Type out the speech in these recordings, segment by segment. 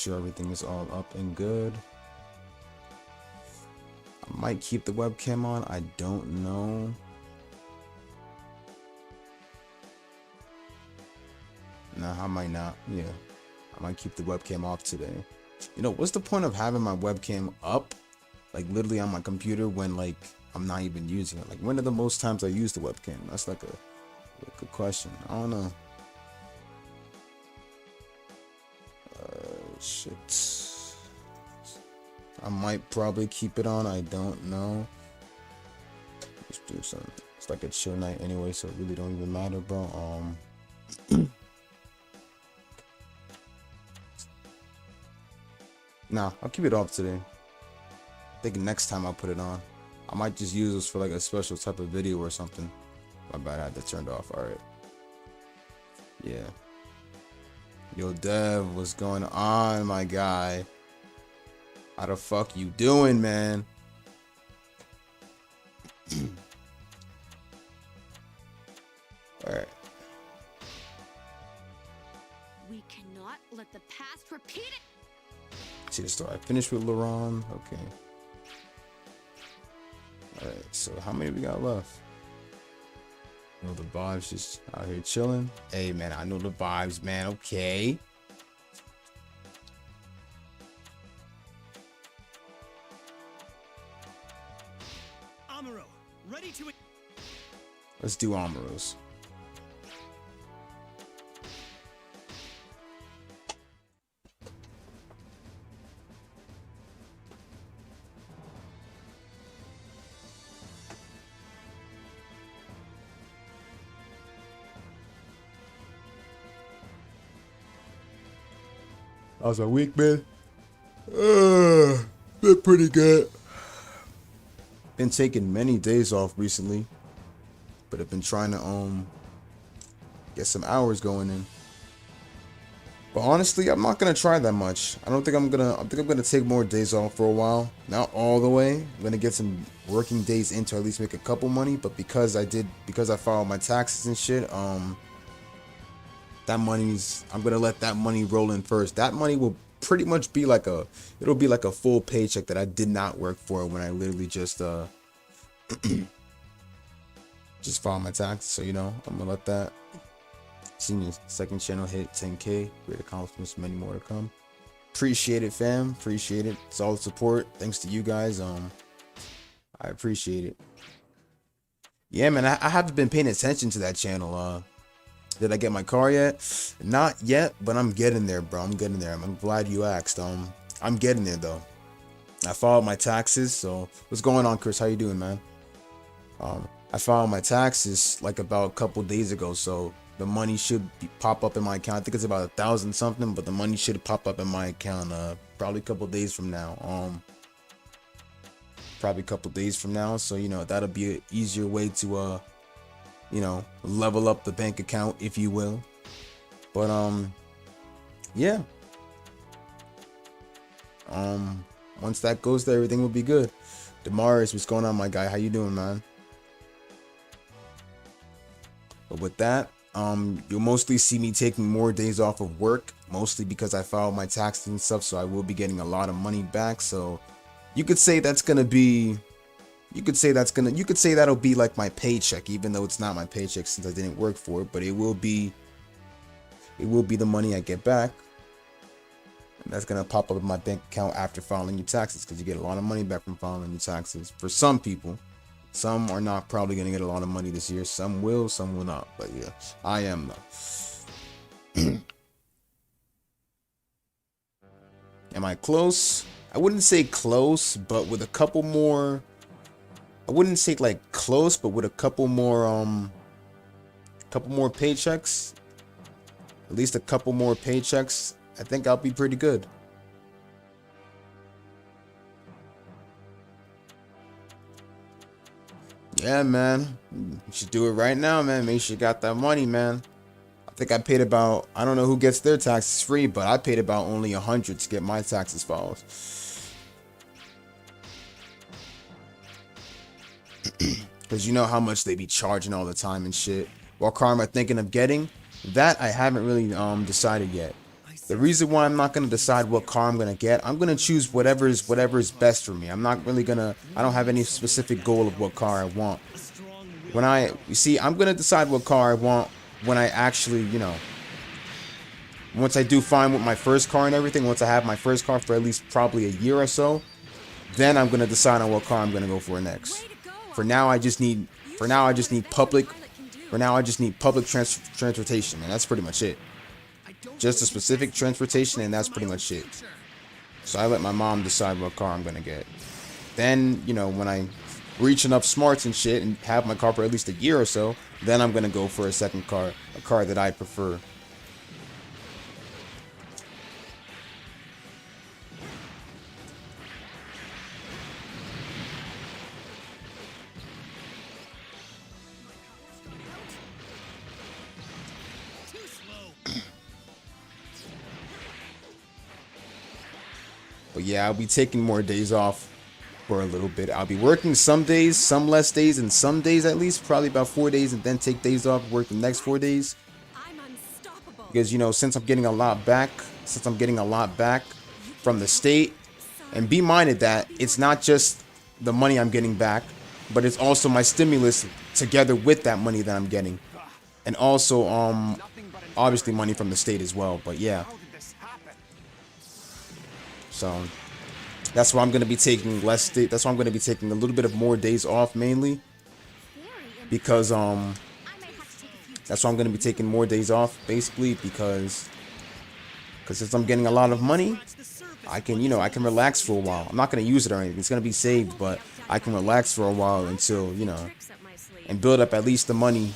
sure everything is all up and good. I might keep the webcam on. I don't know. Nah, I might not. Yeah, I might keep the webcam off today. You know, what's the point of having my webcam up, like literally on my computer, when like I'm not even using it? Like, when are the most times I use the webcam? That's like a good question. I don't know. Shit. I might probably keep it on. I don't know. Let's do something. It's like a chill night anyway, so it really don't even matter, bro. Nah, I'll keep it off today. I think next time I'll put it on. I might just use this for like a special type of video or something. My bad, I had to turn it off. Alright. Yeah. Yo, Dev, what's going on, my guy? How the fuck you doing, man? Alright. We cannot let the past repeat it. See the story. I finished with Laron. Okay. Alright, so how many we got left? You know, the vibes just out here chilling. Hey, man, I know the vibes, man. Okay. Amuro, ready to... Let's do Amuros. That was a week, man. Been pretty good. Been taking many days off recently, but I've been trying to get some hours going in. But honestly, I'm not gonna try that much. I think I'm gonna take more days off for a while. Not all the way. I'm gonna get some working days in to at least make a couple money. But because I filed my taxes and shit, that money's, I'm gonna let that money roll in first. That money will pretty much be like it'll be like a full paycheck that I did not work for when I literally just just filed my taxes. So, you know, I'm gonna let that. Senior second channel hit 10K. Great accomplishments, many more to come. Appreciate it, fam. Appreciate it. It's all the support. Thanks to you guys. I appreciate it. Yeah, man, I haven't been paying attention to that channel. Did I get my car yet? Not yet, but I'm getting there, bro. I'm getting there. I'm glad you asked. I'm getting there though. I filed my taxes. So what's going on, Chris? How you doing, man? I filed my taxes like about a couple days ago, so the money should pop up in my account. I think it's about 1,000 something, but the money should pop up in my account probably a couple days from now. Probably a couple days from now. So, you know, that'll be an easier way to you know, level up the bank account, if you will. But yeah. Once that goes there, everything will be good. Damaris, what's going on, my guy? How you doing, man? But with that, you'll mostly see me taking more days off of work, mostly because I filed my taxes and stuff, so I will be getting a lot of money back. So you could say that's gonna be, you could say that'll be like my paycheck, even though it's not my paycheck since I didn't work for it, but it will be the money I get back. And that's gonna pop up in my bank account after filing your taxes, because you get a lot of money back from filing your taxes. For some people, some are not probably gonna get a lot of money this year. Some will not. But yeah, I am though. Am I close? I wouldn't say close, but with a couple more. I wouldn't say like close, but with a couple more paychecks, at least a couple more paychecks, I think I'll be pretty good. Yeah, man, you should do it right now, man. Make sure you got that money, man. I think I paid about, I don't know who gets their taxes free, but I paid about only 100 to get my taxes filed. Because you know how much they be charging all the time and shit. What car am I thinking of getting? That I haven't really decided yet. The reason why I'm not gonna decide what car I'm gonna get, I'm gonna choose whatever is best for me. I'm not really gonna. I don't have any specific goal of what car I want. You see, I'm gonna decide what car I want when I actually, once I do fine with my first car and everything. Once I have my first car for at least probably a year or so, then I'm gonna decide on what car I'm gonna go for next. For now, I just need public. For now, I just need public transportation, and that's pretty much it. Just a specific transportation, and that's pretty much it. So I let my mom decide what car I'm gonna get. Then, when I reach enough smarts and shit and have my car for at least a year or so, then I'm gonna go for a second car, a car that I prefer. But yeah, I'll be taking more days off for a little bit. I'll be working some days, some less days, and some days at least, probably about 4 days, and then take days off, work the next 4 days. Because, since I'm getting a lot back from the state, and be minded that it's not just the money I'm getting back, but it's also my stimulus together with that money that I'm getting. And also, obviously money from the state as well, but yeah. So that's why I'm going to be taking that's why I'm going to be taking a little bit of more days off mainly. Because that's why I'm going to be taking more days off basically because since I'm getting a lot of money, I can relax for a while. I'm not going to use it or anything. It's going to be saved, but I can relax for a while until, and build up at least the money,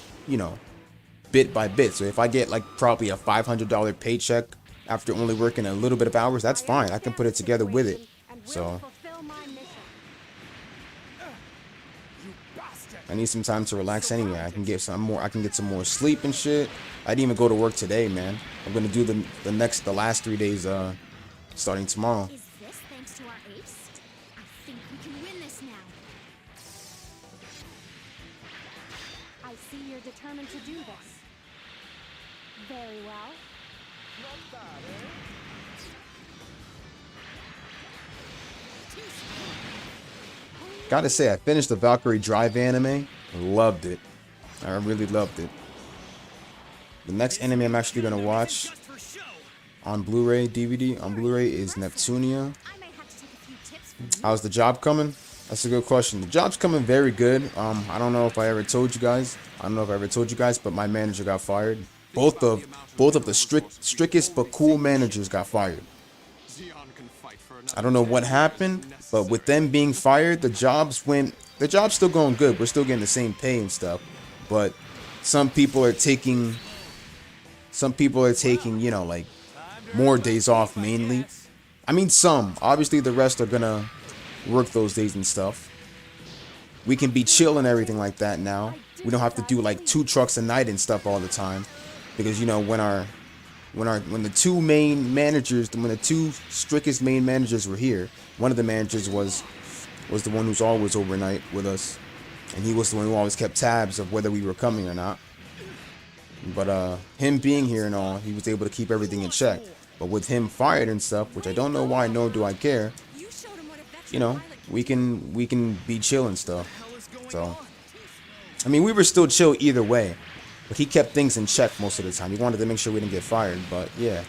bit by bit. So if I get like probably a $500 paycheck after only working a little bit of hours, that's fine. I can put it together with it. So I need some time to relax anyway. I can get some more sleep and shit. I didn't even go to work today, man. I'm gonna do the last 3 days starting tomorrow. Is this thanks to our ace? I think we can win this now. I see you're determined to do this. Very well. Gotta say, I finished the Valkyrie Drive anime. Loved it. I really loved it. The next anime I'm actually gonna watch on Blu-ray DVD is Neptunia. How's the job coming? That's a good question. The job's coming very good. I don't know if I ever told you guys. But my manager got fired. Both of the strictest but cool managers got fired. I don't know what happened, but with them being fired, the job's still going good. We're still getting the same pay and stuff, but some people are taking, like more days off mainly. I mean, some. Obviously, the rest are gonna work those days and stuff. We can be chill and everything like that now. We don't have to do like 2 trucks a night and stuff all the time, because when the two strictest main managers were here, one of the managers was the one who's always overnight with us, and he was the one who always kept tabs of whether we were coming or not. But him being here and all, he was able to keep everything in check. But with him fired and stuff, which I don't know why, nor do I care, we can be chill and stuff. So I mean, we were still chill either way, but he kept things in check most of the time. He wanted to make sure we didn't get fired, but yeah,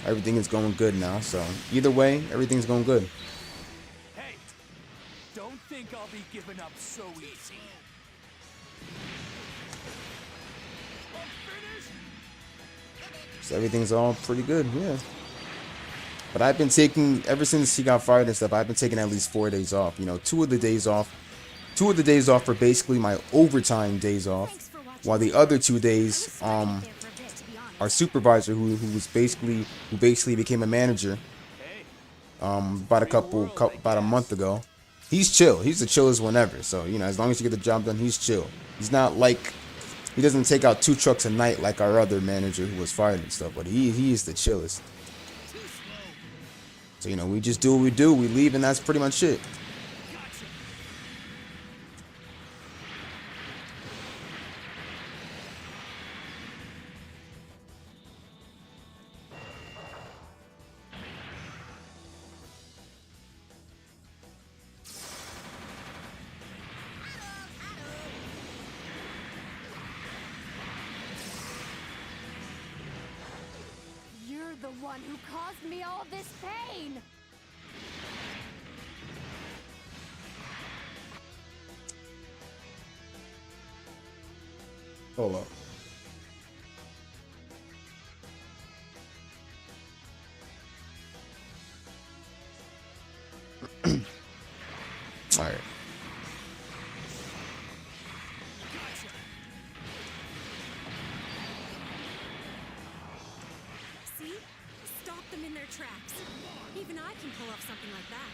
everything is going good now. So either way, everything's going good. Hey, don't think I'll be giving up so easy. So everything's all pretty good, yeah. But I've been taking, ever since he got fired and stuff, I've been taking at least 4 days off. 2 of the days off are basically my overtime days off, while the other 2 days, our supervisor who basically became a manager, about a month ago. He's chill. He's the chillest whenever. So as long as you get the job done, he's chill. He's not like, he doesn't take out 2 trucks a night like our other manager who was fired and stuff. But he is the chillest. So we just do what we do. We leave, and that's pretty much it. one who caused me all this pain! Hold up. All right. See? Stop them in their tracks. Even I can pull off something like that.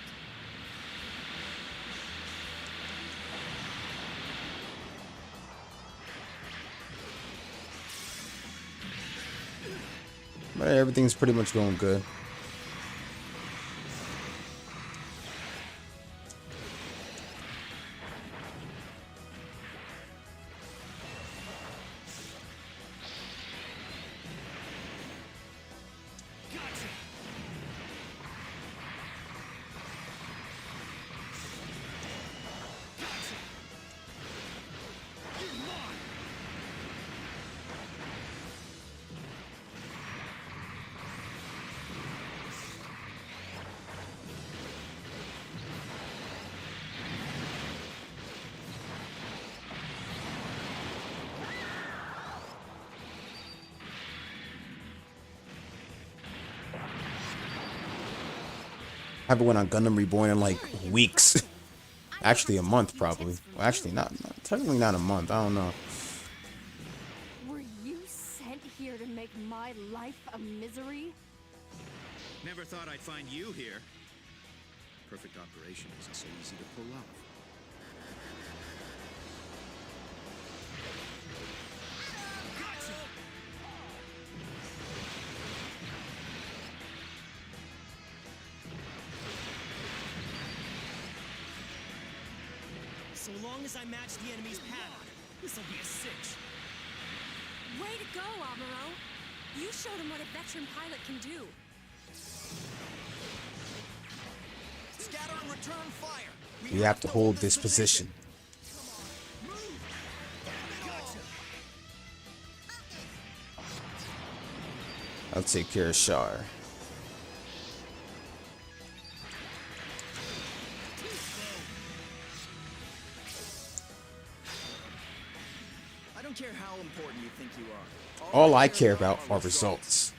But everything's pretty much going good. Haven't went on Gundam Reborn in like weeks. Actually, a month probably. Well, actually, not technically not a month. I don't know. Were you sent here to make my life a misery? Never thought I'd find you here. Perfect operation isn't so easy to pull off. So long as I match the enemy's pattern, this'll be a cinch. Way to go, Amuro! You showed him what a veteran pilot can do. Scatter and return fire. We have to hold this position. I'll take care of Char. I don't care how important you think you are. All I care about are results.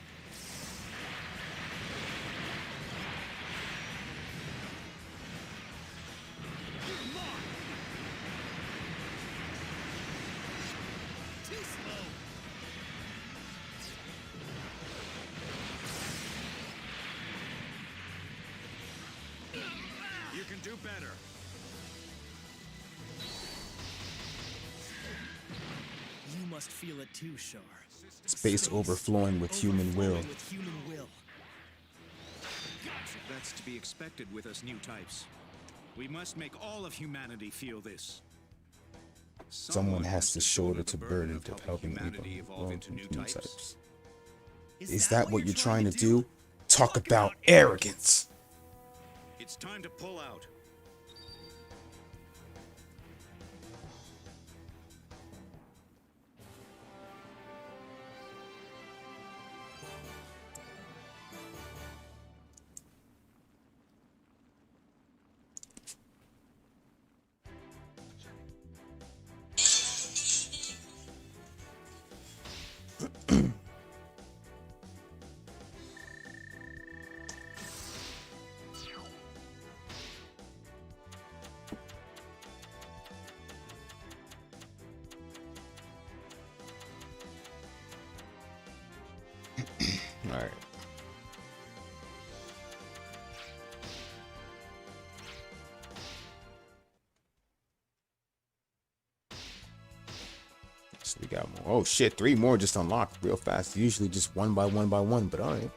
Too slow. You can do better. You must feel it too, Char. Space overflowing with human will. Overflowing with human will. That's to be expected with us new types. We must make all of humanity feel this. Someone has to shoulder the burden of helping humanity people evolve into new types. types. Is that what you're trying to do? Talk about arrogance. It's time to pull out. All right. So we got more. Oh shit, 3 more just unlocked real fast. Usually just one by one, but all right.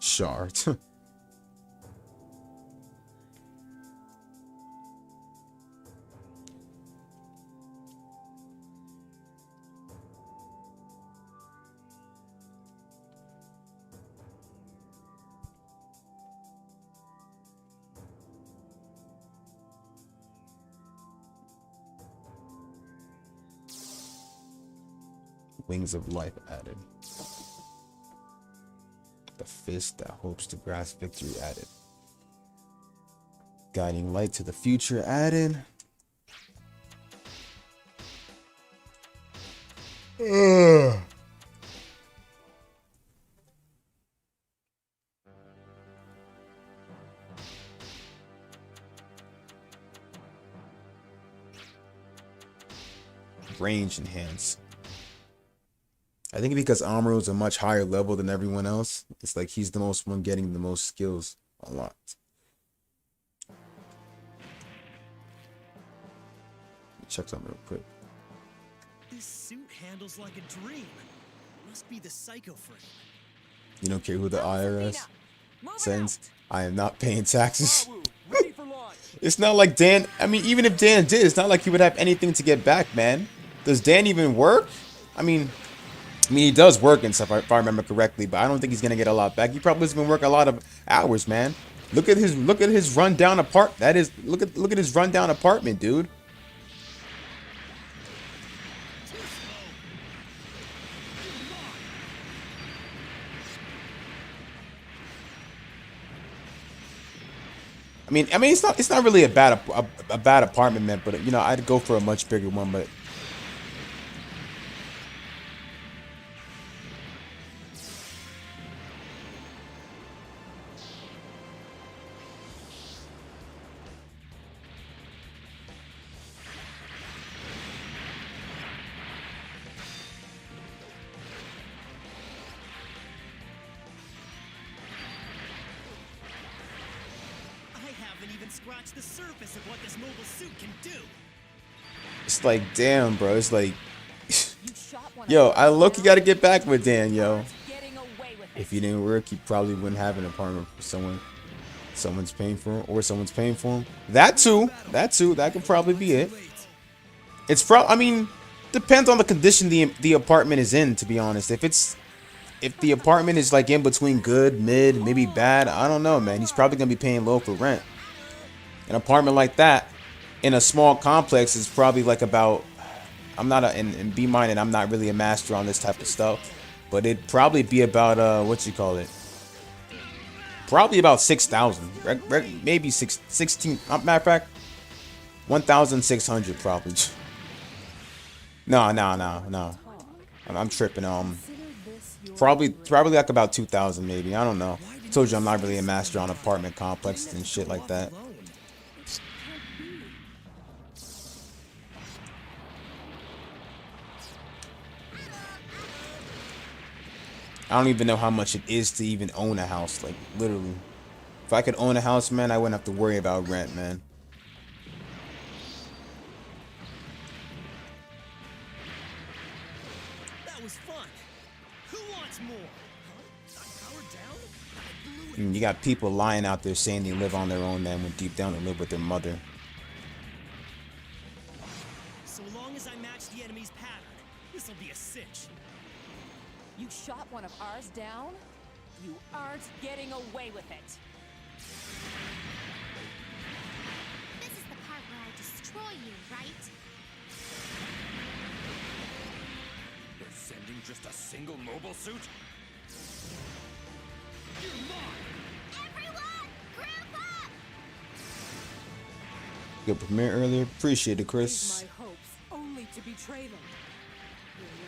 Shard. Wings of life added. The fist that hopes to grasp victory added. Guiding light to the future added. Range enhance. I think because Amuro is a much higher level than everyone else, it's like he's the most one getting the most skills unlocked. Check something real quick. This suit handles like a dream. Must be the Psycho frame. You don't care who the IRS Moving sends. I am not paying taxes. Bawu, ready for launch. It's not like Dan. I mean, even if Dan did, it's not like he would have anything to get back, man. Does Dan even work? I mean, he does work and stuff, if I remember correctly, but I don't think he's gonna get a lot back. He probably doesn't even work a lot of hours, man. Look at his rundown apart. That is, look at his rundown apartment, dude. I mean, it's not really a bad apartment, man. But you know, I'd go for a much bigger one. But Scratch the surface of what this mobile suit can do. it's like, damn, bro. It's like, You shot one yo, of I those look, you down. gotta get back with Dan, yo. Getting away with it. If he didn't work, he probably wouldn't have an apartment for someone's paying for him, or someone's paying for him. That too, that could probably be it. It's I mean, depends on the condition the apartment is in, to be honest. If the apartment is like in between good, mid, maybe bad, I don't know, man. He's probably gonna be paying low for rent. An apartment like that in a small complex is probably like about, I'm not and be minded, I'm not really a master on this type of stuff, but it'd probably be about what you call it, probably about 6,000, maybe 16, matter of fact 1,600 probably. No, I'm tripping. Probably like about 2,000 maybe, I don't know. I told you I'm not really a master on apartment complexes and shit like that. I don't even know how much it is to even own a house, like, literally. If I could own a house, man, I wouldn't have to worry about rent, man. That was fun. Who wants more? Huh? Power down? I blew it. You got people lying out there saying they live on their own, man, when deep down they live with their mother. So long as I match the enemy's pattern, this'll be a cinch. You shot one of ours down? You aren't getting away with it. This is the part where I destroy you, right? They're sending just a single mobile suit? Everyone, group up! Good premiere earlier. Appreciate it, Chris. My hopes only to betray them.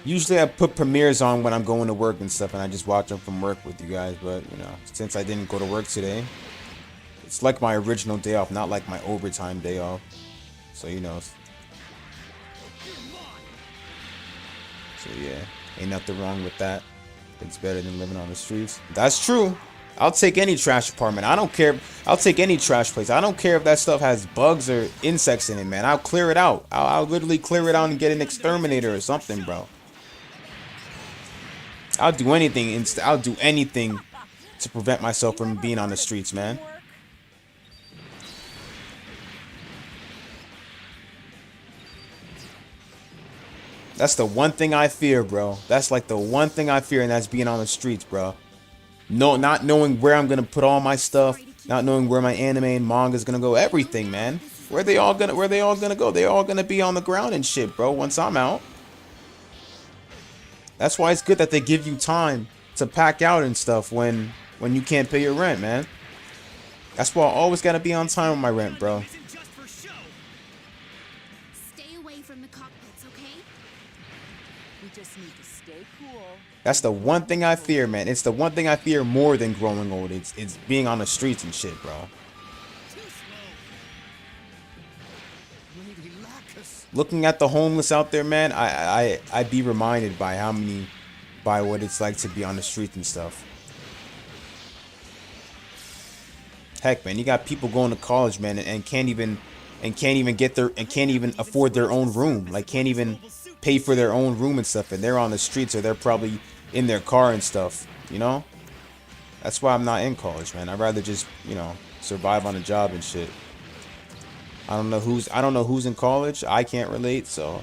Usually I put premieres on when I'm going to work and stuff, and I just watch them from work with you guys. But, you know, since I didn't go to work today, it's like my original day off, not like my overtime day off. So, you know. So, yeah. Ain't nothing wrong with that. It's better than living on the streets. That's true. I'll take any trash apartment. I don't care. I'll take any trash place. I don't care if that stuff has bugs or insects in it, man. I'll clear it out. I'll literally clear it out and get an exterminator or something, bro. I'll do anything. I'll do anything to prevent myself from being on the streets, man. That's the one thing I fear, bro. That's like the one thing I fear, and that's being on the streets, bro. No, not knowing where I'm gonna put all my stuff, not knowing where my anime and manga is gonna go, everything, man. Where they all gonna go? They're all gonna be on the ground and shit, bro. Once I'm out. That's why it's good that they give you time to pack out and stuff when you can't pay your rent, man. That's why I always gotta be on time with my rent, bro. Stay away from the cockpits, okay? We just need to stay cool. That's the one thing I fear, man. It's the one thing I fear more than growing old. It's being on the streets and shit, bro. Looking at the homeless out there, man, I'd be reminded by what it's like to be on the streets and stuff. Heck, man, you got people going to college, man, and can't even afford their own room. Like, can't even pay for their own room and stuff, and they're on the streets, or they're probably in their car and stuff, you know? That's why I'm not in college, man. I'd rather just, you know, survive on a job and shit. I don't know who's in college. I can't relate, so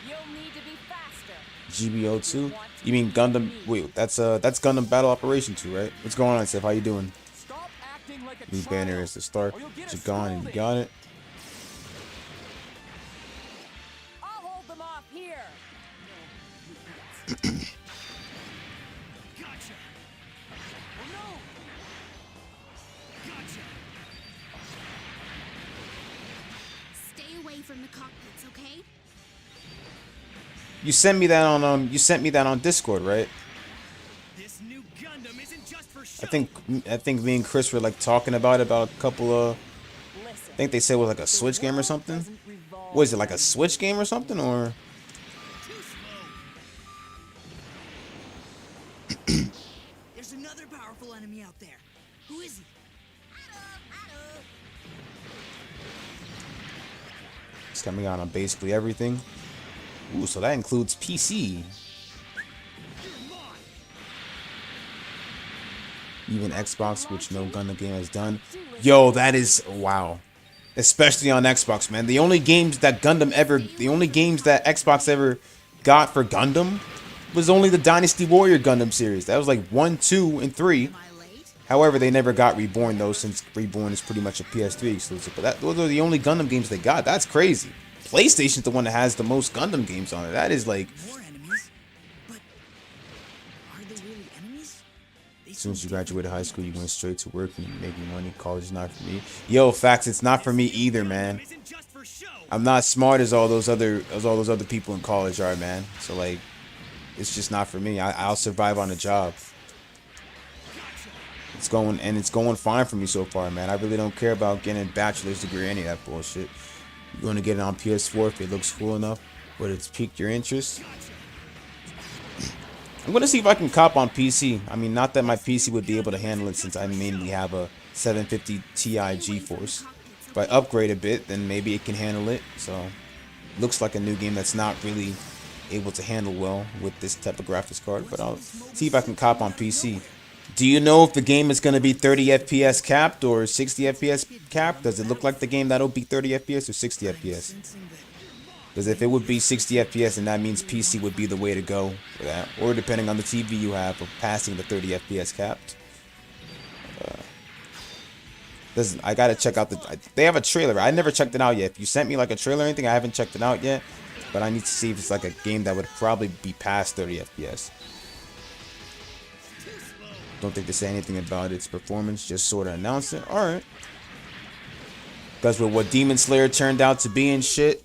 You'll need to be faster. GBO2? You mean Gundam? Wait, that's Gundam Battle Operation 2, right? What's going on, Seth? How you doing? Stop acting like a New banner is the start. or you'll get Jagan, and you assaulted. got it. I'll hold them off here. Gotcha. Oh no. Gotcha. Stay away from the cockpits, okay? You sent me that on Discord, right? This new Gundam isn't just for show. I think me and Chris were like talking about a couple of. Listen. I think they said it was like a Switch game or something. What is it, like a Switch game or something, or? There's another powerful enemy out there. Who is he? It's coming out on basically everything. Ooh, so that includes PC. Even Xbox, which no Gundam game has done. Yo, that is wow. Especially on Xbox, man. The only games that Xbox ever got for Gundam was only the Dynasty Warrior Gundam series. That was like 1, 2, and 3. However, they never got Reborn though, since Reborn is pretty much a PS3 exclusive. But those are the only Gundam games they got. That's crazy. PlayStation's the one that has the most Gundam games on it. That is like. More enemies? But are they really enemies? As soon as you graduated high school, you went straight to work and making money. College is not for me. Yo, facts, it's not for me either, man. Isn't just for show. I'm not smart as all those other people in college are, man. So like, it's just not for me. I'll survive on a job. It's going fine for me so far, man. I really don't care about getting a bachelor's degree or any of that bullshit. You're going to get it on PS4 if it looks cool enough, but it's piqued your interest. I'm going to see if I can cop on PC. I mean, not that my PC would be able to handle it since I mainly have a 750 Ti GeForce. If I upgrade a bit, then maybe it can handle it. So, looks like a new game that's not really able to handle well with this type of graphics card, but I'll see if I can cop on PC. Do you know if the game is going to be 30 FPS capped or 60 FPS capped? Does it look like the game that'll be 30 FPS or 60 FPS? Because if it would be 60 FPS, then that means PC would be the way to go for that. Or depending on the TV you have, of passing the 30 FPS capped. I gotta check out they have a trailer. I never checked it out yet. If you sent me like a trailer or anything, I haven't checked it out yet. But I need to see if it's like a game that would probably be past 30 FPS. Don't think to say anything about its performance, just sort of announce it. Alright. Because with what Demon Slayer turned out to be and shit,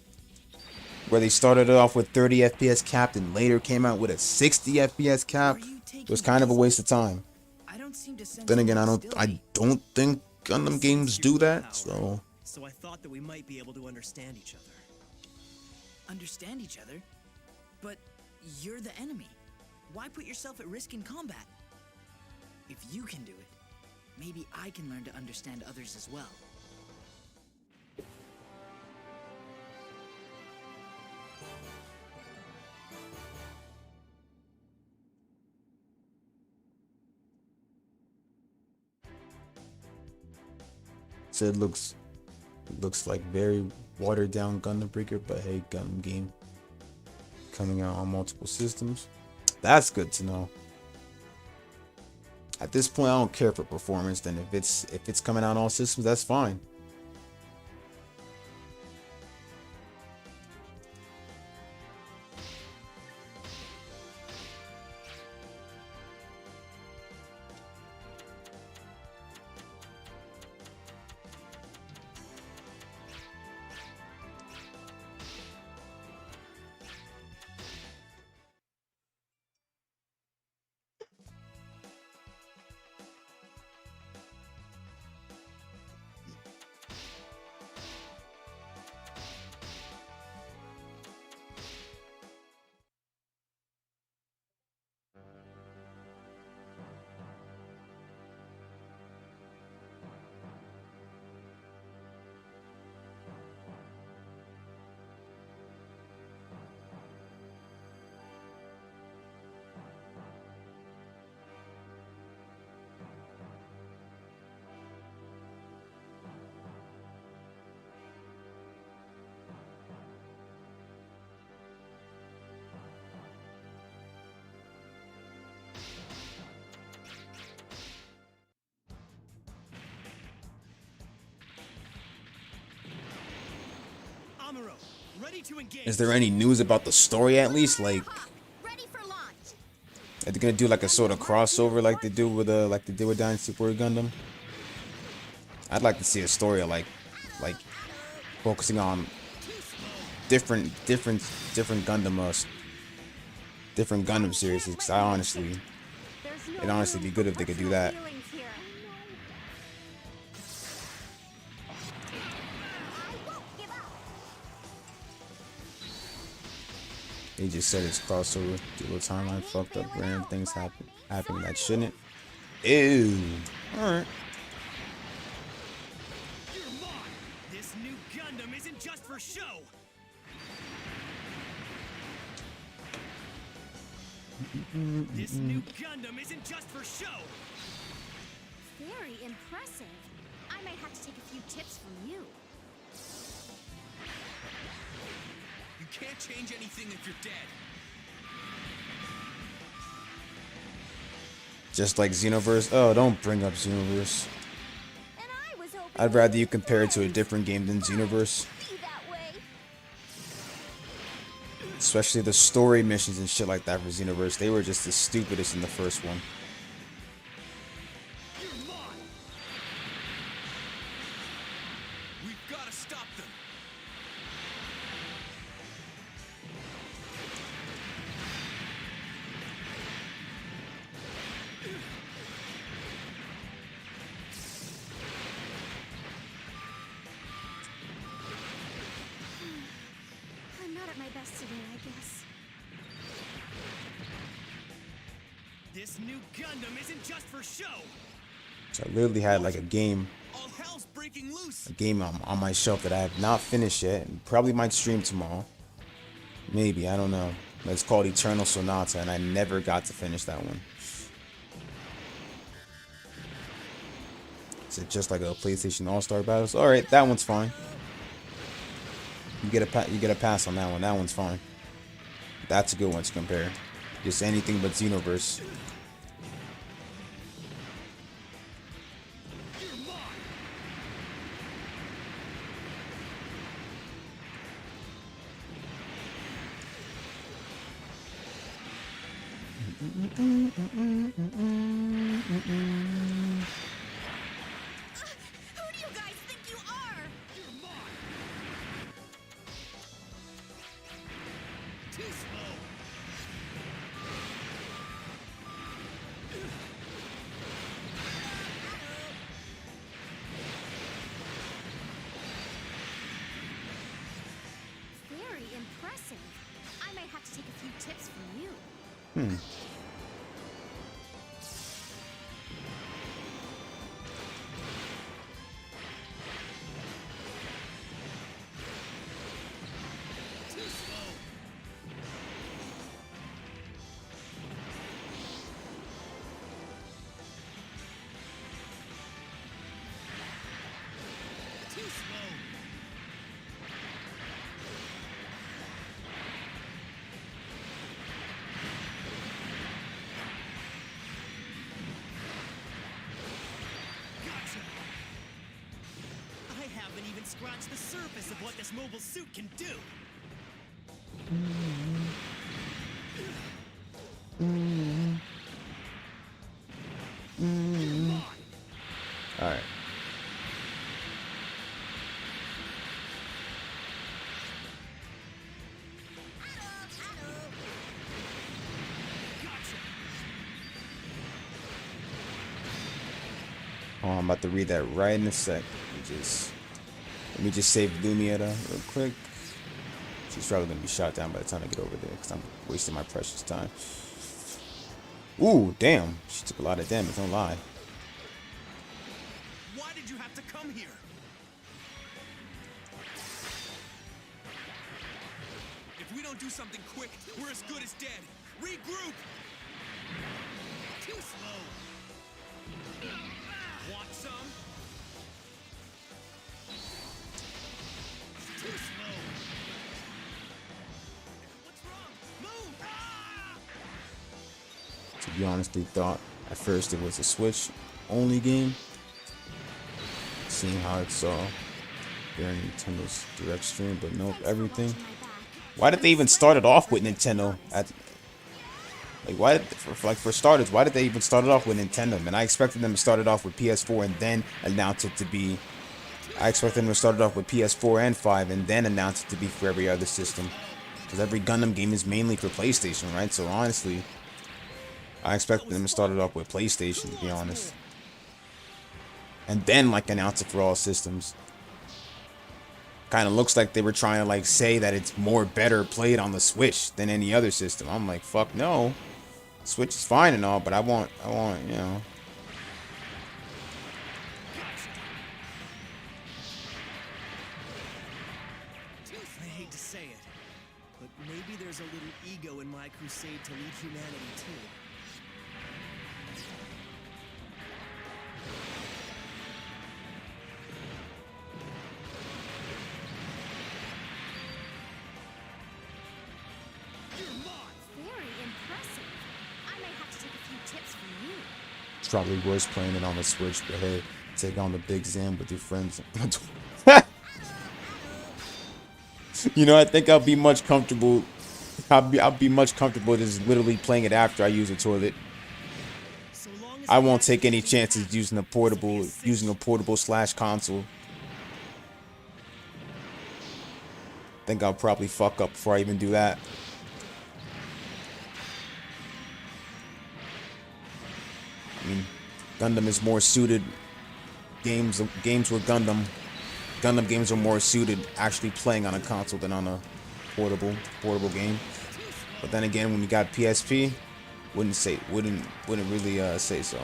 where they started it off with 30 FPS capped and later came out with a 60 FPS cap, it was kind of a waste of time. Then again, I don't think Gundam games do that, so I thought that we might be able to understand each other. Understand each other? But you're the enemy. Why put yourself at risk in combat? If you can do it, maybe I can learn to understand others as well. so it looks like very watered down Gundam Breaker, but hey, Gundam game coming out on multiple systems. That's good to know. At this point, I don't care for performance. Then if it's coming out on all systems, that's fine. Amuro, ready to engage. Is there any news about the story at least? Like, Ready for launch. are they gonna do like a sort of crossover like they do with Dynasty Warrior Gundam? I'd like to see a story of like focusing on different Gundam series. Because it'd honestly be good if they could do that. He just said it's crossover. Dual timeline fucked up. Random things happening that shouldn't. Ew. All right. This new Gundam isn't just for show. This new Gundam isn't just for show. Very impressive. I might have to take a few tips from you. You can't change anything if you're dead. Just like Xenoverse. Oh, don't bring up Xenoverse. And I was hoping I'd rather you compare it to a different game than Xenoverse. be that way. Especially the story missions and shit like that for Xenoverse. They were just the stupidest in the first one. We've got to stop them. I'm not at my best today, I guess. This new Gundam isn't just for show. So I literally had like a game All hell's breaking loose. on my shelf that I have not finished yet. And probably might stream tomorrow. Maybe, I don't know. But it's called Eternal Sonata, and I never got to finish that one. Is it just like a PlayStation All-Star Battles? All right, that one's fine. You get a pass on that one. That one's fine. That's a good one to compare. Just anything but Xenoverse. Who do you guys think you are? Too slow. Very impressive. I might have to take a few tips from you. Too slow. Too slow. scratch the surface of what this mobile suit can do. All right. Oh, I'm about to read that right in a sec. Let me just save Lumietta real quick. She's probably gonna be shot down by the time I get over there because I'm wasting my precious time. Ooh, damn. She took a lot of damage, don't lie. Why did you have to come here? If we don't do something quick, we're as good as dead. Regroup! Too slow. Want some? Too slow. What's wrong? Move! To be honestly, thought at first it was a Switch only game. Seeing how it's during Nintendo's direct stream, but nope, everything. Why did they even start it off with Nintendo? For starters, why did they even start it off with Nintendo? Man, I expected them to start it off with PS4 and then announce it to be. I expected them to start it off with PS4 and 5 and then announce it to be for every other system. Because every Gundam game is mainly for PlayStation, right? So honestly, I expected them to start it off with PlayStation, to be honest. And then announce it for all systems. Kind of looks like they were trying to say that it's more better played on the Switch than any other system. I'm like, fuck no. Switch is fine and all, but I want, you know. I hate to say it, but maybe there's a little ego in my crusade to lead humanity too. Very impressive. I may have to take a few tips from you. It's probably worse playing it on the Switch, but hey, take on the big Zam with your friends. You know, I think I'll be much comfortable. I'll be much comfortable just literally playing it after I use a toilet. I won't take any chances using a portable / console. Think I'll probably fuck up before I even do that. I mean, Gundam is more suited. Games with Gundam games are more suited actually playing on a console than on a portable game. But then again, when you got PSP, wouldn't really say so.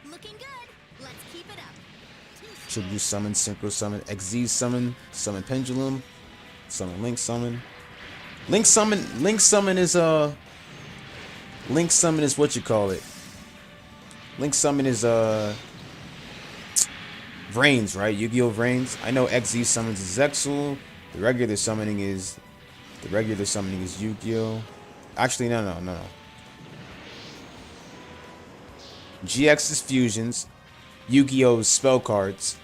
Looking good. Let's keep it up. Tribute summon, synchro summon, XZ summon, summon pendulum, summon link summon. Link summon is what you call it. Link summon is Vrains, right? Yu-Gi-Oh! Vrains. I know XZ summons is Zexal. The regular summoning is Yu-Gi-Oh! Actually, no. GX is fusions. Yu-Gi-Oh! Is spell cards.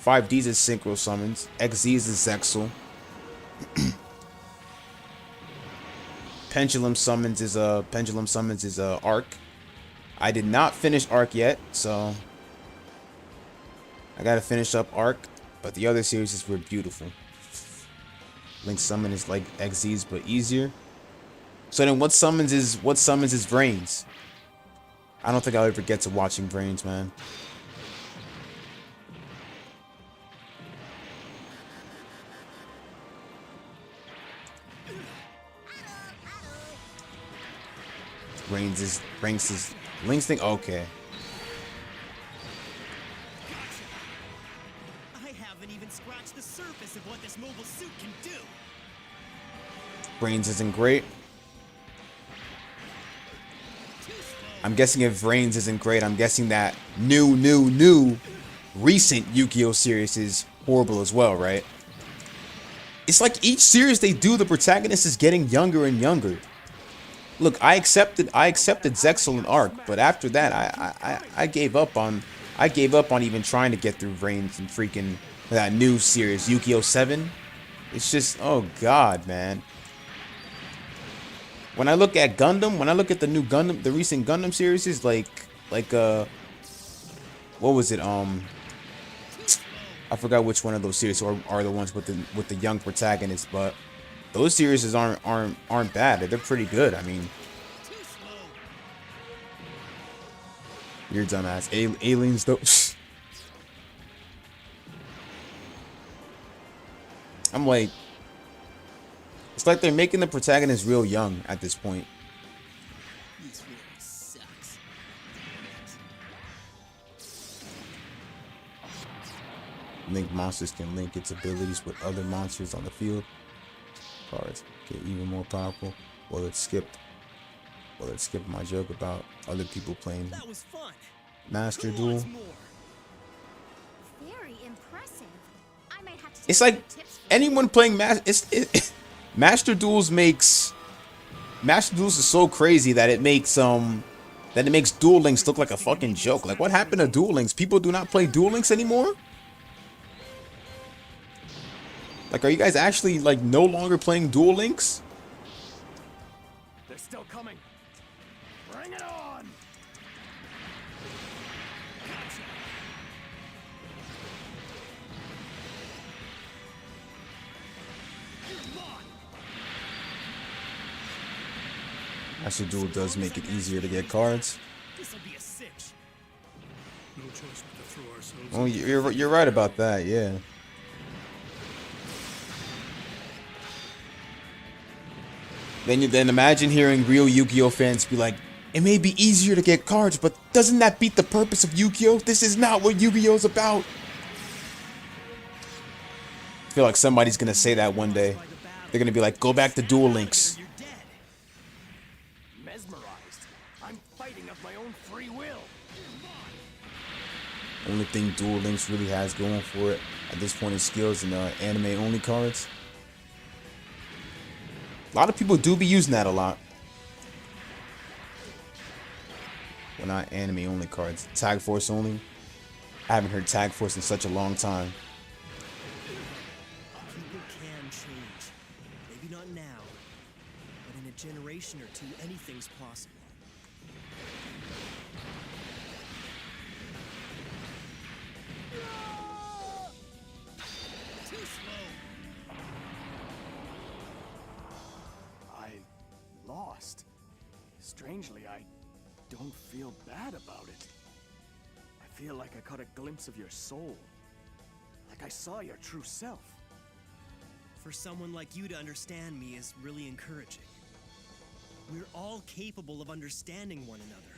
5Ds is synchro summons. XZ is Zexal. Pendulum summons is Arc. I did not finish Arc yet, so I gotta finish up Arc. But the other series were beautiful. Link summon is like XZ's but easier. So then what summons is Vrains? I don't think I'll ever get to watching Vrains, man. Ranks is Link's thing. Okay. I haven't even scratched the surface of what this mobile suit can do. Brains isn't great. I'm guessing if Vrains isn't great, I'm guessing that new recent Yu-Gi-Oh! Series is horrible as well, right? it's like each series they do, the protagonist is getting younger and younger. Look, I accepted Zexal and Arc, but after that, I gave up on even trying to get through Reigns and freaking that new series, Yu-Gi-Oh! 7. It's just, oh god, man. When I look at Gundam, when I look at the new Gundam, the recent Gundam series, is like what was it? I forgot which one of those series are the ones with the young protagonists, but those series aren't bad. They're pretty good. I mean, you're dumbass. Aliens though. I'm like, it's like they're making the protagonist real young at this point. This really sucks. Link monsters can link its abilities with other monsters on the field. Cards get even more powerful. Well, it skipped my joke about other people playing That was fun. Master Who Duel. wants more? Very impressive. I might have to take It's a like few tips from anyone playing Master Duels is so crazy that it makes Duel Links look like a fucking joke. Like, what happened to Duel Links? People do not play Duel Links anymore? Like, are you guys actually like no longer playing Duel Links? They're still coming. Bring it on. Master Duel does make it easier to get cards. This'll be a cinch. No choice but to throw ourselves. Oh, you're right about that, yeah. Then imagine hearing real Yu-Gi-Oh fans be like, it may be easier to get cards, but doesn't that beat the purpose of Yu-Gi-Oh? This is not what Yu-Gi-Oh's about. I feel like somebody's gonna say that one day. They're gonna be like, go back to Duel Links. You're dead. Mesmerized. I'm fighting of my own free will. Only thing Duel Links really has going for it at this point is skills and anime only cards. A lot of people do be using that a lot. Well, not anime only cards. Tag Force only. I haven't heard Tag Force in such a long time. People can change. Maybe not now, but in a generation or two, anything's possible. Too slow. I lost. Strangely, I don't feel bad about it. I feel like I caught a glimpse of your soul. Like I saw your true self. For someone like you to understand me is really encouraging. We're all capable of understanding one another.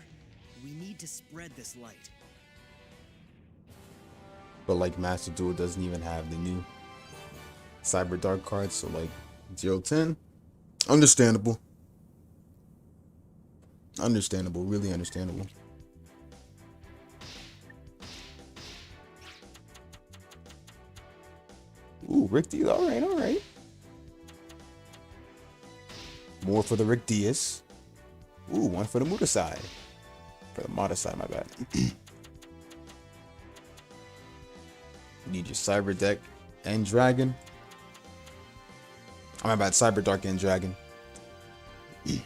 We need to spread this light. But like Master Duel doesn't even have the new Cyber Dark cards, so like 010. Understandable. Understandable, really understandable. Ooh, Rick Diaz. Alright. More for the Rick Diaz. Ooh, one for the Muda side. For the Mata side, my bad. You need your Cyber Deck and Dragon. Oh, my bad, Cyber Dark and Dragon. I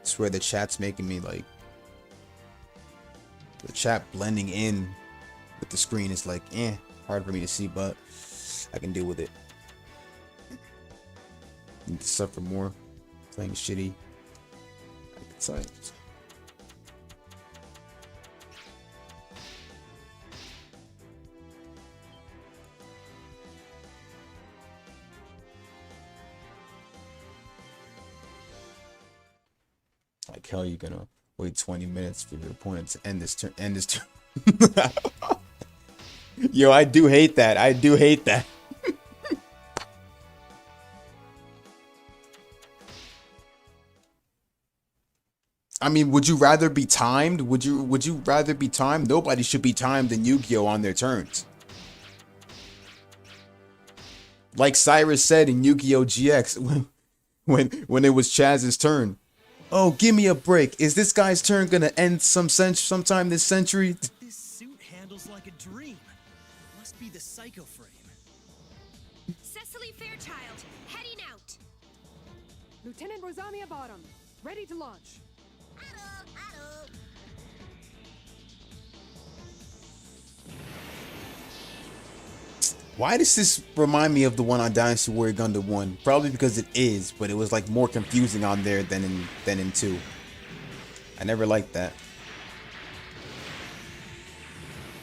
swear the chat's making me like... The chat blending in with the screen is like, hard for me to see, but I can deal with it. Need to suffer more. Playing shitty. Like hell, you're gonna wait 20 minutes for your opponent to end this turn. Yo, I do hate that. I do hate that. I mean, would you rather be timed? Would you rather be timed? Nobody should be timed in Yu-Gi-Oh on their turns. Like Cyrus said in Yu-Gi-Oh! GX when it was Chaz's turn. Oh, give me a break. Is this guy's turn gonna end sometime this century? This suit handles like a dream. Must be the Psycho Frame. Cecily Fairchild, heading out. Lieutenant Rosamia Bottom, ready to launch. Why does this remind me of the one on Dynasty Warrior Gundam 1? Probably because it is, but it was like more confusing on there than in 2. I never liked that.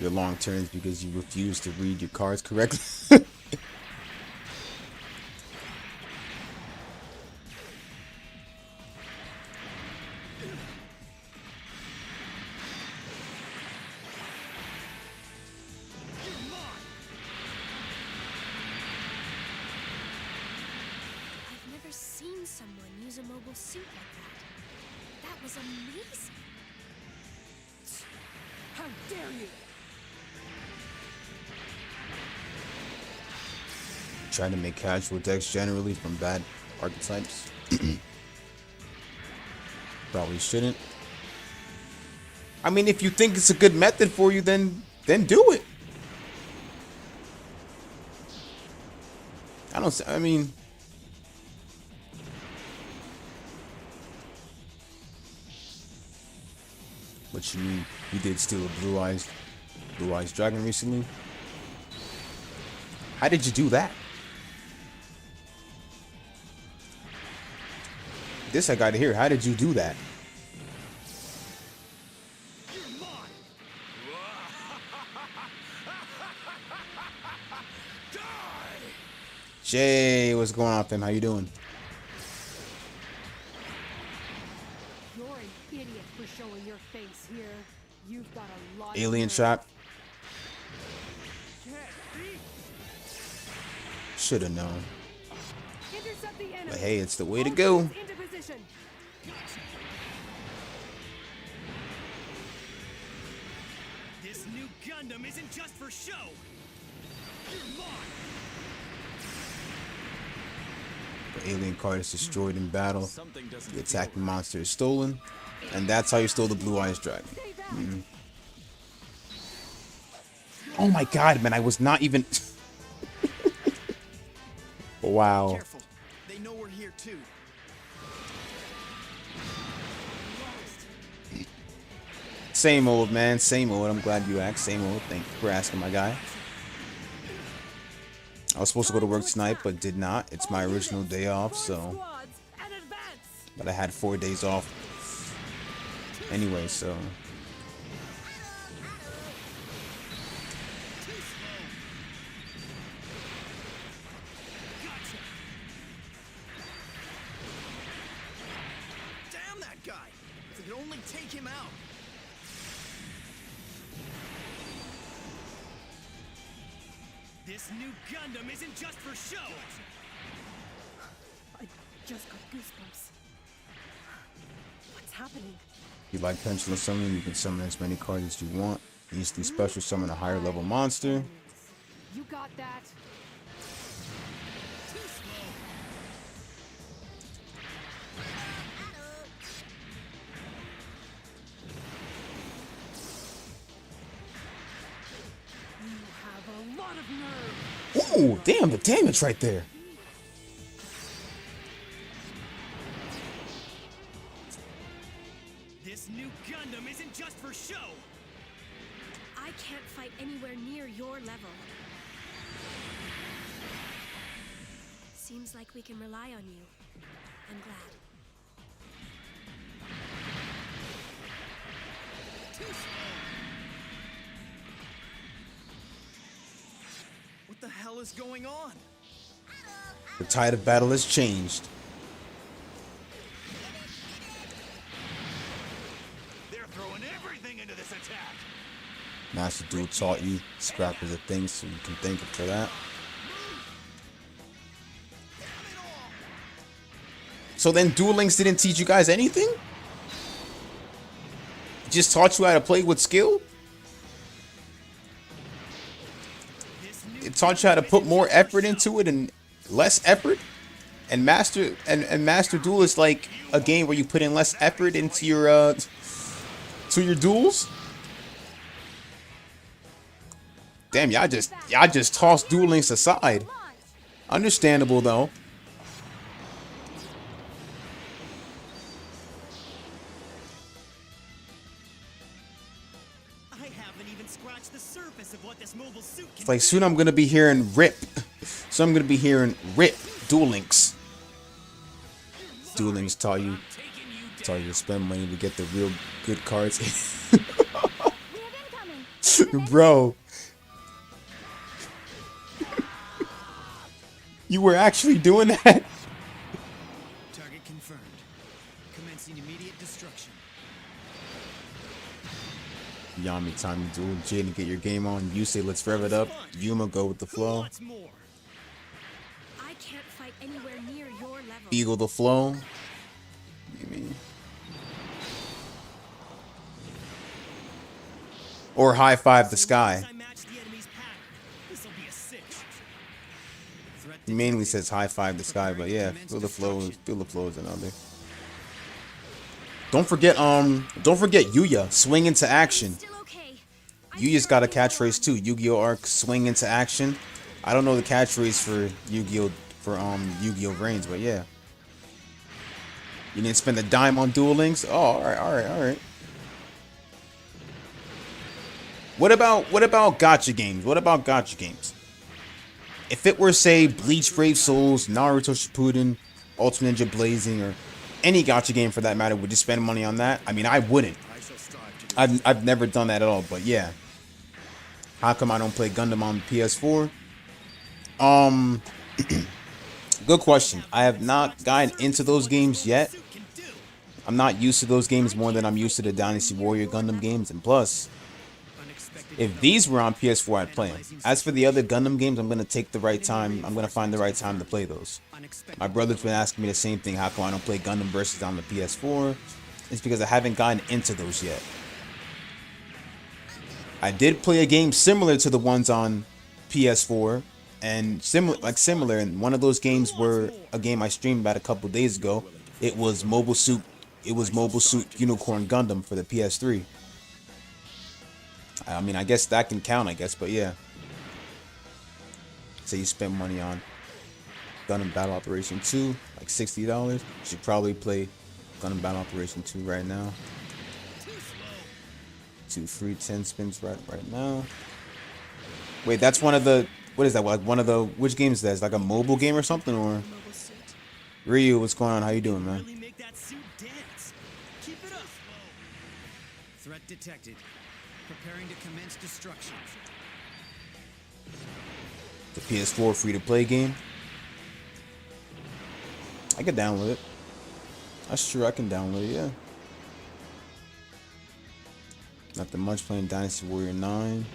Your long turns because you refuse to read your cards correctly. I've never seen someone use a mobile suit like that. That was amazing. How dare you! Trying to make casual decks generally from bad archetypes. Probably shouldn't. I mean, if you think it's a good method for you, then do it. I mean, what you mean? You did steal a blue eyes dragon recently? How did you do that? This I gotta hear. How did you do that? Jay, what's going on, fam? How you doing? You're an idiot for showing your face here. You've got a lot. Alien shot. Should have known. Intercept the enemy. But hey, it's the way to go. Into position. This new Gundam isn't just for show. You're mine. The alien card is destroyed in battle. The attacking monster is stolen. And that's how you stole the blue eyes dragon. Oh my god, man, I was not even... Wow. Careful. They know we're here too. Same old, man. Same old. I'm glad you asked. Same old. Thank you for asking, my guy. I was supposed to go to work tonight, but did not. It's my original day off, so... But I had 4 days off. Anyway, so... Damn that guy! If we could only take him out. This new Gundam isn't just for show. I just got goosebumps. What's happening? If you like pendulum summoning, you can summon as many cards as you want. Easily special summon a higher level monster. You got that? You have a lot of nerve. Ooh, damn, the damage right there. This new Gundam isn't just for show. I can't fight anywhere near your level. Seems like we can rely on you. I'm glad. What the hell is going on? The tide of battle has changed. They're throwing everything into this attack. Master Duel taught you scrap is a thing, so you can thank it for that. So then Duel Links didn't teach you guys anything? It just taught you how to play with skill? It taught you how to put more effort into it and less effort. And Master Duel is like a game where you put in less effort into your duels. Damn, y'all just tossed Duel Links aside. Understandable though. I haven't even scratched the surface of what this mobile suit can It's like soon I'm gonna be hearing RIP. So I'm gonna be hearing RIP Duel Links. Duel Links taught you to spend money to get the real good cards. Bro. You were actually doing that? Target confirmed. Commencing immediate destruction. Yami time to duel. Jaden, get your game on. You say let's rev it up. Yuma go with the flow. What's more? I can't fight anywhere near your level. Eagle the flow. You mean? Or high five the sky. I match the enemy's pattern. This'll be a 6. Threat He mainly says high five the sky, but yeah, feel the flow is another. Don't forget Yuya, swing into action. Still okay. Yuya's got a catchphrase too. Yu-Gi-Oh! Arc, swing into action. I don't know the catchphrase for Yu-Gi-Oh! Reigns, but yeah. You didn't spend a dime on Duel Links? Oh, alright. What about gacha games? If it were, say, Bleach Brave Souls, Naruto Shippuden, Ultimate Ninja Blazing, or any gacha game for that matter, would you spend money on that? I mean, I wouldn't. I've never done that at all, but yeah. How come I don't play Gundam on PS4? Good question. I have not gotten into those games yet. I'm not used to those games more than I'm used to the Dynasty Warrior Gundam games, and plus, if these were on PS4, I'd play them. As for the other Gundam games, I'm going to take the right time. I'm going to find the right time to play those. My brother's been asking me the same thing. How come I don't play Gundam Versus on the PS4? It's because I haven't gotten into those yet. I did play a game similar to the ones on PS4. And similar, and one of those games were a game I streamed about a couple days ago. It was Mobile Suit Unicorn Gundam for the PS3. I mean, I guess that can count, but yeah. So you spent money on Gundam Battle Operation 2, like $60. You should probably play Gundam Battle Operation 2 right now. 2 free 10 spins right now. Wait, that's one of the... What is that? Like one of the... Which game is that? Is that like a mobile game or something? Or... Ryu, what's going on? How you doing, man? Really make that suit dance. Keep it up. Threat detected. Preparing to commence destruction. The PS4 free-to-play game. I can download it. That's true, I can download it, yeah. Nothing much, playing Dynasty Warrior 9.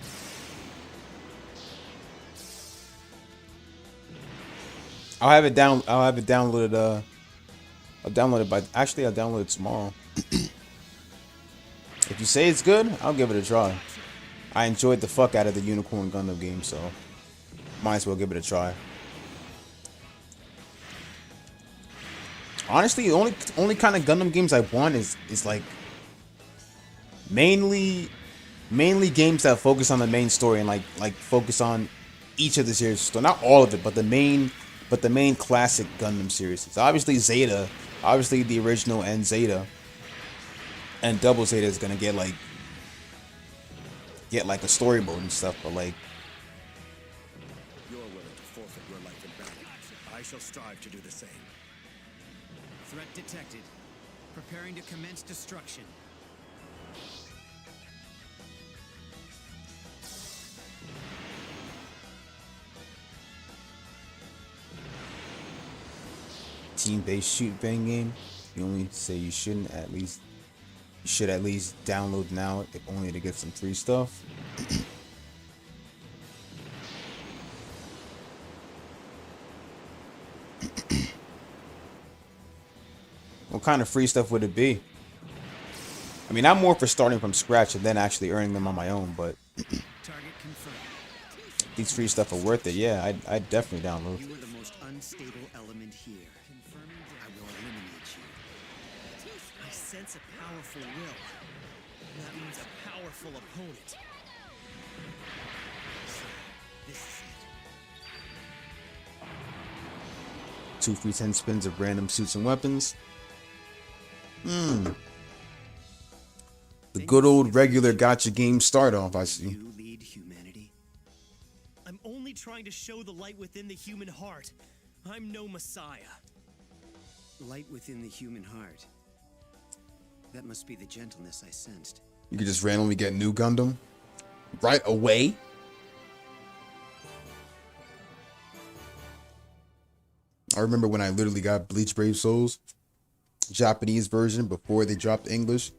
I'll have it downloaded. I'll download it I'll download it tomorrow. If you say it's good, I'll give it a try. I enjoyed the fuck out of the Unicorn Gundam game, so might as well give it a try. Honestly, the only kind of Gundam games I want is like mainly games that focus on the main story and like focus on each of the series. So not all of it, but the main classic Gundam series. It's obviously Zeta, obviously the original and Zeta. And Double Zeta is gonna get like a story mode and stuff, but like You're willing to forfeit your life in battle. I shall strive to do the same. Threat detected. Preparing to commence destruction. team-based shoot bang game. You only say you shouldn't you should at least download now, if only to get some free stuff. What kind of free stuff would it be? I mean, I'm more for starting from scratch and then actually earning them on my own, but Target confirmed. these free stuff are worth it. Yeah, I'd definitely download. You were the most sense a powerful will. That means a powerful opponent. So, this is it. 2 free 10 spins of random suits and weapons. The good old regular gotcha game start off, I see. You lead humanity. I'm only trying to show the light within the human heart. I'm no messiah. Light within the human heart. That must be the gentleness I sensed. You could just randomly get new Gundam right away. I remember when I literally got Bleach Brave Souls, Japanese version, before they dropped English.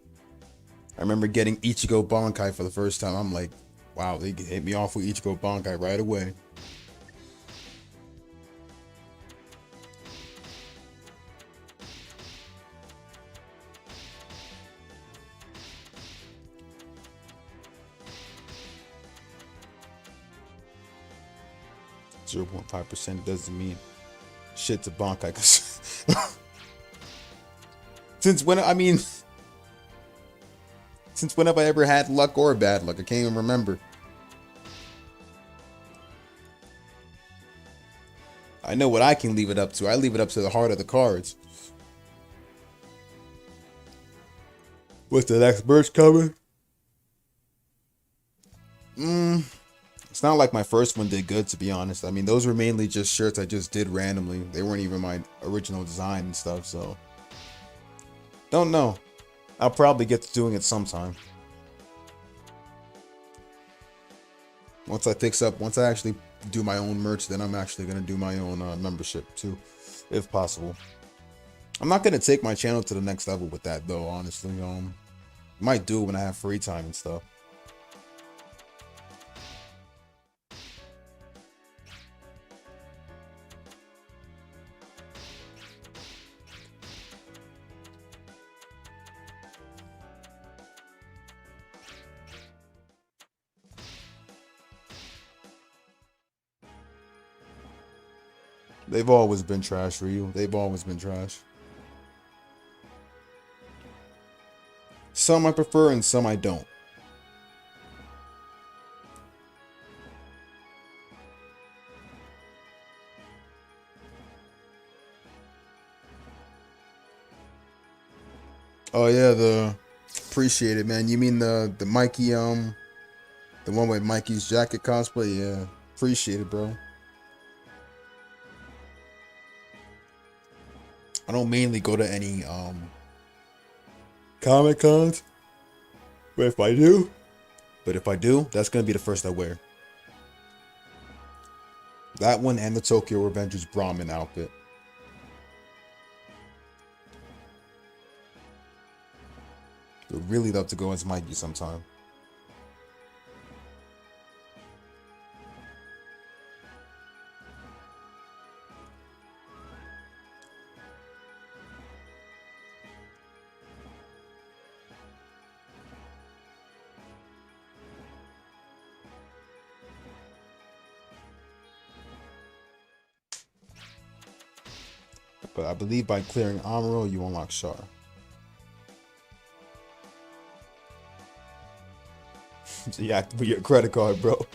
I remember getting Ichigo Bankai for the first time. I'm like, wow, they hit me off with Ichigo Bankai right away. .5% doesn't mean shit to Bankai, cause since when have I ever had luck or bad luck? I can't even remember. I know what I can leave it up to. I leave it up to the heart of the cards. What's the next merch coming? It's not like my first one did good, to be honest. I mean, those were mainly just shirts I just did randomly. They weren't even my original design and stuff, so don't know. I'll probably get to doing it sometime. Once I actually do my own merch, then I'm actually gonna do my own membership too, if possible. I'm not gonna take my channel to the next level with that though, honestly. Might do it when I have free time and stuff. They've always been trash, Ryu. They've always been trash. Some I prefer and some I don't. Oh yeah, appreciate it, man. You mean the Mikey the one with Mikey's jacket cosplay? Yeah, appreciate it, bro. I don't mainly go to any Comic Cons, but if I do, that's gonna be the first I wear. That one and the Tokyo Revengers Brahmin outfit. Would really love to go as Mikey sometime. But I believe by clearing Amuro, you unlock Char. So you have to put your credit card, bro.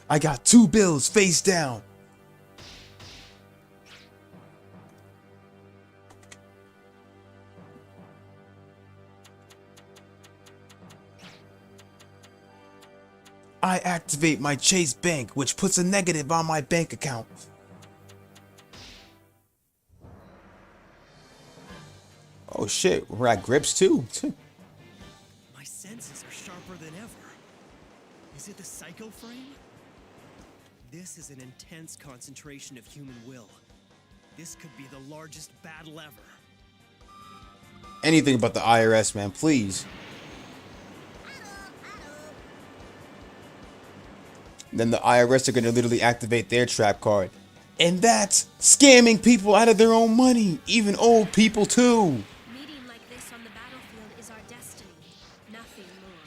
I got 2 bills face down. I activate my Chase Bank, which puts a negative on my bank account. Oh shit, we're at grips too. My senses are sharper than ever. Is it the psycho frame? This is an intense concentration of human will. This could be the largest battle ever. Anything but the IRS, man, please. Then the IRS are going to literally activate their trap card. And that's scamming people out of their own money. Even old people too. Meeting like this on the battlefield is our destiny. Nothing more.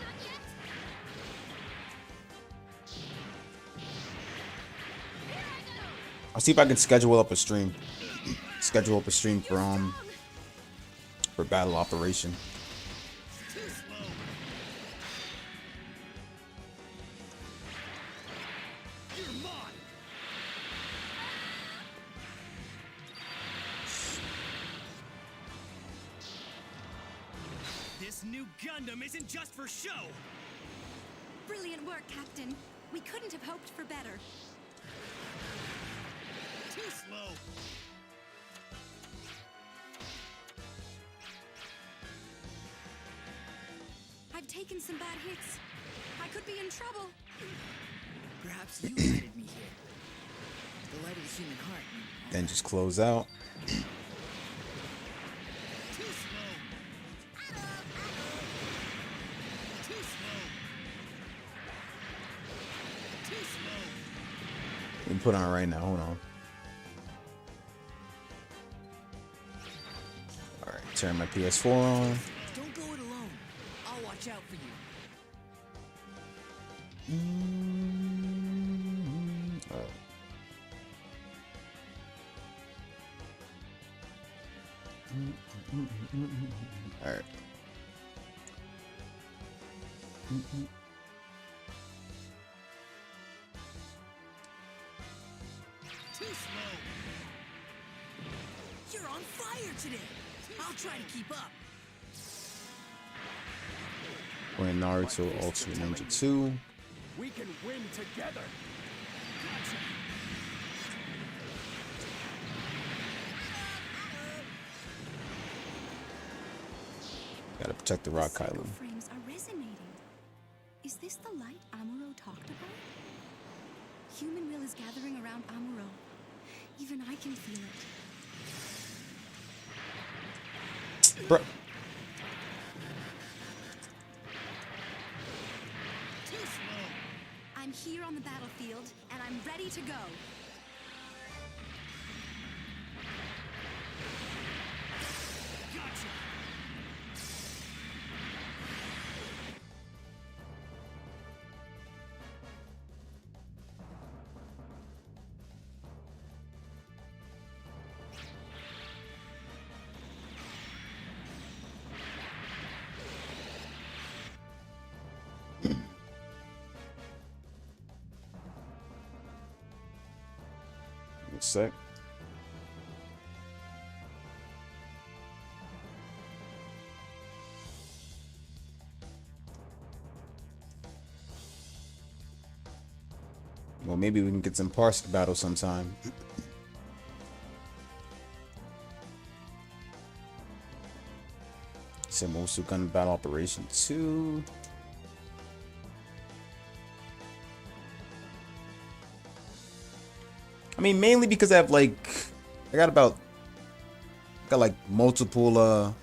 Not yet. Here I go. I'll see if I can schedule up a stream. Schedule up a stream for battle operation. This new Gundam isn't just for show! Brilliant work, Captain. We couldn't have hoped for better. Too slow! I've taken some bad hits. I could be in trouble. Perhaps you guided me here. The light of the human heart. Then just close out. Too slow! Too slow! Too slow! We can put on right now. Hold on. All right, turn my PS4 on. Don't go it alone. I'll watch out for you. All right. Too slow! You're on fire today! I'll try to keep up. Playing Naruto Ultimate Ninja 2. We can win together. Gotta protect the Rock Cycle Island. frames are resonating. Is this the light Amuro talked about? Human will is gathering around Amuro. Even I can feel it. Bro. Too slow! I'm here on the battlefield, and I'm ready to go. Gotcha! A sec. Well, maybe we can get some parts to battle sometime. Senmosu Gun Battle Operation 2. I mean, mainly because I have I got like multiple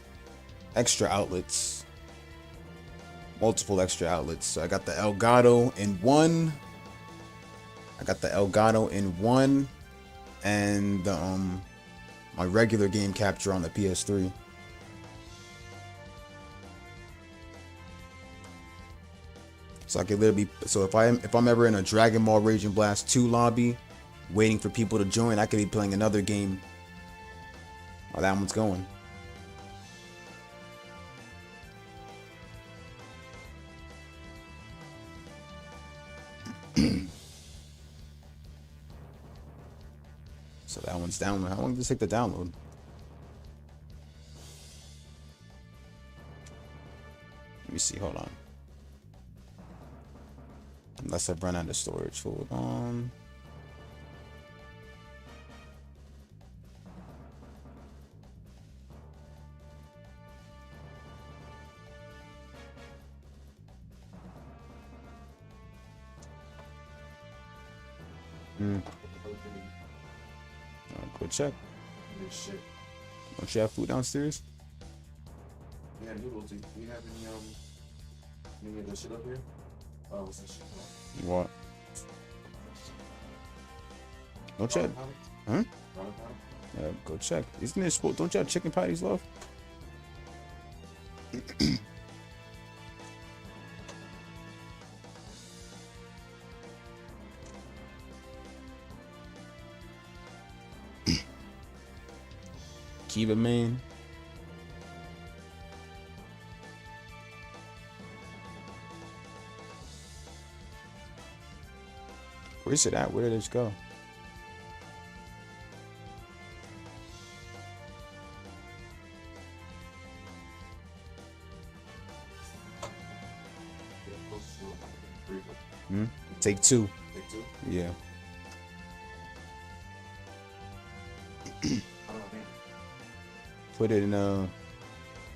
extra outlets. Multiple extra outlets. So I got the Elgato in one. I got the Elgato in one, and my regular game capture on the PS3. So I could literally, so if I'm ever in a Dragon Ball Raging Blast 2 lobby, waiting for people to join, I could be playing another game while that one's going. So that one's download. How long does it take to download? Let me see. Hold on. Unless I've run out of storage. Hold on. Go check. Don't you have food downstairs? Yeah, noodles. Do you have any of the shit up here? Oh, what's that shit called? What? Don't check. Huh? Yeah, go check. Isn't it supposed? Don't you have chicken patties left? Kiba main. Where's it at? Where did it go? Take two. Take two? Yeah. Put it in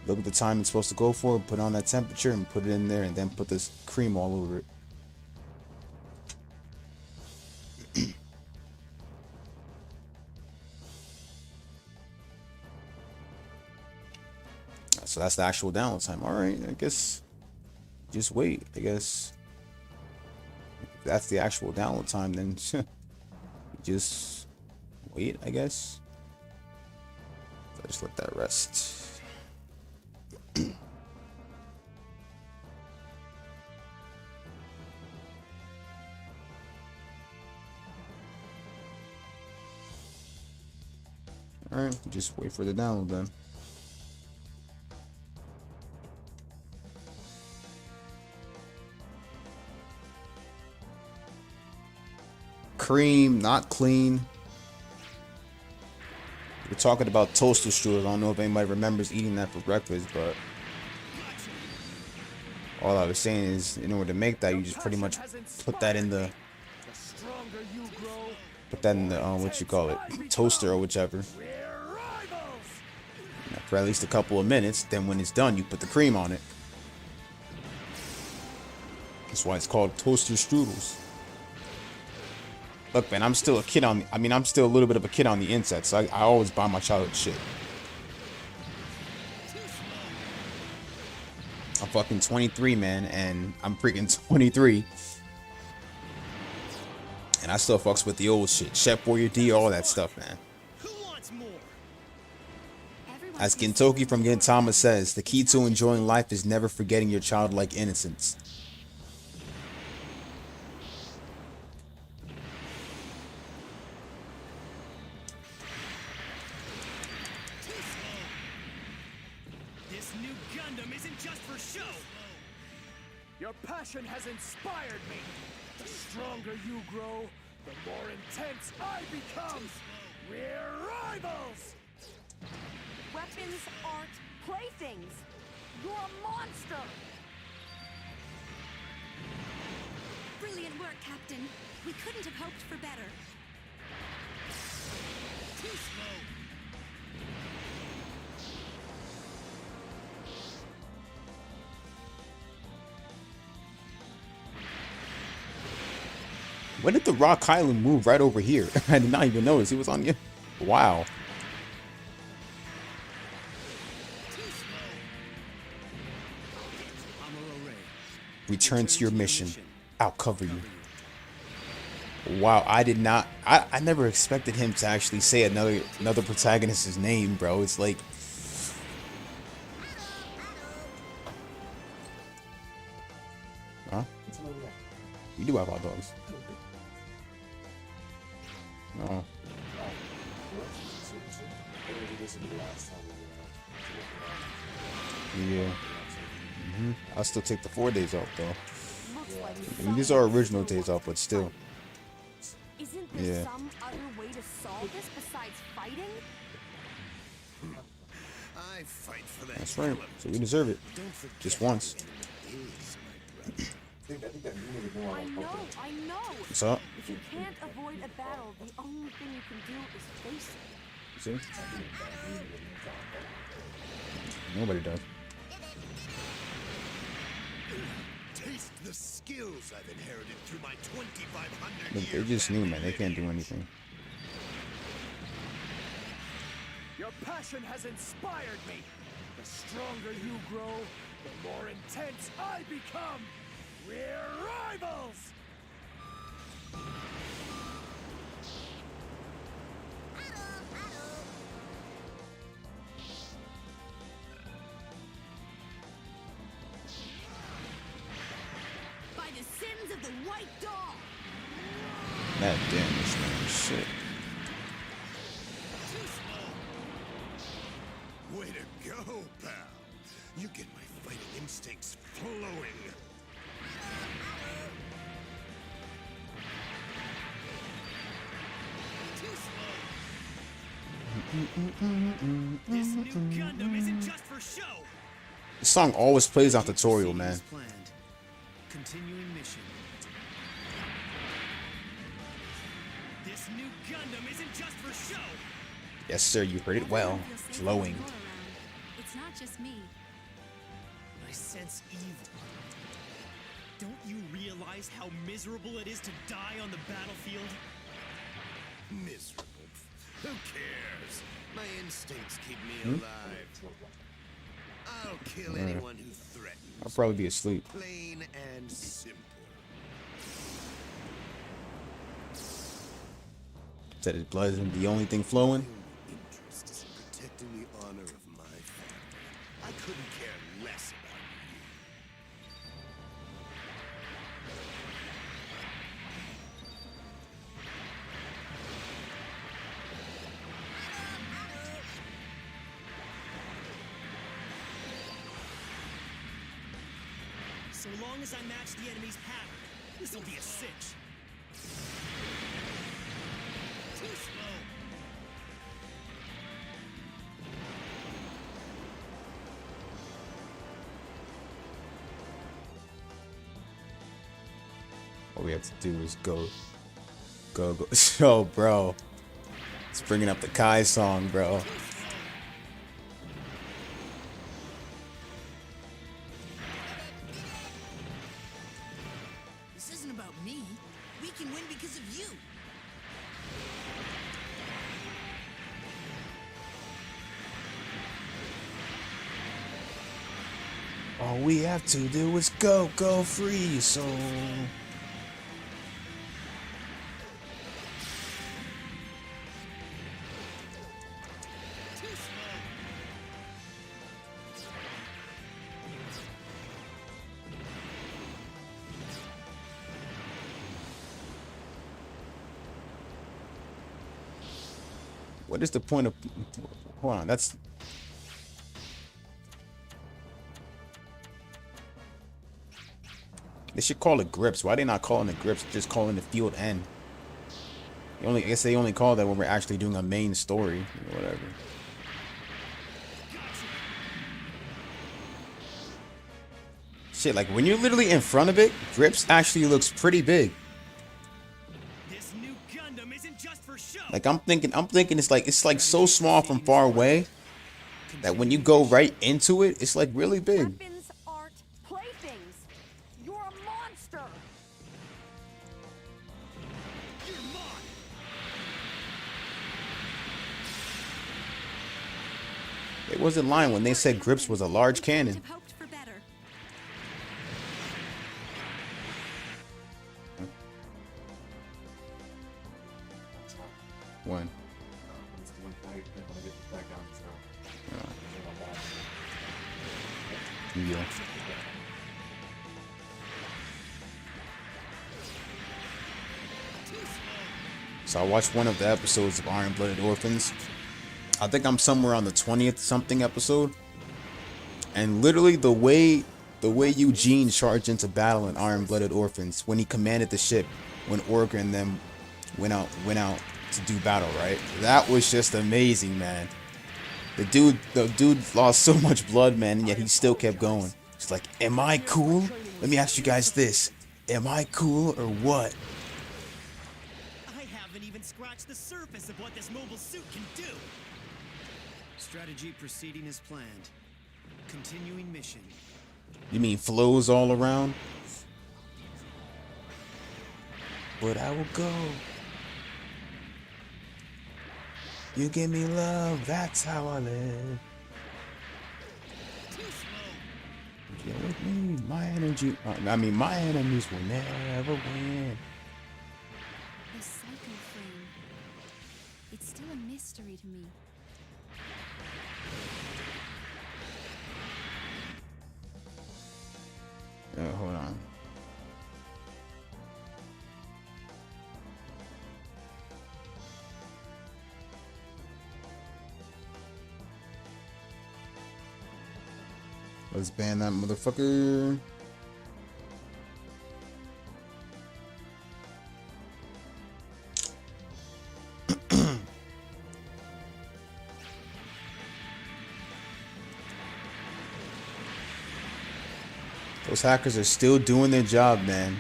look at the time it's supposed to go for, put on that temperature and put it in there and then put this cream all over it. So that's the actual download time. Alright, I guess just wait. I guess if that's the actual download time, then just wait, I guess. So just let that rest. Alright, just wait for the download then. Cream, not clean. We're talking about toaster strudels. I don't know if anybody remembers eating that for breakfast, but all I was saying is, in order to make that, you just pretty much put that in the what you call it, toaster or whichever, for at least a couple of minutes. Then when it's done, you put the cream on it. That's why it's called toaster strudels. Look, man, I'm still a kid on. I'm still a little bit of a kid on the inside, so I always buy my childhood shit. I'm fucking 23, man, and I'm freaking 23, and I still fucks with the old shit, Chef Warrior D, all that stuff, man. As Gintoki from Gintama says, the key to enjoying life is never forgetting your childlike innocence. This new Gundam isn't just for show. Your passion has inspired me. The stronger you grow, the more intense I become. We're rivals. Weapons aren't playthings. You're a monster. Brilliant work, Captain. We couldn't have hoped for better. Too slow. When did the Rock Island move right over here? I did not even notice. He was on here. Wow. Return to your mission. I'll cover you. Wow, I did not. I never expected him to actually say another protagonist's name, bro. It's like, huh? You do have hot dogs. Oh. Yeah. I'll still take the 4 days off though. I mean, these are original days off, but still. Isn't there some other way to solve this besides fighting? I fight for that. That's right. So we deserve it. Just once. I know. What's up? If you can't avoid a battle, the only thing you can do is face it. See? Nobody does. Taste the skills I've inherited through my 2,500 Look, they're just new, man. They can't do anything. Your passion has inspired me. The stronger you grow, the more intense I become. We're rivals. By the sins of the White Dog! That damn this man is shit. This new Gundam isn't just for show. This song always plays on tutorial, man. Planned. Continuing mission. This new Gundam isn't just for show. Yes, sir, you heard it well. Everyone feels safer Flowing. when you're around. It's not just me. I sense evil. Don't you realize how miserable it is to die on the battlefield? Miserable. Who cares? My instincts keep me alive. I'll kill anyone who threatens. I'll probably be asleep. Plain and simple. Said his blood isn't the only thing flowing. My only interest is in protecting the honor of my family. I couldn't care less about you. So long as I match the enemy's pattern, this'll be a cinch. Too slow. All we have to do is go. Yo, bro. It's bringing up the Kai song, bro. This isn't about me. We can win because of you. All we have to do is go free, so. Too slow. What is the point of? Hold on, that's. They should call it grips. Why are they not calling it grips? Just calling the field end. I guess they only call that when we're actually doing a main story or whatever. Shit, like when you're literally in front of it, grips actually looks pretty big. This new Gundam isn't just for show. Like I'm thinking it's like so small from far away that when you go right into it, it's like really big. Weapons aren't playthings. You're a monster. You're mine. It wasn't lying when they said grips was a large We cannon. couldn't have hoped for better. One. Yeah. So I watched one of the episodes of Iron Blooded Orphans. I think I'm somewhere on the 20th something episode. And literally the way Eugene charged into battle in Iron Blooded Orphans when he commanded the ship when Orga and them went out to do battle, right? That was just amazing, man. The dude lost so much blood, man, and yet he still kept going. It's like, am I cool? Let me ask you guys this. Am I cool or what? I haven't even scratched the surface of what this mobile suit can do. Strategy proceeding as planned. Continuing mission. You mean flows all around? But I will go. You give me love, that's how I live. Too slow. Get with me, my energy. My enemies will never win. The psycho frame. It's still a mystery to me. Hold on. Let's ban that motherfucker. Those hackers are still doing their job, man.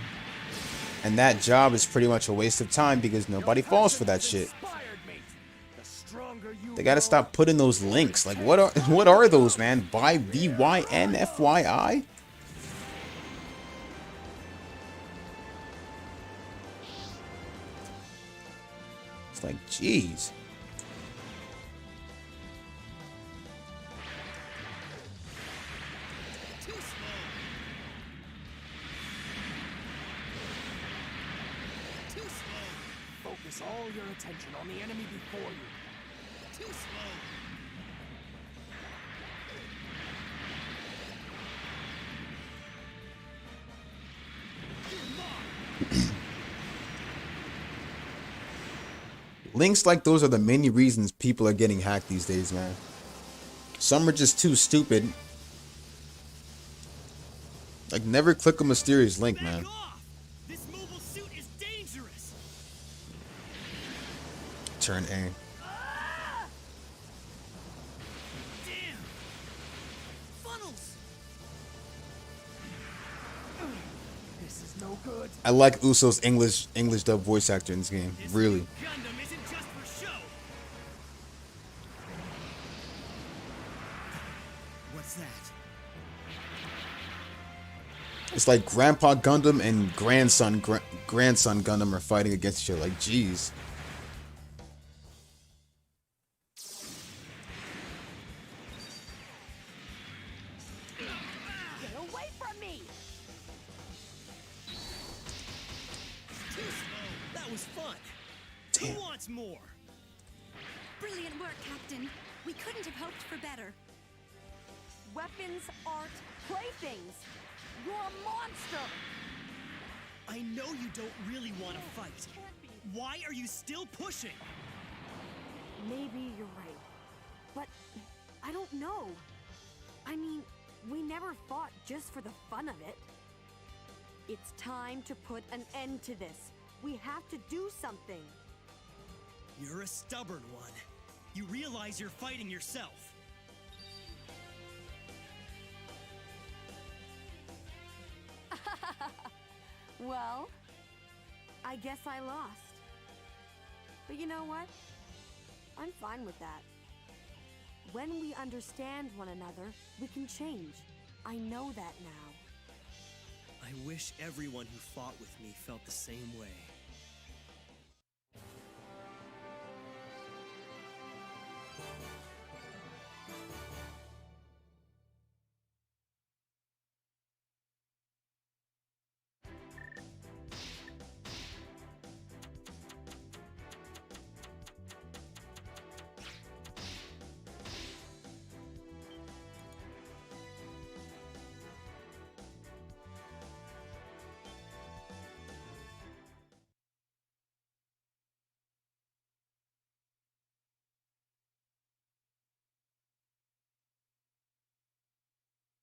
And that job is pretty much a waste of time because nobody falls for that shit. They gotta stop putting those links. Like, what are those, man? VYNFYI? It's like, jeez. Focus all your attention on the enemy before you. Too slow. Links like those are the many reasons people are getting hacked these days, man. Some are just too stupid. Like, never click a mysterious link, man. This mobile suit is dangerous. Turn A. Damn. Funnels. This is no good. I like Uso's English dub voice actor in this game. Really. Gundam isn't just for show. What's that? It's like Grandpa Gundam and grandson Gundam are fighting against each other. Like, jeez. Get away from me! Too slow. That was fun. Damn. Who wants more? Brilliant work, Captain. We couldn't have hoped for better. Weapons aren't playthings. You're a monster! I know you don't really want to fight. Why are you still pushing? Maybe you're right. But I don't know. I mean, we never fought just for the fun of it. It's time to put an end to this. We have to do something. You're a stubborn one. You realize you're fighting yourself. Well, I guess I lost. But you know what? I'm fine with that. When we understand one another, we can change. I know that now. I wish everyone who fought with me felt the same way.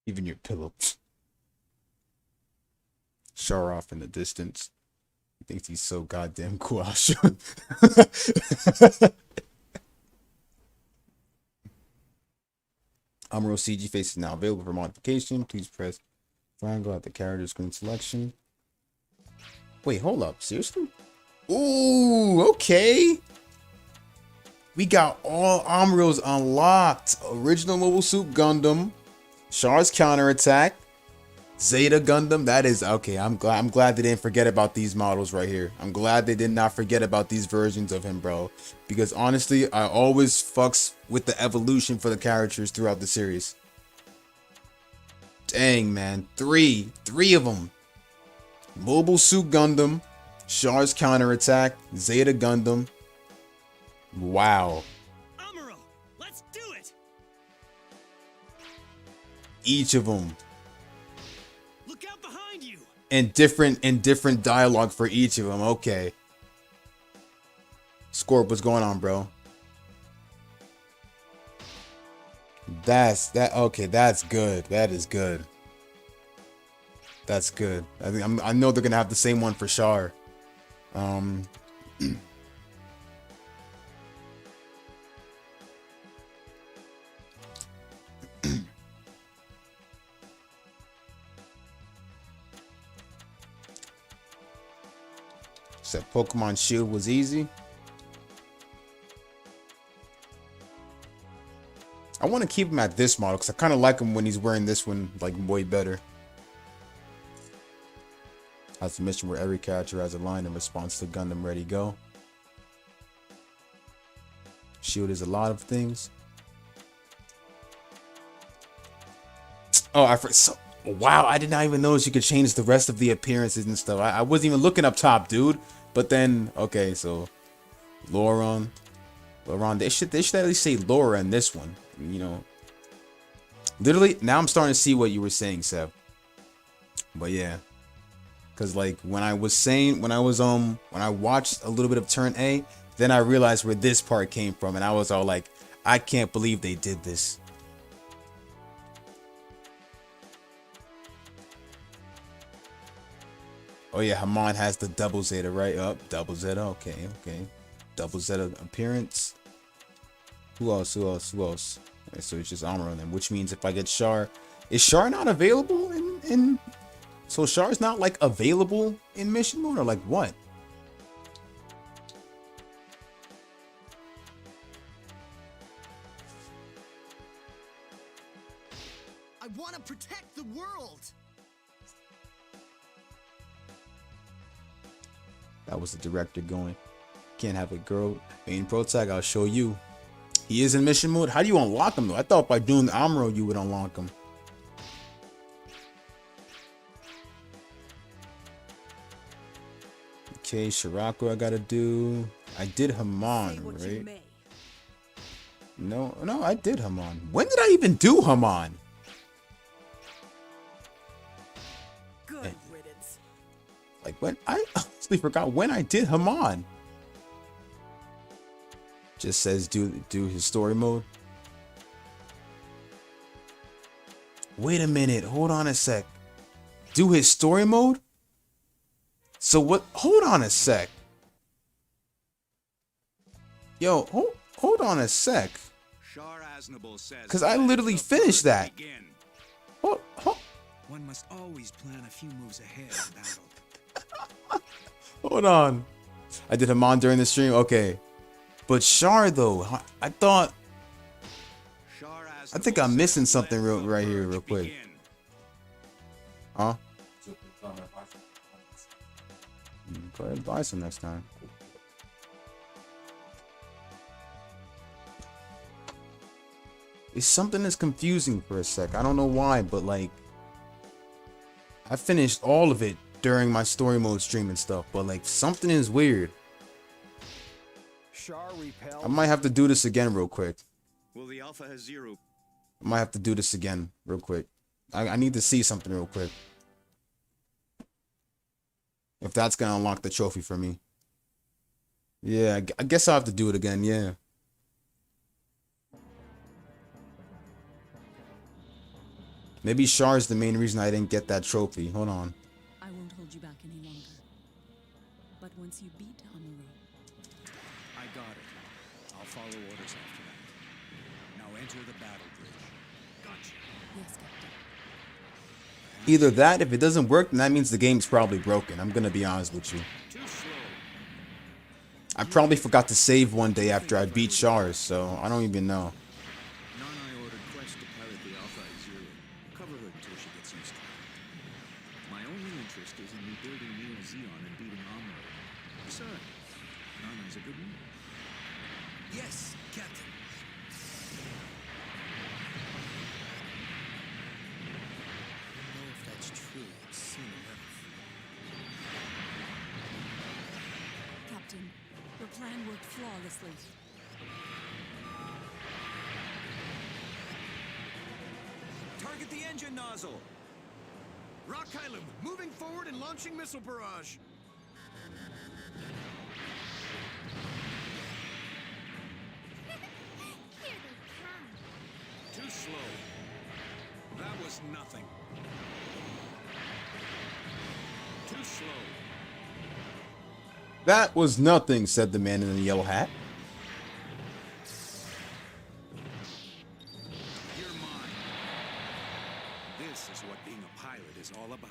Even your pillow. Shar off in the distance. He thinks he's so goddamn cool. I'll show him. Amuro CG face is now available for modification. Please press triangle at the character screen selection. Wait, hold up. Seriously? Ooh, okay. We got all Amuros unlocked. Original Mobile Suit Gundam. Char's counterattack, Zeta Gundam. That is okay. I'm glad they didn't forget about these models right here. I'm glad they did not forget about these versions of him, bro. Because honestly, I always fucks with the evolution for the characters throughout the series. Dang, man, three of them. Mobile Suit Gundam, Char's counterattack, Zeta Gundam. Wow. Each of them. Look out behind you. And different dialogue for each of them. Okay. Scorp, what's going on, bro? Okay, that's good. That is good. That's good. I know they're gonna have the same one for Char. Said Pokemon Shield was easy. I want to keep him at this model because I kind of like him when he's wearing this one, like, way better. That's a mission where every character has a line in response to Gundam Ready Go. Shield is a lot of things. Oh, wow, I did not even notice you could change the rest of the appearances and stuff. I wasn't even looking up top, dude. But then, okay, so Lauron. They should at least say Laura in this one. You know, literally, now I'm starting to see what you were saying, Seb. But yeah, because like when I watched a little bit of Turn A, then I realized where this part came from, and I was all like, I can't believe they did this. Oh yeah, Haman has the double Zeta, right? Up, double Zeta. Okay. Double Zeta appearance. Who else? Okay, so it's just Amuro then, which means if I get Char, is Char not available in so Char's not like available in mission mode, or like what? I want to protect the world. That was the director going, can't have a girl main pro tag. I'll show you. He is in mission mode. How do you unlock him though? I thought by doing the Amuro you would unlock him. Okay, Shirako I gotta do. I did Haman, right? No, I did Haman. When did I even do Haman? Good riddance. Like when? I honestly forgot when I did Haman. Just says do his story mode. Wait a minute, hold on a sec. Do his story mode? So what? Hold on a sec. Yo, hold on a sec. Because I literally finished that. One must always plan a few moves ahead in battle. Hold on. I did Haman during the stream. Okay. But Char though, I think I'm missing something right here real quick. Huh? Go ahead and buy some next time. It's something that's confusing for a sec. I don't know why, but like I finished all of it during my story mode stream and stuff, but like something is weird. I might have to do this again real quick. Well, the Alpha has 0. I might have to do this again real quick. I need to see something real quick. If that's gonna unlock the trophy for me. Yeah, I guess I'll have to do it again, yeah. Maybe Char's the main reason I didn't get that trophy. Hold on. I won't hold you back any longer. But once you beat Amuro, I got it. I'll follow orders after that. Now enter the battle bridge. Gotcha. yes, Captain. Either that, if it doesn't work, then that means the game's probably broken. I'm gonna be honest with you. Too slow. I probably forgot to save one day after I beat Char's, so I don't even know. Nanai ordered Quest to pilot the Alpha Zero. Cover her until she gets used to it. My only interest is in rebuilding Neo Zeon and beating Amuro. Besides, Nanai's a good one. Yes, Captain. I don't know if that's true. It's soon enough. Captain, your plan worked flawlessly. Target the engine nozzle. Rock Hylum, moving forward and launching missile barrage. Here they come. Too slow. That was nothing. Too slow. That was nothing, said the man in the yellow hat. You're mine. This is what being a pilot is all about.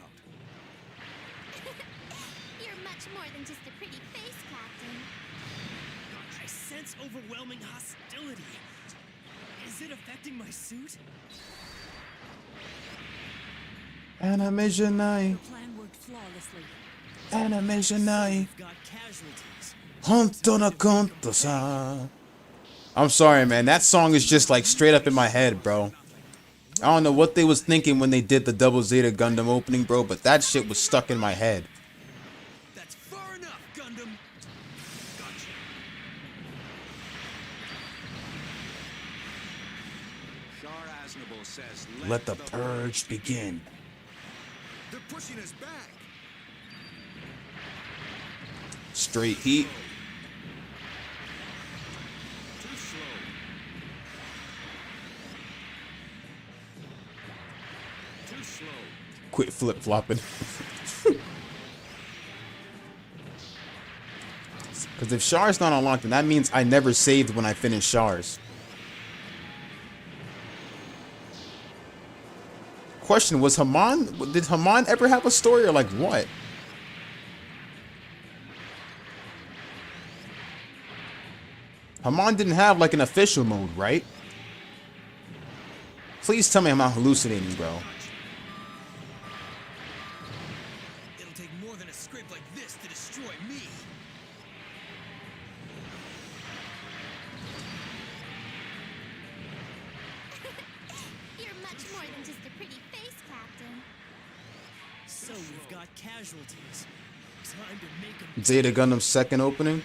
You're You're much more than just a pretty face, Captain. I sense overwhelming hostility. Is it affecting my suit? Animation night. Your plan worked flawlessly. Animation night. Got casualties. Honto na konto sa. I'm sorry, man. That song is just like straight up in my head, bro. I don't know what they was thinking when they did the Double Zeta Gundam opening, bro, but that shit was stuck in my head. That's far enough, Gundam. Gotcha. Shar Aznable says, Let the purge begin. They're pushing us back. Straight heat. Too slow. Too slow. Quit flip-flopping. Because if Char's not unlocked, then that means I never saved when I finished Char's. Question, was Haman... Did Haman ever have a story or like what? Haman didn't have like an official mode, right? Please tell me I'm not hallucinating, bro. It'll take more than a script like this to destroy me. You're much more than just a pretty face, Captain. So we've got casualties. Time to make them. Zeta Gundam's second opening.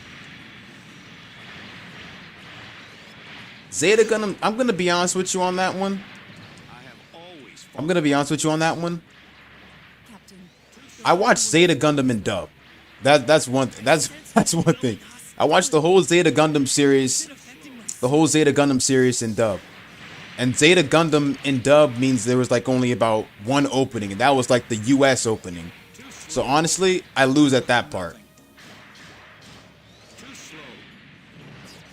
Zeta Gundam, I'm gonna be honest with you on that one. I'm gonna be honest with you on that one. I watched Zeta Gundam in dub. That's one thing. I watched the whole Zeta Gundam series, in dub. And Zeta Gundam in dub means there was like only about one opening, and that was like the US opening. So honestly, I lose at that part.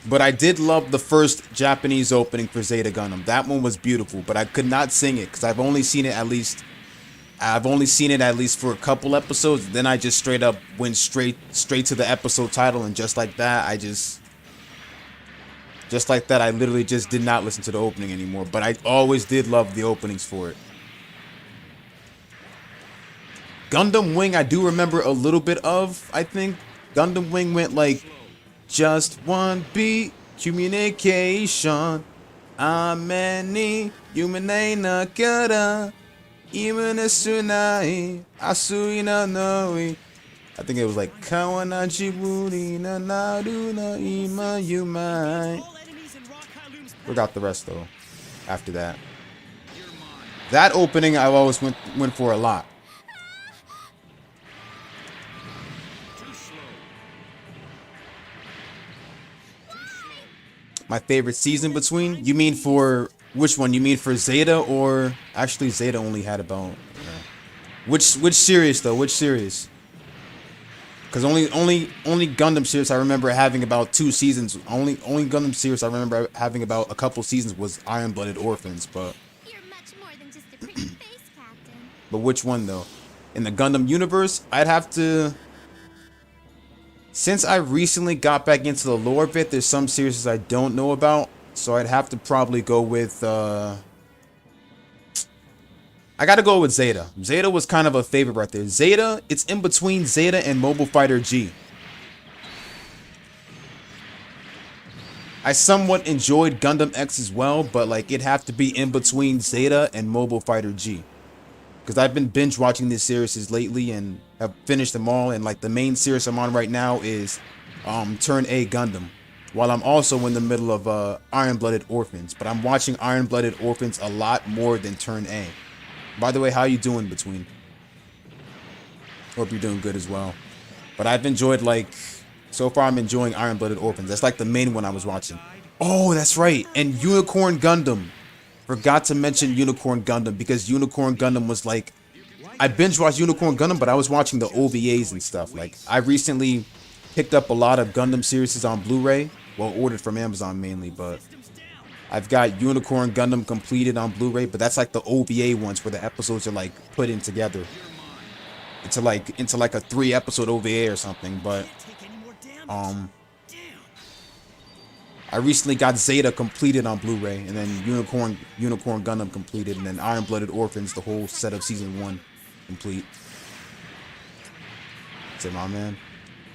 But I did love the first Japanese opening for Zeta Gundam. That one was beautiful, but I could not sing it because I've only seen it at least for a couple episodes. Then I just straight up went straight to the episode title, and just like that, I literally just did not listen to the opening anymore. But I always did love the openings for it. Gundam Wing, I do remember a little bit of, I think. Gundam Wing went like, just one beat, communication. Ameni, yumene nakara, imene sunai, asui na noi. I think it was like kawana jiburi na naru na ima yumai. Forgot the rest though. After that, that opening I always went for a lot. My favorite season between? You mean for which one? You mean for Zeta, or actually Zeta only had about which series though? Which series? Because only Gundam series I remember having about 2 seasons. Only Gundam series I remember having about a couple seasons was Iron-Blooded Orphans. But You're much more than just a pretty face, Captain. but which one though? In the Gundam universe, I'd have to. Since I recently got back into the lore bit, there's some series I don't know about, so I'd have to probably go with, I gotta go with Zeta. Zeta was kind of a favorite right there. Zeta, it's in between Zeta and Mobile Fighter G. I somewhat enjoyed Gundam X as well, but like it'd have to be in between Zeta and Mobile Fighter G. Because I've been binge watching these series lately and have finished them all. And like the main series I'm on right now is Turn A Gundam. While I'm also in the middle of Iron-Blooded Orphans. But I'm watching Iron-Blooded Orphans a lot more than Turn A. By the way, how you doing between? Hope you're doing good as well. But I've enjoyed like, so far I'm enjoying Iron-Blooded Orphans. That's like the main one I was watching. Oh, that's right. And Unicorn Gundam. Forgot to mention Unicorn Gundam because Unicorn Gundam was like, I binge watched Unicorn Gundam, but I was watching the OVAs and stuff. Like I recently picked up a lot of Gundam series on Blu-ray, well ordered from Amazon mainly, but I've got Unicorn Gundam completed on Blu-ray, but that's like the OVA ones where the episodes are like put in together. into like a 3-episode OVA or something. But I recently got Zeta completed on Blu-ray, and then Unicorn Gundam completed, and then Iron Blooded Orphans, the whole set of season 1 complete. Say, my man,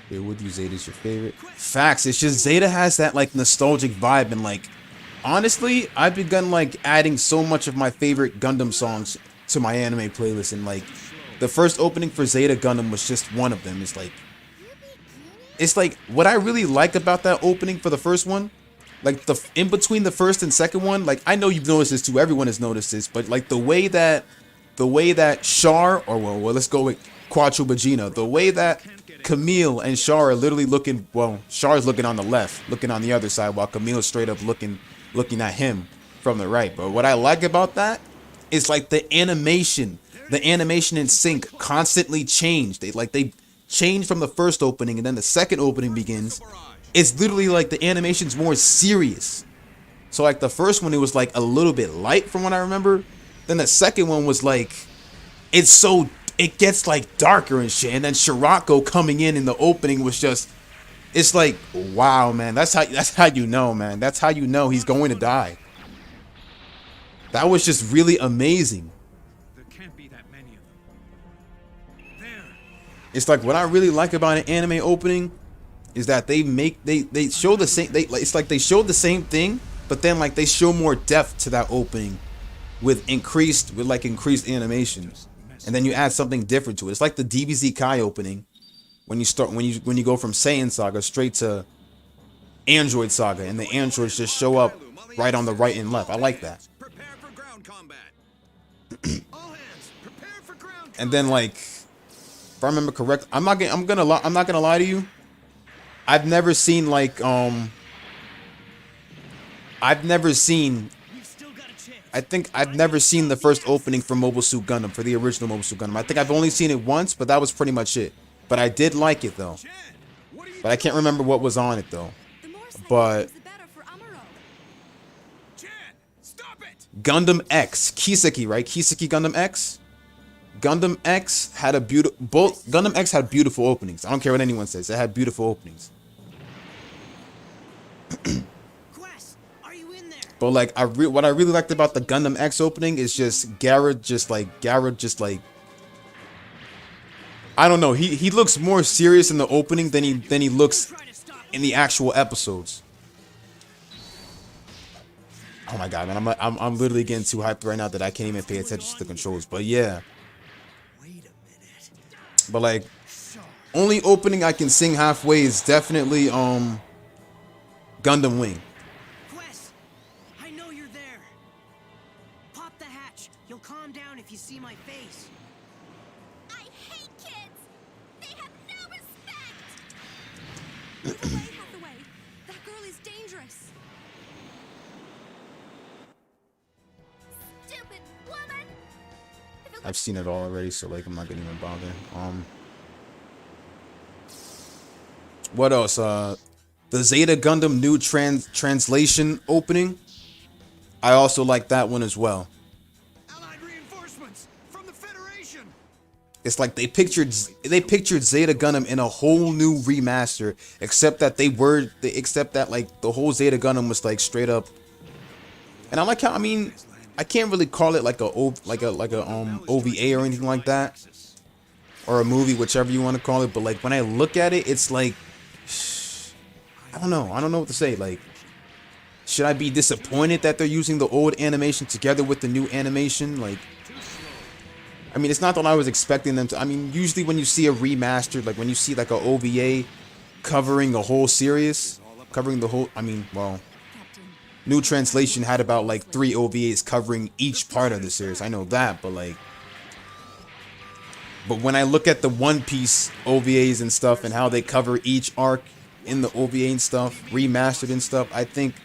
here with you, Zeta's your favorite. Facts. It's just Zeta has that like nostalgic vibe, and like honestly, I've begun like adding so much of my favorite Gundam songs to my anime playlist, and like the first opening for Zeta Gundam was just one of them. It's like what I really like about that opening for the first one. Like the in between the first and second one, like I know you've noticed this too. Everyone has noticed this, but like the way that Char, or well, let's go with Quattro Bagina, the way that Camille and Char are literally looking. Well, Char's looking on the left, looking on the other side, while Camille's straight up looking at him from the right. But what I like about that is like the animation in sync constantly changed. They change from the first opening, and then the second opening begins. It's literally like the animation's more serious. So like the first one, it was like a little bit light from what I remember. Then the second one was like, it gets like darker and shit. And then Shirako coming in the opening was just, it's like, wow, man. That's how you know, man. That's how you know he's going to die. That was just really amazing. There can't be that many of them. There. It's like what I really like about an anime opening is that they show the same, it's like they show the same thing, but then like they show more depth to that opening with increased animation, and then you add something different to it. It's like the DBZ Kai opening when you go from Saiyan Saga straight to Android Saga, and the androids just show up right on the right and left. I like that. And then like, if I remember correct, I'm not gonna lie to you. I've never seen like I think I've never seen the first opening for Mobile Suit Gundam, for the original Mobile Suit Gundam. I think I've only seen it once, but that was pretty much it. But I did like it though. But I can't remember what was on it though. But Gundam X, Kiseki, right? Kiseki Gundam X. Gundam X had Gundam X had beautiful openings. I don't care what anyone says. It had beautiful openings. But like what I really liked about the Gundam X opening is just Garrett just like I don't know, he looks more serious in the opening than he looks in the actual episodes. Oh my god, man, I'm literally getting too hyped right now that I can't even pay attention to the controls. But yeah. But like, only opening I can sing halfway is definitely Gundam Wing. Quest, I know you're there. Pop the hatch. You'll calm down if you see my face. I hate kids. They have no respect. Look away, Hathaway. That girl is dangerous. Stupid woman. I've seen it all already, so like I'm not gonna even bother. What else? The Zeta Gundam new translation opening. I also like that one as well. Allied reinforcements from the Federation. It's like they pictured Zeta Gundam in a whole new remaster, except that like the whole Zeta Gundam was like straight up. And I like how, I mean, I can't really call it like a OVA or anything like that, or a movie, whichever you want to call it. But like when I look at it, it's like, I don't know what to say. Like, should I be disappointed that they're using the old animation together with the new animation? Like, I mean, it's not that I was expecting them to. I mean, usually when you see a remastered, like when you see like a OVA covering a whole series, covering the whole, I mean, well, new translation had about like 3 OVAs covering each part of the series. I know that, but like, but when I look at the One Piece OVAs and stuff and how they cover each arc in the OVA and stuff, remastered and stuff, I think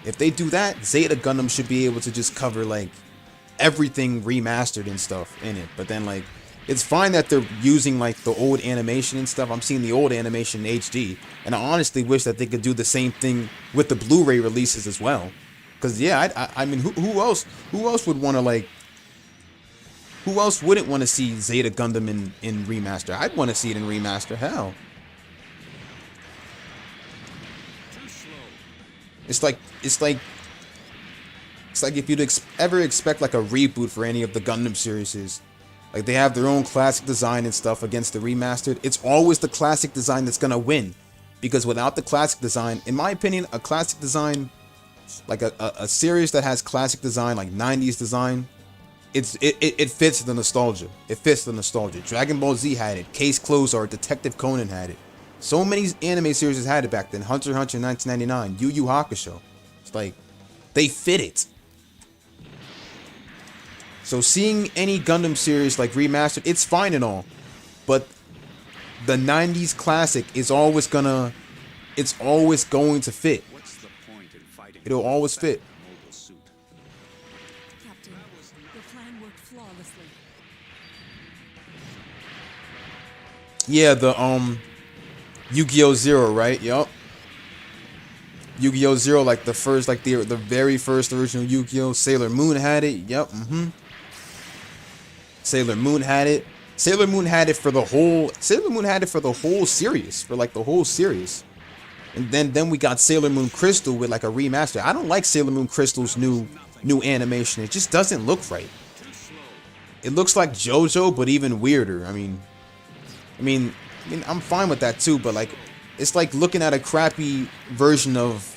if they do that, Zeta Gundam should be able to just cover like everything remastered and stuff in it. But then like, it's fine that they're using like the old animation and stuff. I'm seeing the old animation in HD, and I honestly wish that they could do the same thing with the Blu-ray releases as well. Cause yeah, I mean, who else would want to like Who else wouldn't want to see Zeta Gundam in remaster? I'd want to see it in remaster. Hell. It's like if you'd ever expect like a reboot for any of the Gundam series. Like they have their own classic design and stuff against the remastered. It's always the classic design that's gonna win. Because without the classic design, in my opinion, a classic design, like a series that has classic design, like 90s design, it fits the nostalgia. It fits the nostalgia. Dragon Ball Z had it. Case Closed or Detective Conan had it. So many anime series had it back then. Hunter x Hunter in 1999. Yu Yu Hakusho. It's like, they fit it. So seeing any Gundam series like remastered, it's fine and all. But the 90s classic is always gonna, it's always going to fit. What's the point in fighting? It'll always fit. Captain, your plan worked flawlessly. Yeah, the Yu-Gi-Oh! Zero, right? Yup. Yu-Gi-Oh! Zero, like the first, like the very first original Yu-Gi-Oh! Sailor Moon had it. Yep. Sailor Moon had it. Sailor Moon had it for the whole. Sailor Moon had it for the whole series, for like the whole series. And then we got Sailor Moon Crystal with like a remaster. I don't like Sailor Moon Crystal's new animation. It just doesn't look right. It looks like JoJo, but even weirder. I mean, I'm fine with that too, but like, it's like looking at a crappy version of.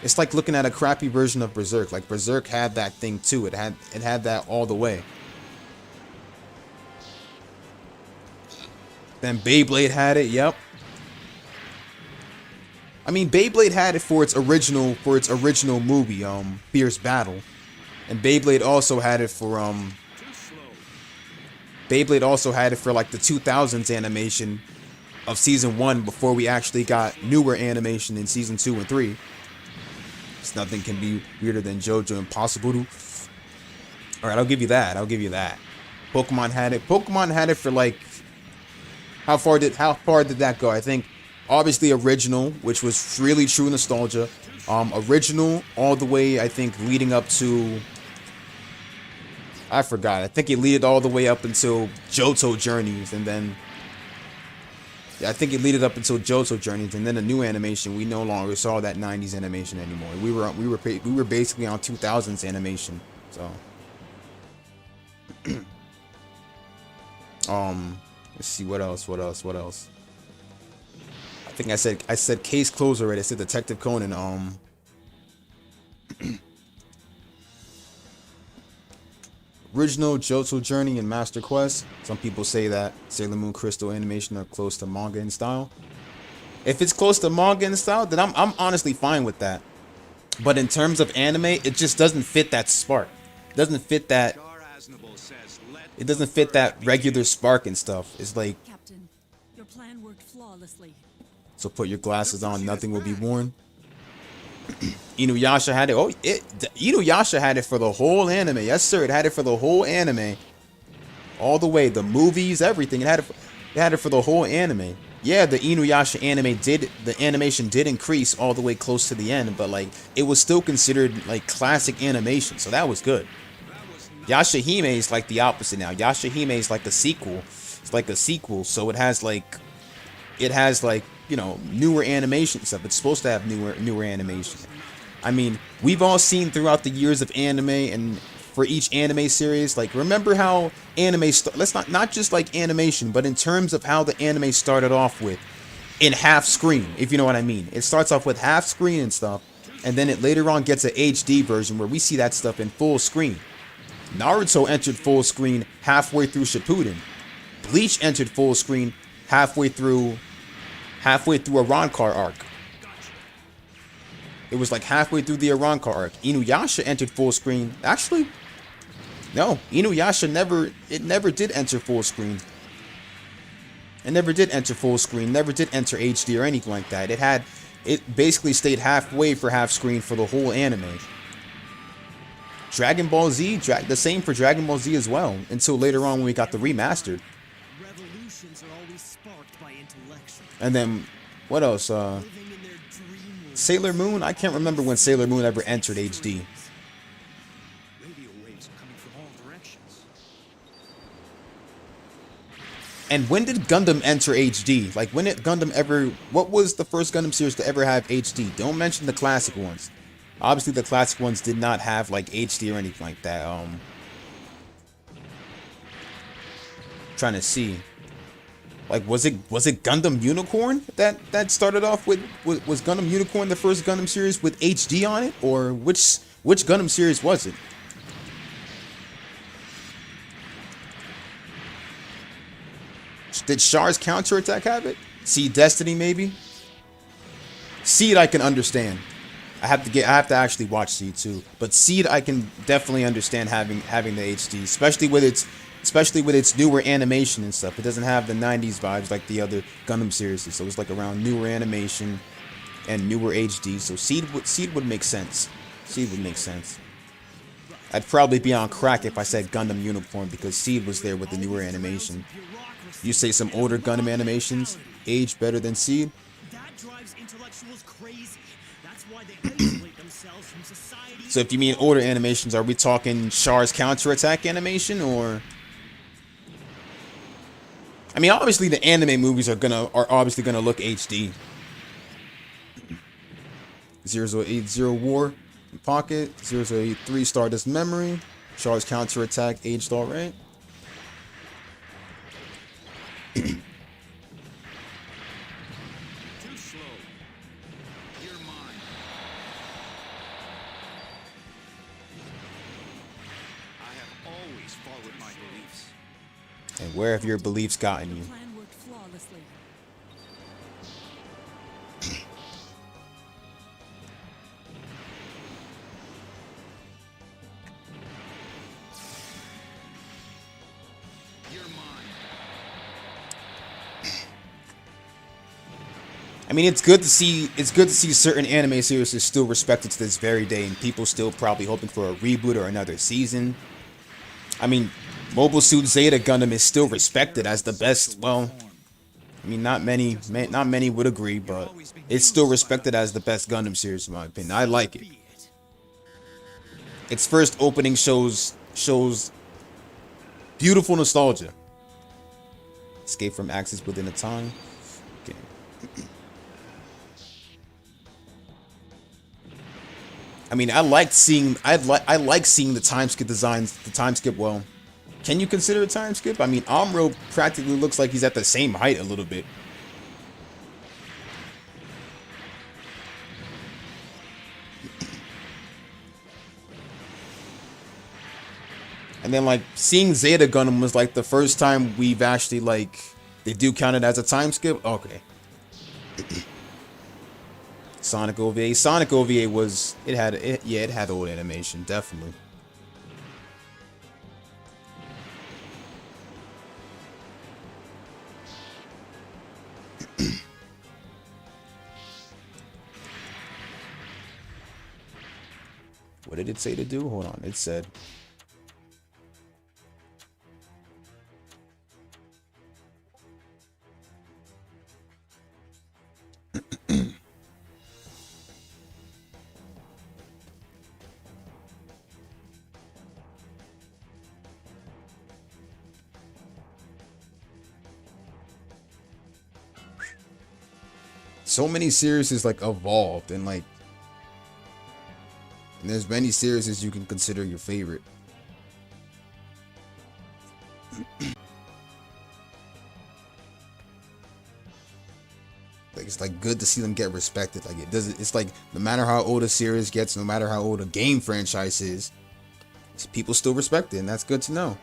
It's like looking at a crappy version of Berserk. Like Berserk had that thing too. It had that all the way. Then Beyblade had it. Yep. I mean, Beyblade had it for its original movie, Fierce Battle, and Beyblade also had it for Beyblade also had it for like the 2000s animation of season 1 before we actually got newer animation in season 2 and 3. It's nothing can be weirder than JoJo Impossible. All right, I'll give you that. Pokemon had it. Pokemon had it for like. How far did that go? I think obviously original, which was really true nostalgia. Original all the way, I think, leading up to. I forgot. I think it led all the way up until Johto Journeys, and then. Yeah, I think it led up until Johto Journeys, and then the new animation. We no longer saw that 90s animation anymore. We were basically on 2000s animation. So. Let's see what else. I think I said Case Closed already. I said Detective Conan. Original Johto Journey and Master Quest. Some people say that Sailor Moon Crystal animation are close to manga in style. If it's close to manga in style, then I'm honestly fine with that. But in terms of anime, it just doesn't fit that spark. It doesn't fit that. It doesn't fit that regular spark and stuff. It's like. Captain, your plan worked flawlessly. So put your glasses on, nothing will be worn. Inuyasha had it. Oh, Inuyasha had it for the whole anime. Yes, sir. It had it for the whole anime. All the way. The movies, everything. It had it for the whole anime. Yeah, the Inuyasha the animation did increase all the way close to the end, but like it was still considered like classic animation, so that was good. Yashahime is like the opposite now. Yashahime is like a sequel. It's like a sequel, so it has like, you know, newer animation stuff. It's supposed to have newer animation. I mean, we've all seen throughout the years of anime, and for each anime series, like remember how anime let's not just like animation, but in terms of how the anime started off with in half screen, if you know what I mean. It starts off with half screen and stuff, and then it later on gets an HD version where we see that stuff in full screen. Naruto entered full screen halfway through Shippuden. Bleach entered full screen halfway through Arrancar arc. It was like halfway through the Arrancar arc. Inuyasha entered full screen. Actually, no. Inuyasha never did enter full screen. It never did enter full screen. Never did enter HD or anything like that. It basically stayed halfway for half screen for the whole anime. Dragon Ball Z, the same for Dragon Ball Z as well, until later on when we got the remastered. Revolutions are always sparked by intellection. And then, what else? Sailor Moon? I can't remember when Sailor Moon ever entered HD. Radio waves are coming from all directions. And when did Gundam enter HD? Like, when did Gundam ever... What was the first Gundam series to ever have HD? Don't mention the classic ones. Obviously, the classic ones did not have, like, HD or anything like that. Trying to see. Like, was it Gundam Unicorn that started off with... Was Gundam Unicorn the first Gundam series with HD on it? Or which Gundam series was it? Did Char's counterattack have it? Seed Destiny maybe? Seed I can understand. I have to actually watch Seed too. But Seed I can definitely understand having the HD, especially with its newer animation and stuff. It doesn't have the 90s vibes like the other Gundam series. So it's like around newer animation and newer HD. So Seed would make sense. Seed would make sense. I'd probably be on crack if I said Gundam Unicorn because Seed was there with the newer animation. You say some older Gundam animations age better than Seed? That drives intellectuals crazy. That's why they isolate themselves from society. So if you mean older animations, are we talking Char's counterattack animation or? I mean, obviously the anime movies are obviously gonna look HD. 0080 War in Pocket, 0083 Stardust Memory, Char's counterattack aged alright. Too slow. You're mine. I have always followed my beliefs. And where have your beliefs gotten you? The plan worked flawlessly. You're mine. I mean, it's good to see certain anime series is still respected to this very day, and people still probably hoping for a reboot or another season. I mean, Mobile Suit Zeta Gundam is still respected as the best. Well, I mean, not many would agree, but it's still respected as the best Gundam series in my opinion. I like it. Its first opening shows beautiful nostalgia. Escape from Axis within a time. Okay. I mean, I like seeing the time skip designs. The time skip, well, can you consider a time skip? I mean, Amuro practically looks like he's at the same height a little bit. And then, like, seeing Zeta Gundam was like the first time we've actually, like, they do count it as a time skip. Okay. Sonic OVA. Sonic OVA was it had old animation, definitely. What did it say to do? Hold on. It said so many series is like evolved and like and there's many series you can consider your favorite. Like it's like good to see them get respected. Like it's like no matter how old a series gets, no matter how old a game franchise is, people still respect it, and that's good to know.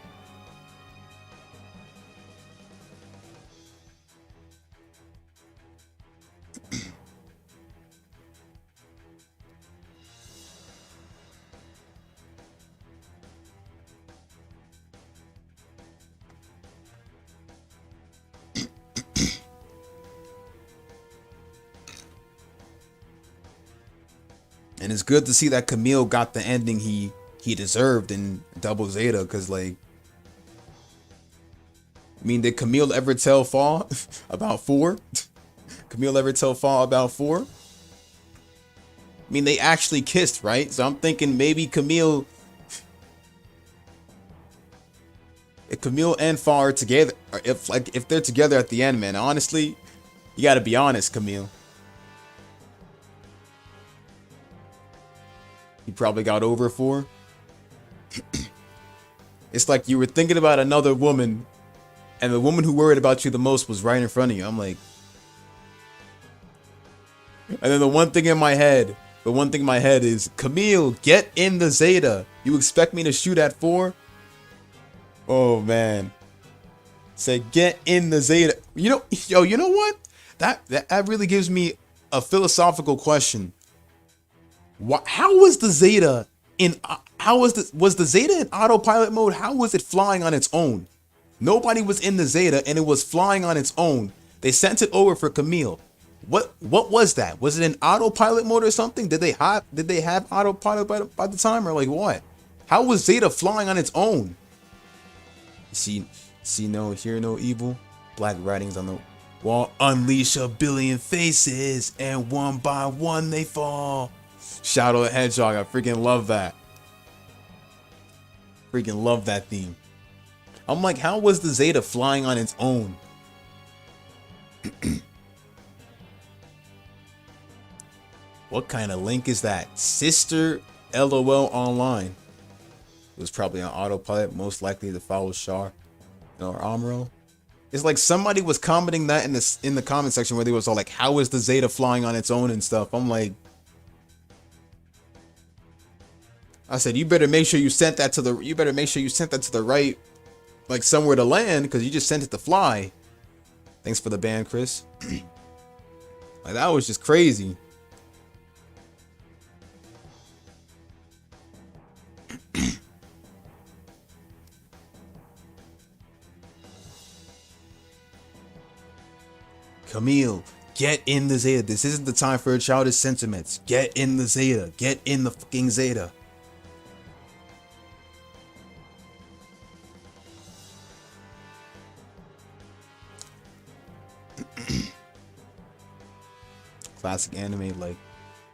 And it's good to see that Camille got the ending he deserved in Double Zeta, because like, I mean, did Camille ever tell Fall about 4? Camille ever tell Fall about 4? I mean, they actually kissed, right? So I'm thinking maybe Camille, Camille and Fa are together, or if they're together at the end, man, honestly, you gotta be honest, Camille. You probably got over for. It's like you were thinking about another woman, and the woman who worried about you the most was right in front of you. I'm like, and then the one thing in my head is, Camille, get in the Zeta. You expect me to shoot at 4? Oh man. Say, get in the Zeta. You know, yo, you know what? That really gives me a philosophical question. How was the Zeta in was the Zeta in autopilot mode? How was it flying on its own? Nobody was in the Zeta and it was flying on its own. They sent it over for Camille. What was that? Was it in autopilot mode or something? Did they have autopilot by the time, or like what? How was Zeta flying on its own? See no, hear no evil. Black writings on the wall. Unleash a billion faces, and one by one they fall. Shadow the Hedgehog. I freaking love that. Freaking love that theme. I'm like, how was the Zeta flying on its own? What kind of link is that? Sister LOL online. It was probably on autopilot, most likely to follow Char or Amuro. It's like somebody was commenting that in the comment section where they was all like, how is the Zeta flying on its own and stuff? I'm like, I said, you better make sure you sent that to the right, like somewhere to land, because you just sent it to fly. Thanks for the ban, Chris. Like, that was just crazy. Camille, get in the Zeta. This isn't the time for childish sentiments. Get in the Zeta. Get in the fucking Zeta. Classic anime like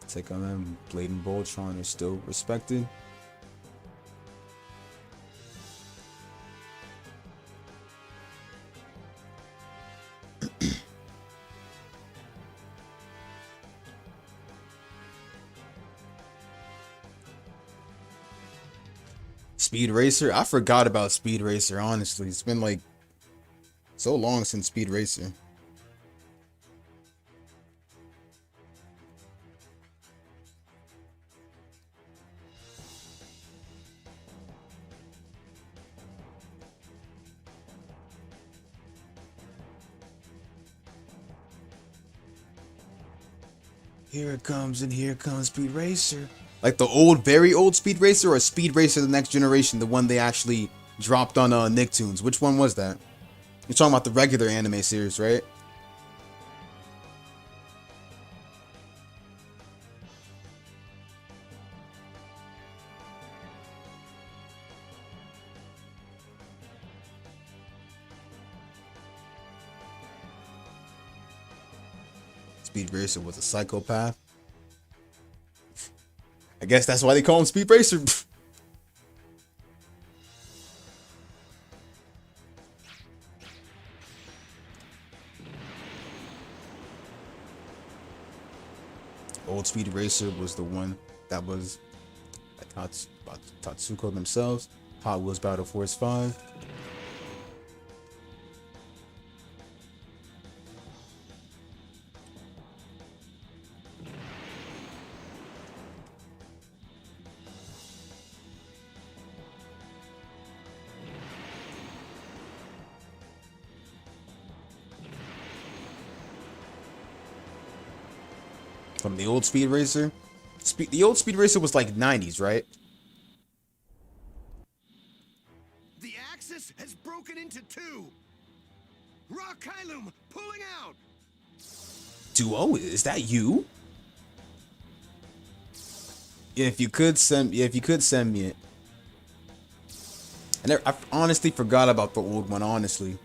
Take on Them, Blade and Voltron are still respected. Speed Racer? I forgot about Speed Racer, honestly. It's been like so long since Speed Racer. Here it comes, and here comes Speed Racer. Like the old, very old Speed Racer, or Speed Racer the Next Generation, the one they actually dropped on Nicktoons. Which one was that? You're talking about the regular anime series, right? Speed Racer was a psychopath. I guess that's why they call him Speed Racer. Old Speed Racer was the one that was Tatsuko themselves. Hot Wheels Battle Force 5. From the old Speed Racer. The old Speed Racer was like 90s, right? The axis has broken into two. Rock Kylum pulling out. Duo, is that you? Yeah, if you could send me it. I honestly forgot about the old one, honestly.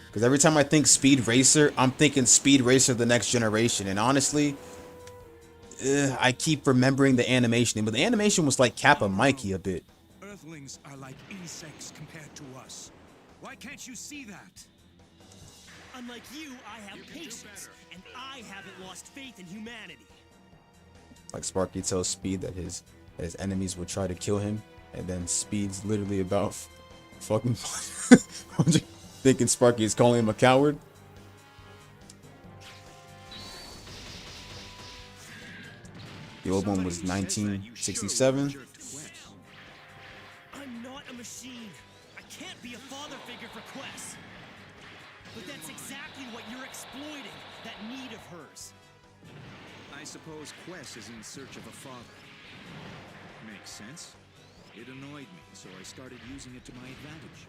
Because every time I think Speed Racer, I'm thinking Speed Racer the Next Generation. And honestly, I keep remembering the animation. But the animation was like Kappa Mikey a bit. Earthlings are like insects compared to us. Why can't you see that? Unlike you, I have patience, and I haven't lost faith in humanity. Like Sparky tells Speed that his enemies will try to kill him, and then Speed's literally about fucking thinking Sparky is calling him a coward. The old one was 1967. I'm not a machine. I can't be a father figure for Quest. But that's exactly what you're exploiting, that need of hers. I suppose Quest is in search of a father. Makes sense. It annoyed me, so I started using it to my advantage.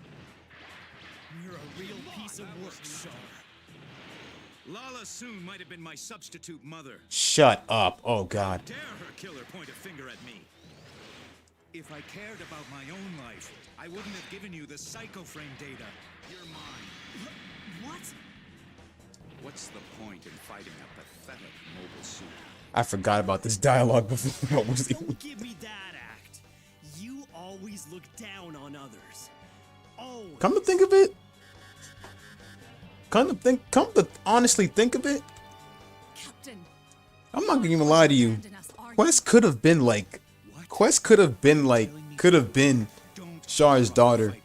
You're a real piece of work, Char. Lala soon might have been my substitute mother. Shut up. Oh god. How dare her killer point a finger at me? If I cared about my own life, I wouldn't have given you the psycho-frame data. You're mine. What? What's the point in fighting a pathetic mobile suit? I forgot about this dialogue before. Don't give me that act. You always look down on others. Always. Come to think of it. Come to honestly think of it. Captain, I'm not gonna even lie to you. Quest could have been like Char's daughter.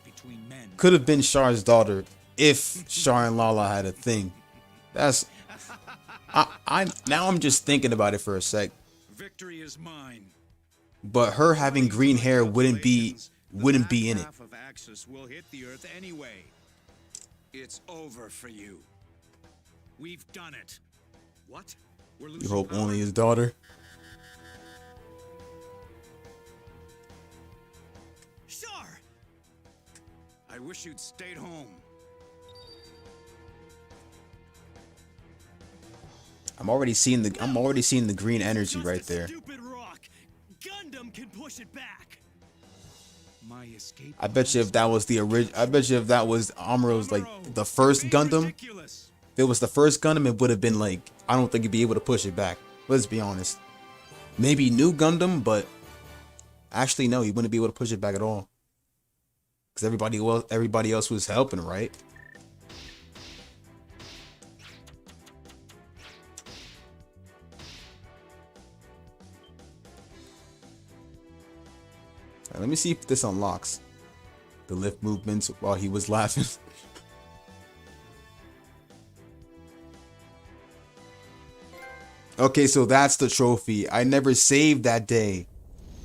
Could have been Char's daughter if Char and Lala had a thing. That's now I'm just thinking about it for a sec. Victory is mine. But her having green hair wouldn't be in it. Half of Axis will hit the Earth anyway. It's over for you. We've done it. What? We're losing You hope power? only his daughter. Char! I wish you'd stayed home. I'm already seeing the green energy right there. Stupid rock. Gundam can push it back. My escape. I bet you if that was Amuro's like the first Gundam, if it was the first Gundam, it would have been like, I don't think he'd be able to push it back. Let's be honest. Maybe new Gundam, but actually no, he wouldn't be able to push it back at all. Because everybody else was helping, right? Let me see if this unlocks the lift movements while he was laughing. Okay, so that's the trophy. I never saved that day.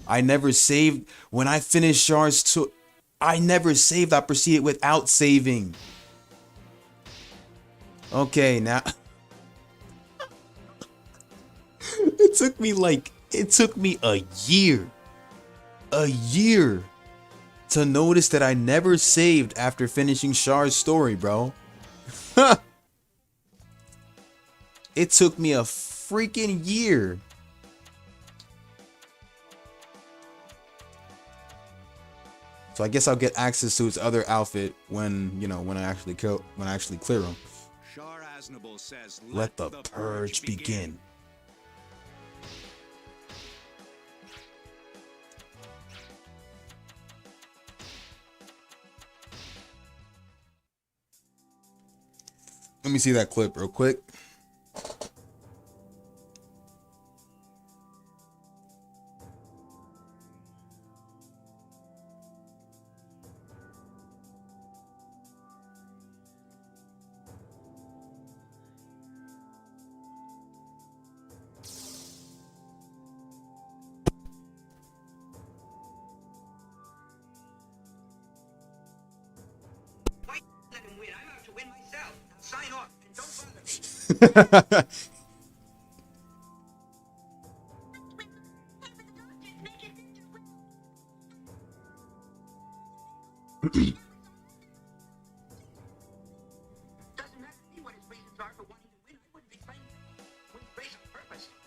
I never saved when I finished Char's 2. I never saved. I proceeded without saving. Okay, now it took me a year to notice that I never saved after finishing Char's story, bro. It took me a freaking year. So I guess I'll get access to his other outfit when I actually clear him. Char Aznable says, Let the purge begin. Let me see that clip real quick.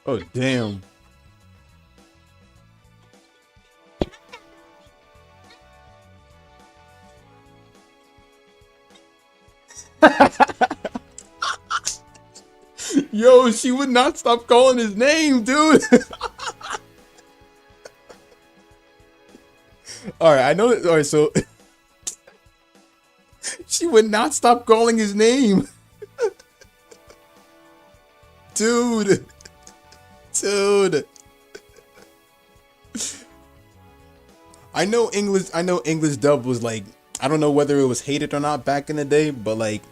Oh, damn. Yo, she would not stop calling his name, dude. All right, I know that. All right, so would not stop calling his name. Dude. Dude. I know English dub was like, I don't know whether it was hated or not back in the day, but like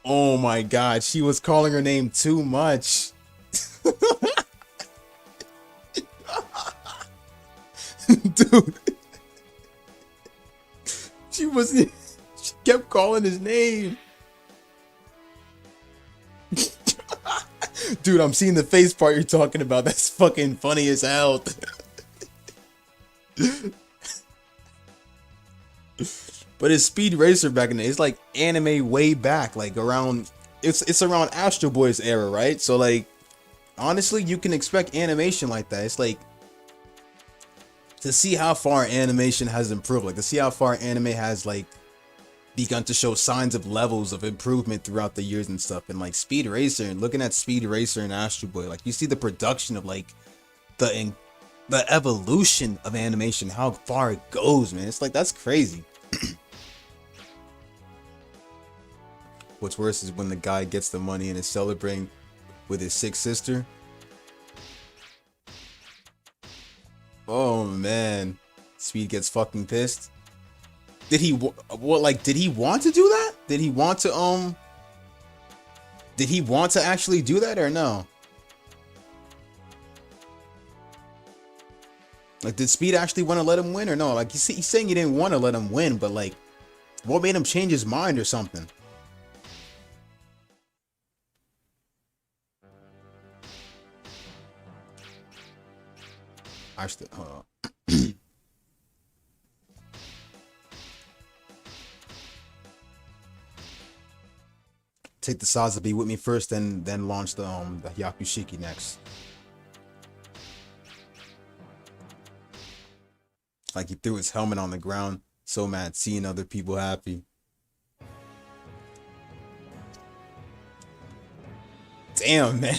oh my god, she was calling her name too much. Dude. She kept calling his name. Dude, I'm seeing the face part you're talking about. That's fucking funny as hell. But it's Speed Racer back in the day. It's like anime way back, like around it's around Astro Boy's era, right? So like honestly, you can expect animation like that. It's like to see how far animation has improved, like to see how far anime has like begun to show signs of levels of improvement throughout the years and stuff. And like Speed Racer, and looking at Speed Racer and Astro Boy, like you see the production of like the evolution of animation, how far it goes, man. It's like, that's crazy. What's worse is when the guy gets the money and is celebrating with his sick sister. Oh man, Speed gets fucking pissed. Did he did he want to do that? Did he want to actually do that or no? Like, did Speed actually want to let him win or no? Like, he's saying he didn't want to let him win, but like, what made him change his mind or something? Actually, take the Sazabi with me first, then launch the Yakushiki next. Like, he threw his helmet on the ground, so mad seeing other people happy. Damn, man.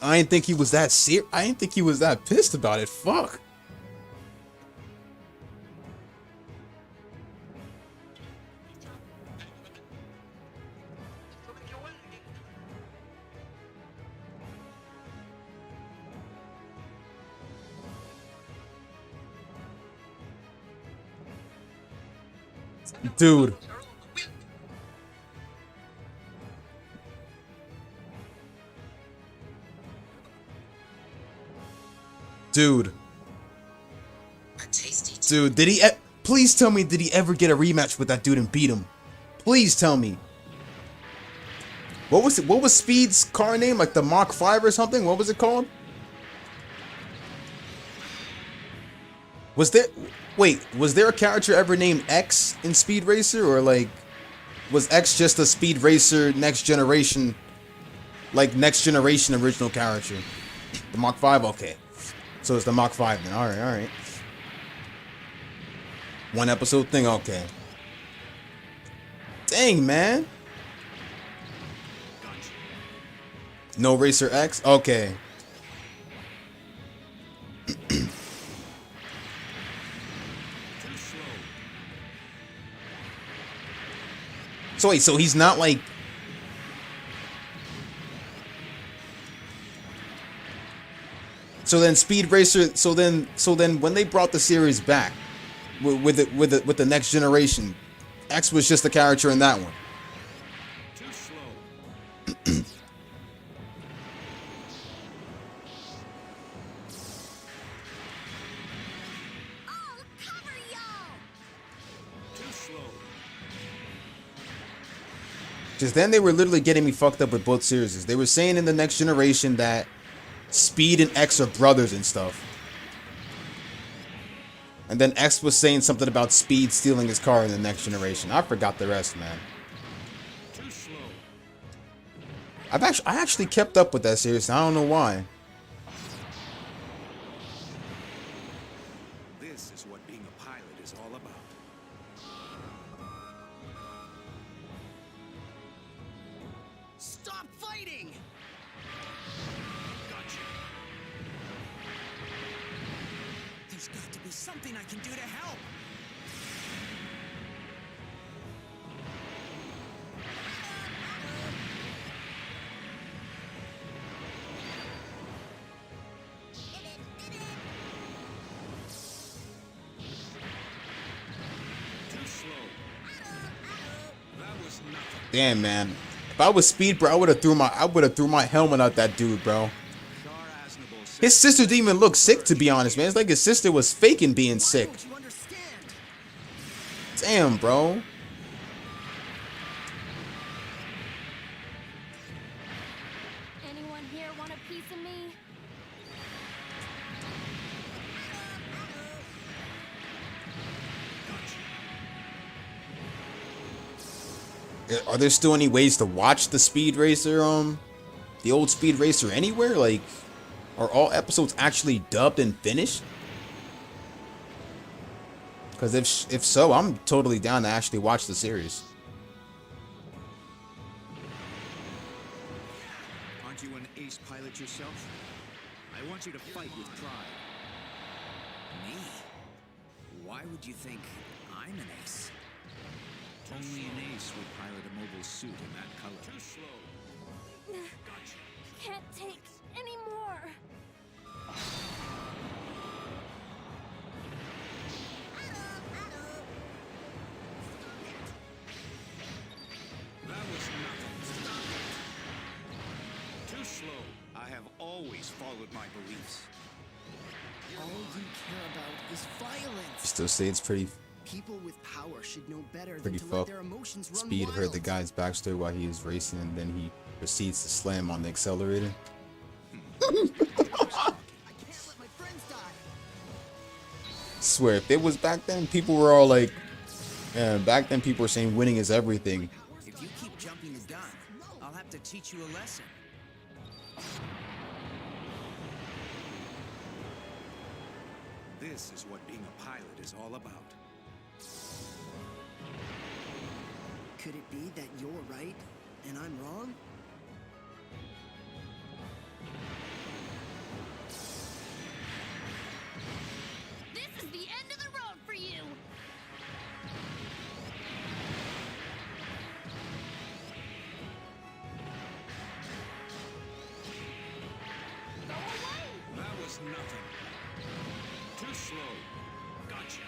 I didn't think he was that serious. I didn't think he was that pissed about it. Fuck. Dude. Dude. Dude, did he please tell me, did he ever get a rematch with that dude and beat him? Please tell me. What was Speed's car name? Like the Mach 5 or something? What was it called? Was there a character ever named X in Speed Racer, or like was X just a Speed Racer next generation original character? The Mach 5, okay. So it's the Mach 5 then. Alright. One episode thing, okay. Dang, man. No Racer X? Okay. So wait, so he's not like... So then Speed Racer, so then when they brought the series back with the next generation, X was just a character in that one. Too slow. I'll cover y'all. Too slow. Just then they were literally getting me fucked up with both series. They were saying in the next generation that Speed and X are brothers and stuff. And then X was saying something about Speed stealing his car in the next generation. I forgot the rest, man. Too slow. I actually kept up with that series. I don't know why. This is what being a pilot is all about. Stop fighting! Gotcha. be something I can do to help. Damn, man. If I was Speed, bro, I would have threw my helmet at that dude, bro. His sister didn't even look sick, to be honest, man. It's like his sister was faking being sick. Damn, bro. Anyone here want a piece of me? Are there still any ways to watch the Speed Racer, the old Speed Racer anywhere? Like, are all episodes actually dubbed and finished? Because if so, I'm totally down to actually watch the series. Aren't you an ace pilot yourself? I want you to fight with pride. Me? Why would you think I'm an ace? Only an ace would pilot a mobile suit in that color. Too slow. Can't take any more. That was nothing. Stop it. Too slow. I have always followed my beliefs. All you care about is violence. Still say it's pretty People with power should know better pretty than to let fucked. their emotions run Speed wild. heard the guy's backstory while he was racing, and then he proceeds to slam on the accelerator. Swear, if it was back then, people were all like, man, back then people were saying winning is everything. If you keep jumping the gun, I'll have to teach you a lesson. This is what being a pilot is all about. Could it be that you're right and I'm wrong? This is the end of the road for you. That was nothing. Too slow. Gotcha.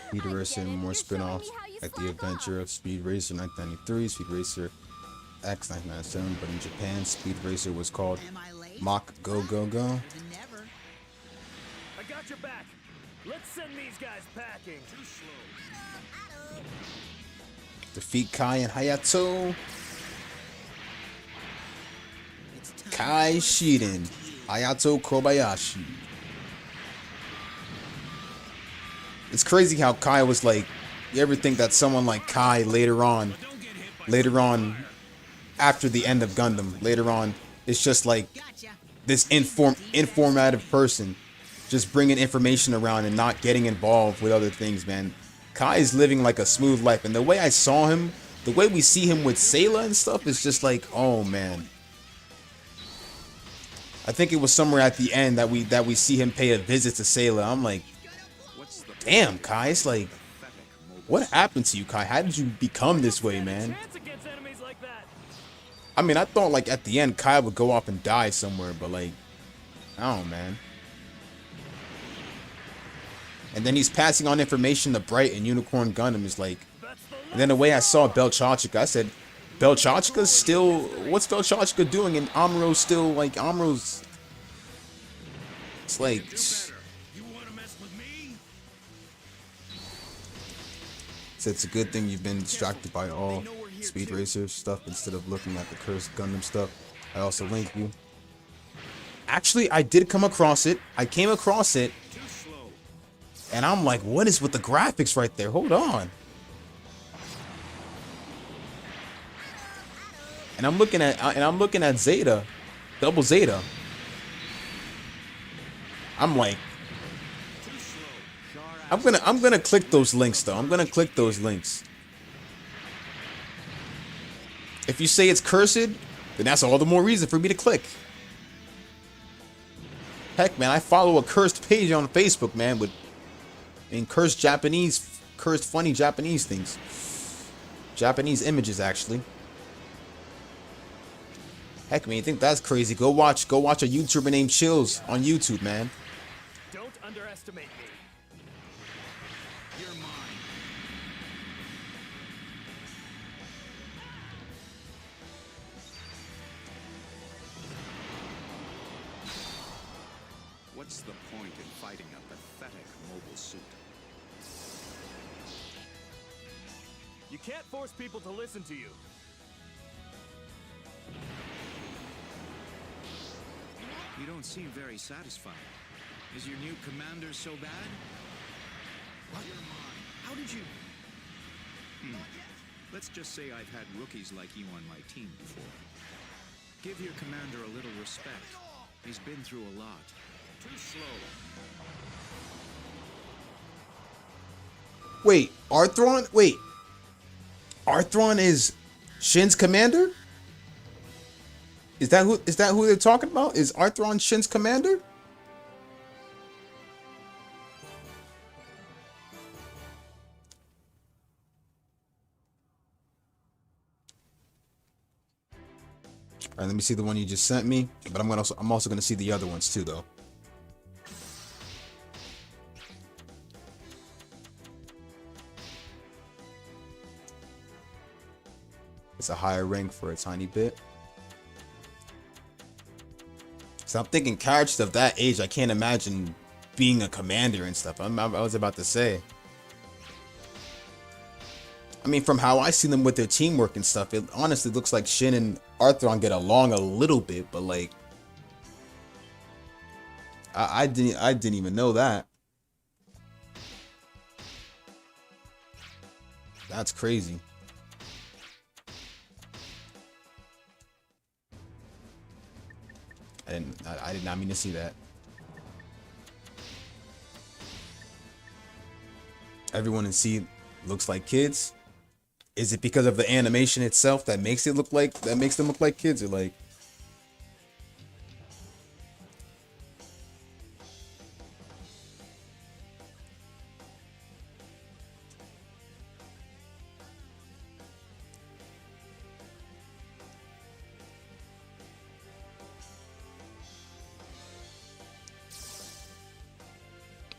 Speed Racer and more spin-offs like The Adventure of Speed Racer 1993, Speed Racer X 1997, but in Japan, Speed Racer was called Mach Go Go Go. I got your back. Let's send these guys packing. Too slow. Defeat Kai and Hayato. Kai Shiden, Hayato Kobayashi. It's crazy how Kai was like, you ever think that someone like Kai later on after the end of Gundam, later on, it's just like this informative person just bringing information around and not getting involved with other things, man. Kai is living like a smooth life, and the way I saw him, the way we see him with Sayla and stuff is just like, oh man. I think it was somewhere at the end that we see him pay a visit to Sayla. I'm like, damn, Kai, it's like, what happened to you, Kai? How did you become this way, man? I mean, I thought like at the end Kai would go off and die somewhere, but like, I don't know, man. And then he's passing on information to Bright and Unicorn Gundam is like, and then the way I saw Belchachika, I said, Belchachika's still, what's Belchachika doing? And Amuro's still like, Amuro's, it's like, so it's a good thing you've been distracted by all Speed Racer stuff instead of looking at the cursed Gundam stuff. I also link you. Actually, I did come across it. I came across it. And I'm like, what is with the graphics right there? Hold on. And I'm looking at Zeta, Double Zeta. I'm like, I'm gonna click those links though. I'm gonna click those links. If you say it's cursed, then that's all the more reason for me to click. Heck, man, I follow a cursed page on Facebook, man, with cursed funny Japanese things. Japanese images, actually. Heck, man, you think that's crazy? Go watch a YouTuber named Chills on YouTube, man. Don't underestimate me. You're mine. What's the point in fighting a pathetic mobile suit? You can't force people to listen to you. You don't seem very satisfied. Is your new commander so bad? What? How did you... Let's just say I've had rookies like you on my team before. Give your commander a little respect. He's been through a lot. Too slow. Wait, Arthron? Wait. Arthron is Shin's commander? Is that who they're talking about? Is Arthron Shin's commander? All right, let me see the one you just sent me, but I'm also gonna see the other ones too, though. It's a higher rank for a tiny bit. So I'm thinking characters of that age, I can't imagine being a commander and stuff. I was about to say. I mean, from how I see them with their teamwork and stuff, it honestly looks like Shin and Arthron get along a little bit, but like, I didn't even know that. That's crazy. I did not mean to see that. Everyone in C looks like kids. Is it because of the animation itself that makes them look like kids, or like?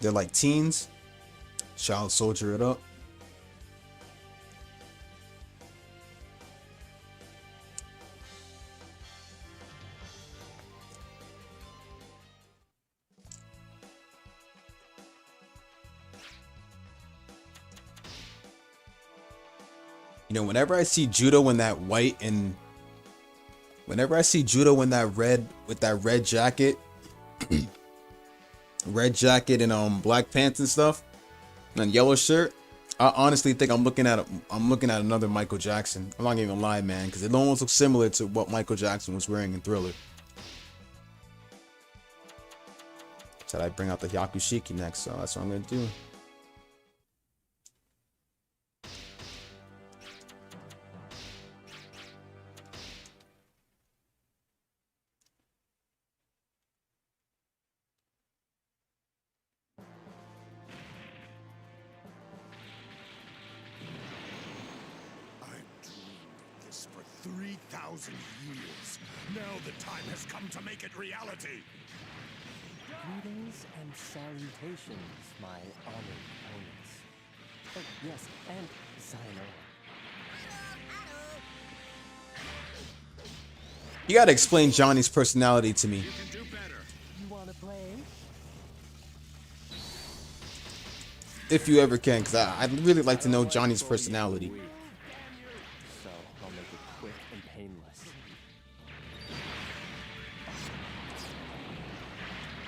They're like teens. Child soldier it up. You know, whenever I see Judo in that white and whenever I see Judo in that red with that red jacket, red jacket and black pants and stuff, and yellow shirt, I honestly think I'm looking at another Michael Jackson. I'm not even gonna lie, man, because it almost looks similar to what Michael Jackson was wearing in Thriller. Said I'd bring out the Yakushiki next, so that's what I'm gonna do. I've dreamed this for 3,000 years. Now the time has come to make it reality. Greetings and salutations, my honored opponents. Oh, yes, and Xino. You gotta explain Johnny's personality to me. You can do better. You wanna play? If you ever can, because I'd really like to know Johnny's personality. So, I'll make it quick and painless.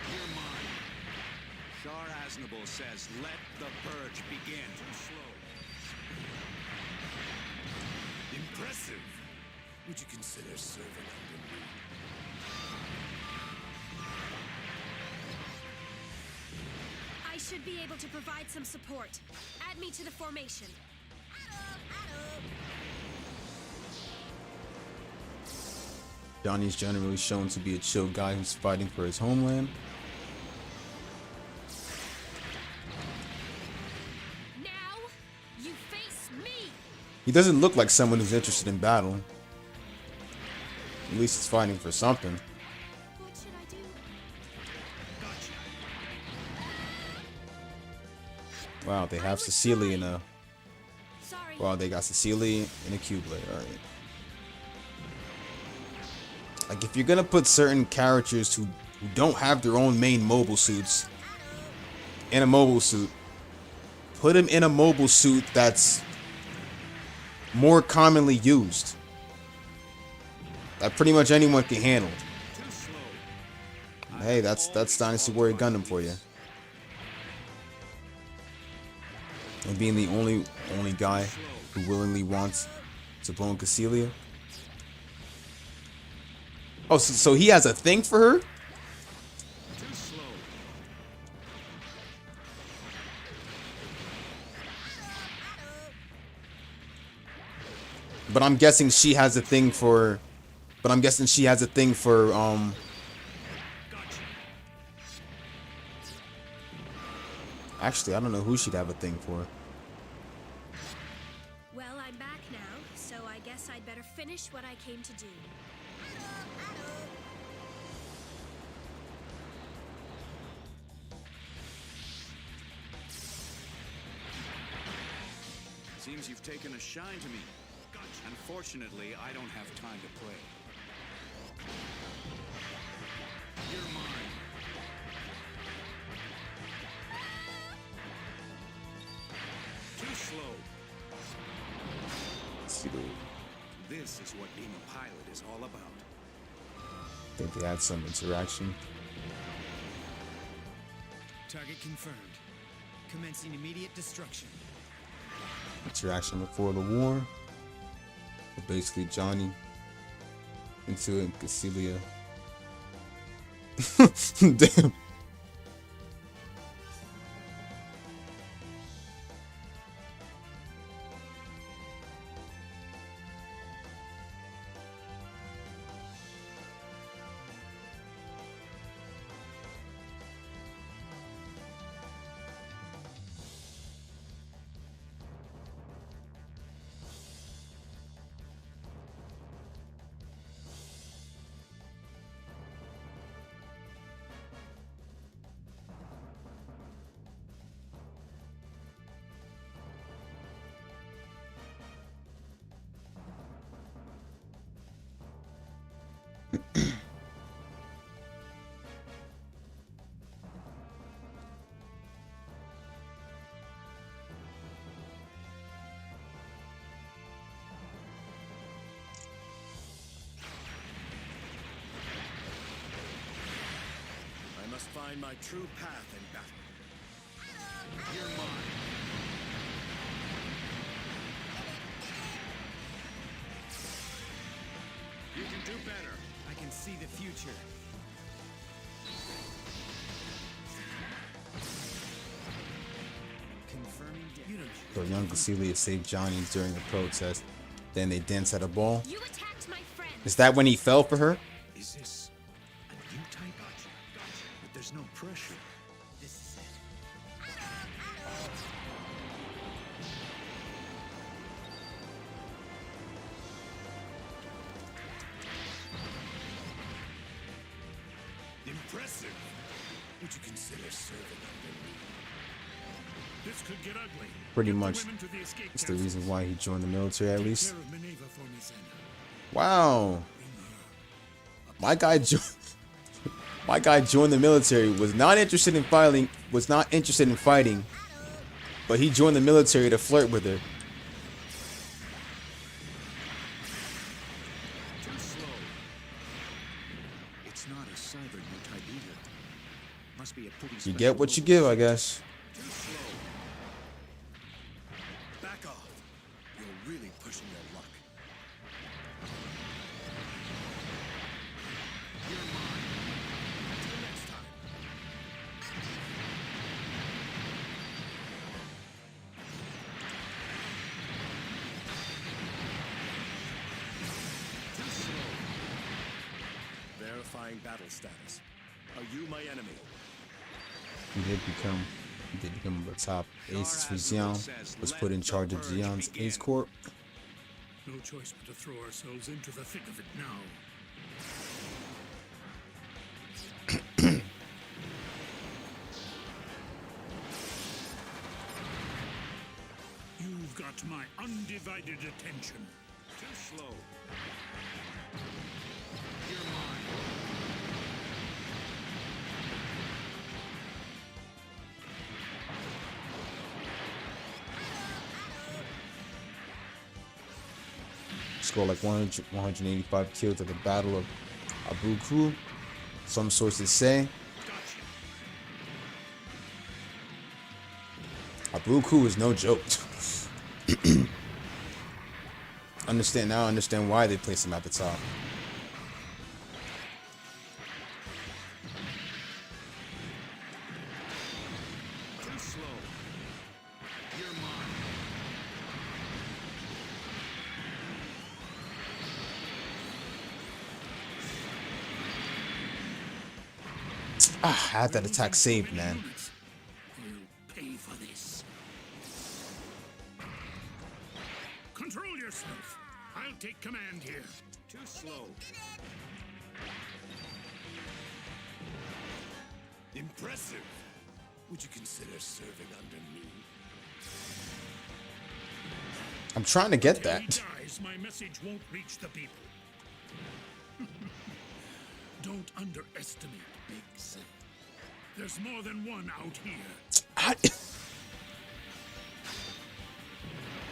You're mine. Shar Aznable says, let the purge begin. Too slow. Impressive. Would you consider serving under me? I should be able to provide some support. Add me to the formation. Johnny's generally shown to be a chill guy who's fighting for his homeland. Now, you face me. He doesn't look like someone who's interested in battle. At least he's fighting for something. What should I do? Wow, they have Cecilia in a... Sorry. Wow, they got Cecilia in a Q-Blade. Alright. Like, if you're gonna put certain characters who don't have their own main mobile suits in a mobile suit, put them in a mobile suit that's more commonly used, that pretty much anyone can handle. Hey, that's Dynasty Warrior Gundam for you. And being the only guy who willingly wants to bone Cecilia. Oh, so he has a thing for her? But I'm guessing she has a thing for... Actually, I don't know who she'd have a thing for. Well, I'm back now, so I guess I'd better finish what I came to do. Seems you've taken a shine to me. Unfortunately, I don't have time to play. You're mine. Too slow. This is what being a pilot is all about. I think they had some interaction. Target confirmed. Commencing immediate destruction. Interaction before the war. But basically, Johnny into it, Cecilia. Damn. I must find my true path in battle. You're mine. You can do better. I can see the future. Confirming death. So young Cecilia saved Johnny during a protest. Then they dance at a ball. You attacked my friend. Is that when he fell for her? Is this a new type? But there's no pressure. This is it. Impressive. Would you consider serving under me? This could get ugly. Pretty much. It's the reason why he joined the military, at least. Wow. My guy joined the military. Was not interested in fighting. But he joined the military to flirt with her. Too slow. It's not a cyber new type either. Must be a pretty You get what you give, I guess. Too slow. Back off. You're really pushing your luck. You're mine. Until next time. verifying battle status. Are you my enemy? He did become the top ace for Zeon, was put in charge of Zeon's Ace Corp. No choice but to throw ourselves into the thick of it now. You've got my undivided attention. Too slow. You're mine. Scored like 185 kills at the Battle of Abuku, some sources say. Abuku is no joke. I understand why they placed him at the top. Too slow. You're mine. I had that attack saved, man. Pay for this. Control yourself. I'll take command here. Too slow. Impressive. Would you consider serving under me? I'm trying to get that. If he dies, my message won't reach the people. Don't underestimate Big Zen. There's more than one out here.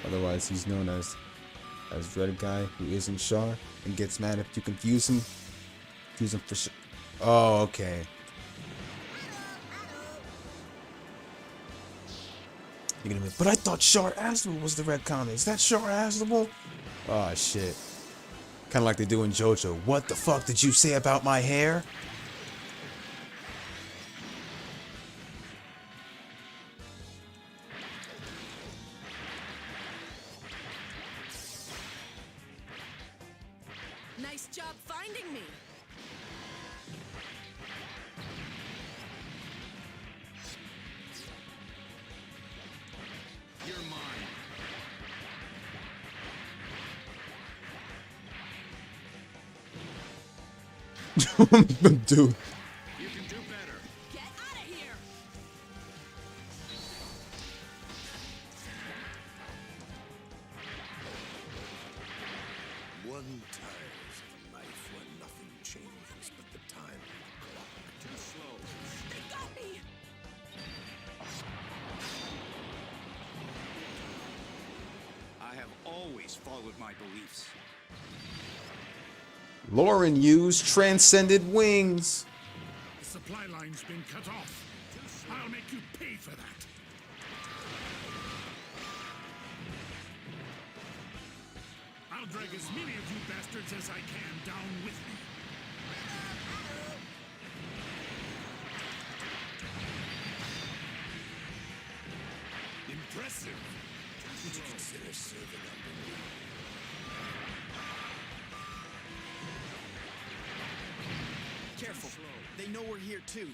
Otherwise, he's known as Red Guy, who isn't Char, and gets mad if you confuse him. Confuse him for sure. Oh, okay. You're gonna be, but I thought Char Aznable was the red counter. Is that Char Aznable? Oh shit. Kind of like they do in JoJo. What the fuck did you say about my hair? Nice job finding me. You're mine. Dude. You can do better. Get out of here. One tires of life when nothing changes but the time clock. Too slow. They got me. I have always followed my beliefs. Lauren used transcended wings. The supply line's been cut off. I'll make you pay for that. I'll drag as many of you bastards as I can down with me. Impressive. Would you consider serving under me? Careful. They know we're here too.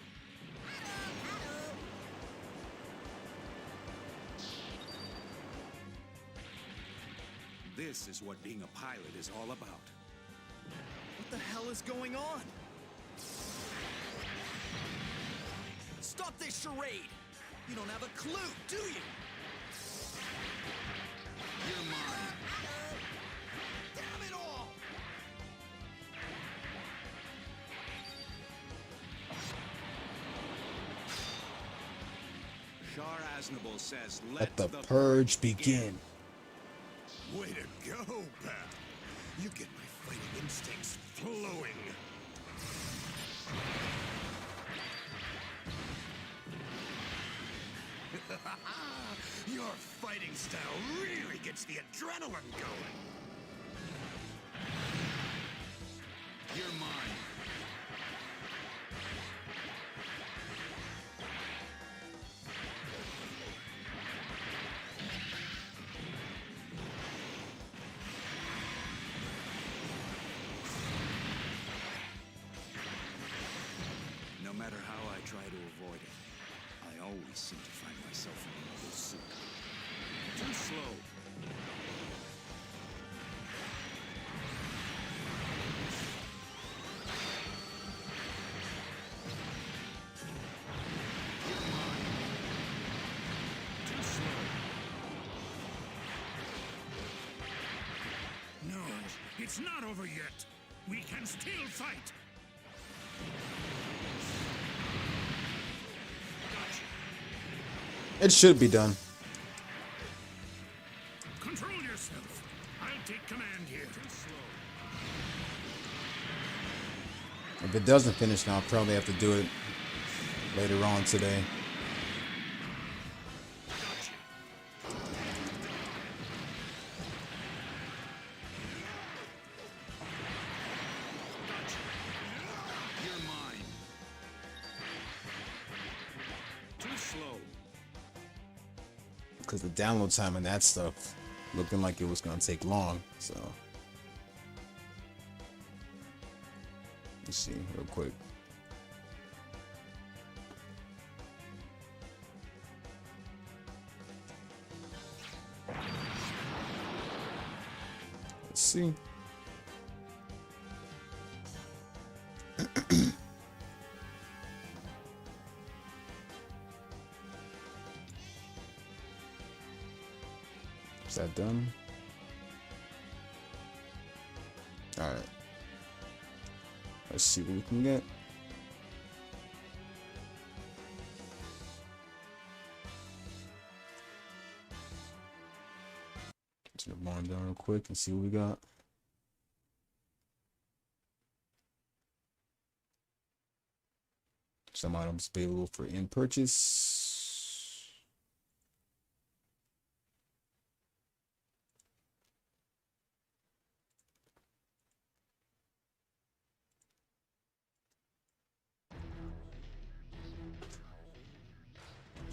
This is what being a pilot is all about. What the hell is going on? Stop this charade! You don't have a clue, do you? You're mine. Damn it all! Char Aznable says, Let the purge begin. Way to go, pal. You get my fighting instincts flowing. Your fighting style really gets the adrenaline going. You're mine. try to avoid it. I always seem to find myself in another soup. Too slow. Too slow. No, it's not over yet. We can still fight. It should be done. Control yourself. I'll take command here. If it doesn't finish now, I'll probably have to do it later on today. You're mine. Too slow. Because the download time and that stuff looking like it was going to take long. So let's see real quick. Let's see. Is that done? All right. Let's see what we can get. Turn the volume down real quick and see what we got. Some items available for in purchase.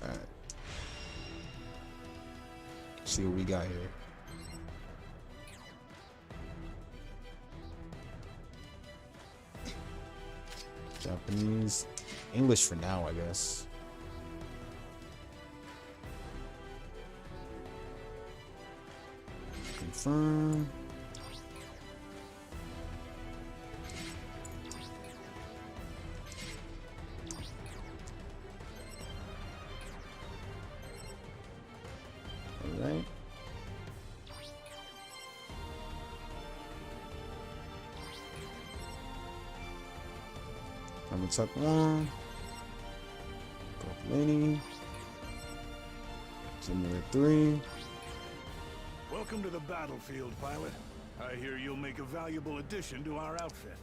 Alright. See what we got here. Japanese, English for now, I guess. Confirm. All right. I'm gonna tuck one. Lady. Simulator 3. Welcome to the battlefield, pilot. I hear you'll make a valuable addition to our outfit.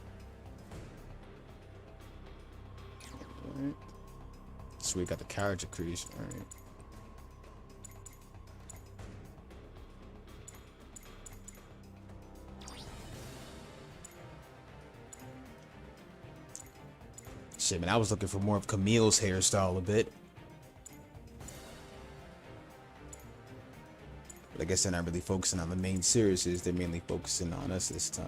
Alright. So we got the carriage increase. Alright. Shit, man, I was looking for more of Camille's hairstyle a bit. But I guess they're not really focusing on the main series, they're mainly focusing on us this time.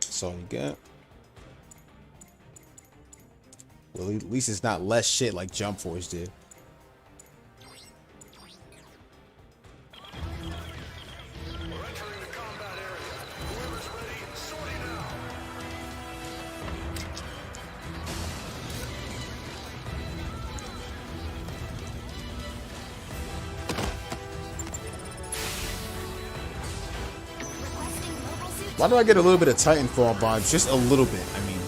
That's all you got. Well, at least it's not less shit like Jump Force did. Why do I get a little bit of Titanfall vibes? Just a little bit, I mean.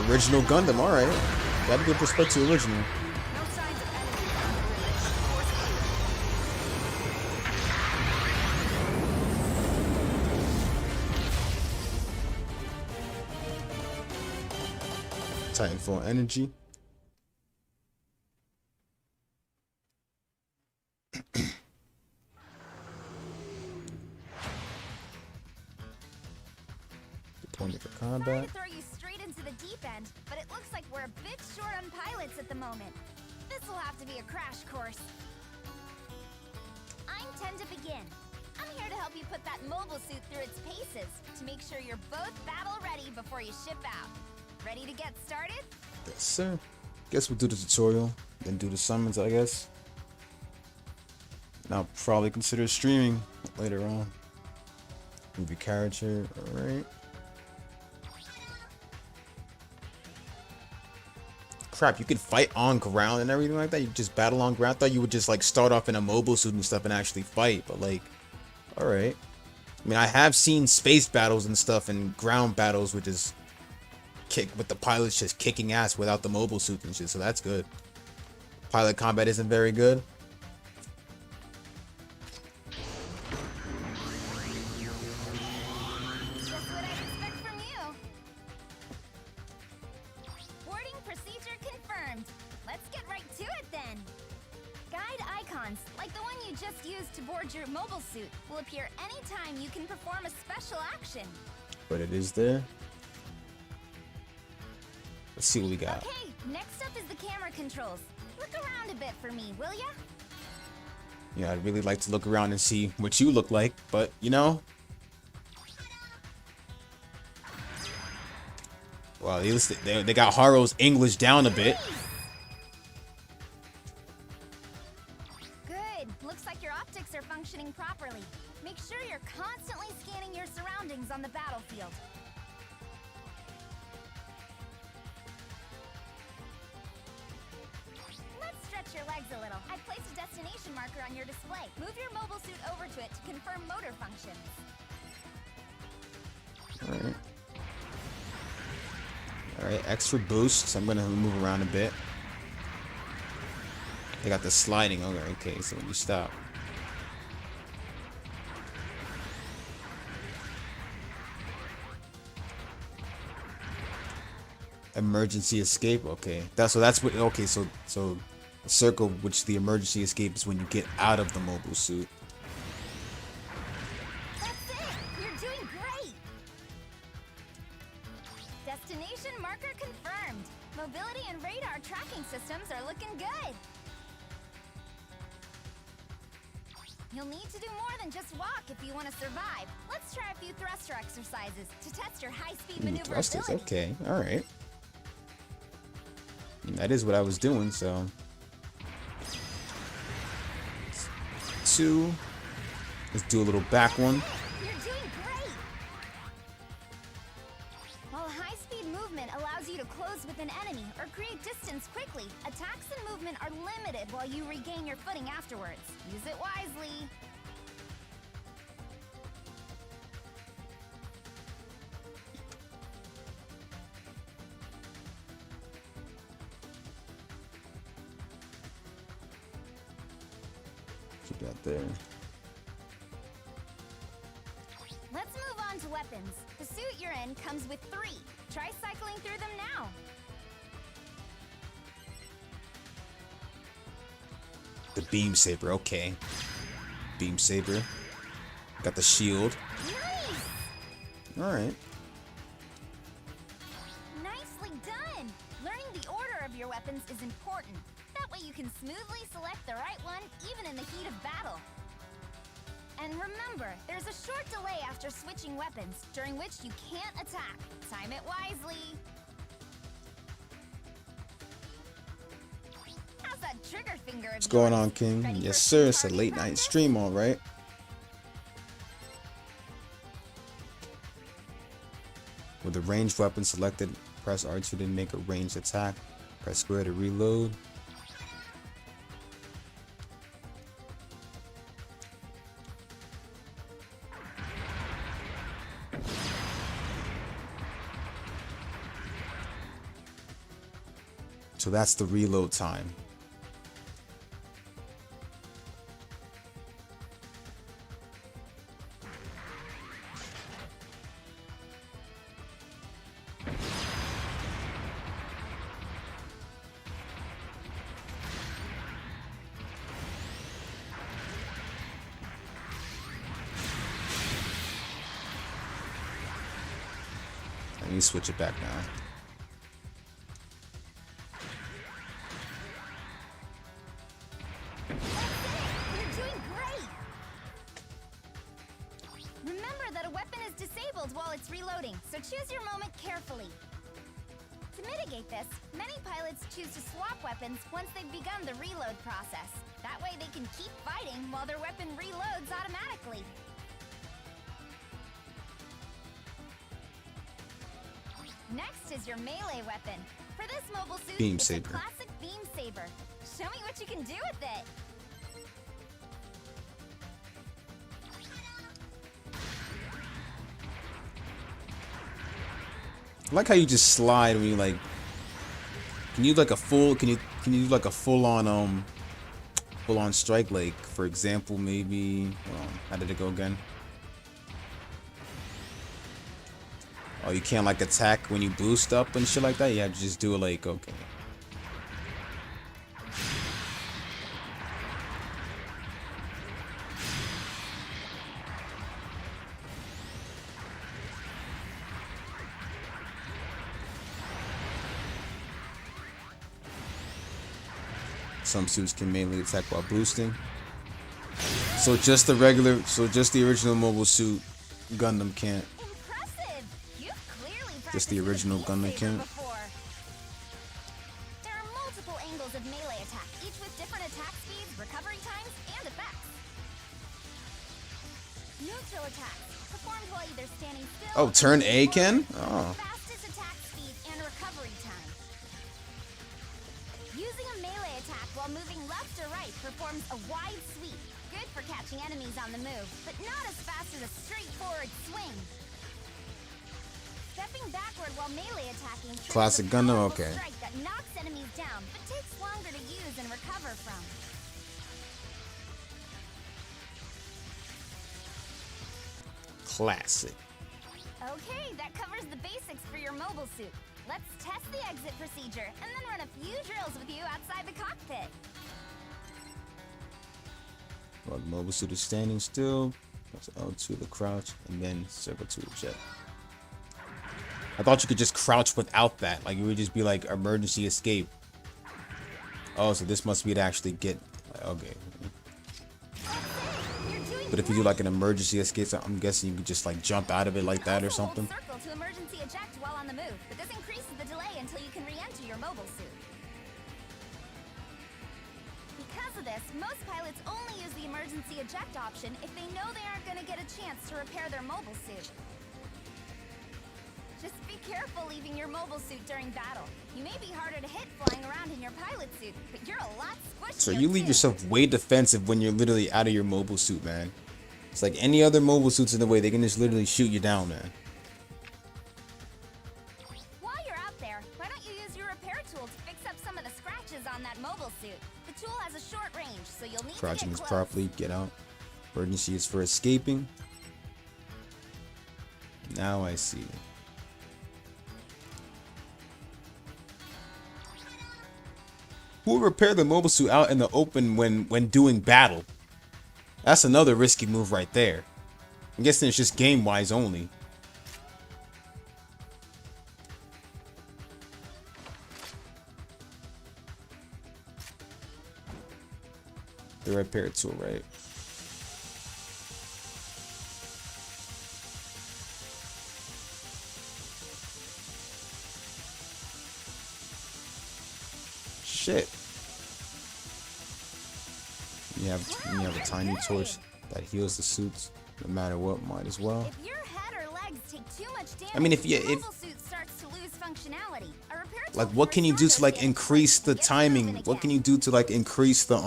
Original Gundam, alright. Gotta give respect to original. Titanfall energy. combat. to throw you straight into the deep end, but it looks like we're a bit short on pilots at the moment. This will have to be a crash course. I'm 10 to begin. I'm here to help you put that mobile suit through its paces to make sure you're both battle ready before you ship out. Ready to get started? Yes, sir. Guess we'll do the tutorial, then do the summons, I guess. And I'll probably consider streaming later on. Movie character, alright. Crap, you could fight on ground and everything like that? You just battle on ground? I thought you would just like start off in a mobile suit and stuff and actually fight, but like, alright. I mean, I have seen space battles and stuff and ground battles, which is with the pilots just kicking ass without the mobile suit and shit, so that's good. Pilot combat isn't very good. Just what I expect from you. Boarding procedure confirmed. Let's get right to it then. Guide icons, like the one you just used to board your mobile suit, will appear anytime you can perform a special action. But it is there. Let's see what we got. Okay, next up is the camera controls. Look around a bit for me, will ya? Yeah, I'd really like to look around and see what you look like, but you know. Well, at least they got Haru's English down a bit. Good. Looks like your optics are functioning properly. Make sure you're constantly scanning your surroundings on the battlefield. Let's stretch your legs a little. I placed a destination marker on your display. Move your mobile suit over to it to confirm motor functions. Alright. Alright, X for boost, so I'm gonna move around a bit. They got the sliding. Okay, so when you stop. Emergency escape. Okay, that's what. Okay, so the circle, which the emergency escape is when you get out of the mobile suit. That's it! You're doing great! Destination marker confirmed. Mobility and radar tracking systems are looking good. You'll need to do more than just walk if you want to survive. Let's try a few thruster exercises to test your high-speed maneuverability. Thrusters. Okay, all right. That is what I was doing, so. 2. Let's do a little back one. You're doing great! While high-speed movement allows you to close with an enemy or create distance quickly, attacks and movement are limited while you regain your footing afterwards. Use it wisely. Keep that there. Let's move on to weapons. The suit you're in comes with 3. Try cycling through them now. The beam saber. Okay. Beam saber. Got the shield. Nice! All right. Nicely done! Learning the order of your weapons is important. That way you can smoothly select the right one, even in the heat of battle. And remember, there's a short delay after switching weapons, during which you can't attack. Time it wisely. How's that trigger finger of What's going yours? on, King? Ready Yes, for sir. some It's a target late night practice? stream, all right. With the ranged weapon selected, press R2 to make a ranged attack. Press square to reload. So that's the reload time. can switch it back now. You're doing great! Remember that a weapon is disabled while it's reloading, so choose your moment carefully. To mitigate this, many pilots choose to swap weapons once they've begun the reload process. That way they can keep fighting while their weapon reloads automatically. Next is your melee weapon. For this mobile suit, Beam it's saber. a classic beam saber. Show me what you can do with it. I like how you just slide when you like. Can you do like a full? Can you do like a full on strike? Like for example, maybe. Hold on, how did it go again? Oh, you can't like attack when you boost up and shit like that. You have to just do it like okay. Some suits can mainly attack while boosting. So just the original mobile suit Gundam can't. Impressive! You've clearly Just the original Gundam can't. before. There are multiple angles of melee attack, each with different attack speeds, recovery times, and effects. Neutral attacks, performed while either standing still. Oh, turn A can? Oh. Fastest attack speed and recovery time. Using a melee attack while moving left or right performs a wide sweep, good for catching enemies on the move, but not as fast as a straightforward swing. Stepping backward while melee attacking triggers Classic a Gundam, powerful okay. strike that knocks enemies down, but takes longer to use and recover from. Classic. Okay, that covers the basics for your mobile suit. Let's test the exit procedure and then run a few drills with you outside the cockpit. While the mobile suit is standing still, press L2 to crouch, and then circle to eject. I thought you could just crouch without that. Like it would just be like emergency escape. Oh, so this must be to actually get. Okay. But if you do like an emergency escape, so I'm guessing you could just like jump out of it like that or something. Circle to emergency eject while on the move, but this increases the delay until you can re-enter your mobile suit. Because of this, most pilots only use the emergency eject option if they know they aren't going to get a chance to repair their mobile suit. Just be careful leaving your mobile suit during battle. You may be harder to hit flying around in your pilot suit, but you're a lot squishier. So you leave yourself way defensive when you're literally out of your mobile suit, man. It's like any other mobile suits in the way, they can just literally shoot you down, man. While you're out there, why don't you use your repair tool to fix up some of the scratches on that mobile suit? The tool has a short range, so you'll need Crouching to is get close. properly, get out. Emergency is for escaping. Now I see. Who would repair the mobile suit out in the open when doing battle? That's another risky move right there. I'm guessing it's just game-wise only. The repair tool, right? Shit. You have a tiny torch that heals the suits no matter what, might as well. If your head or legs take too much damage, I mean, if your mobile suit starts to lose functionality. A repair tool like what can you do to like increase the timing? What can you do to like increase the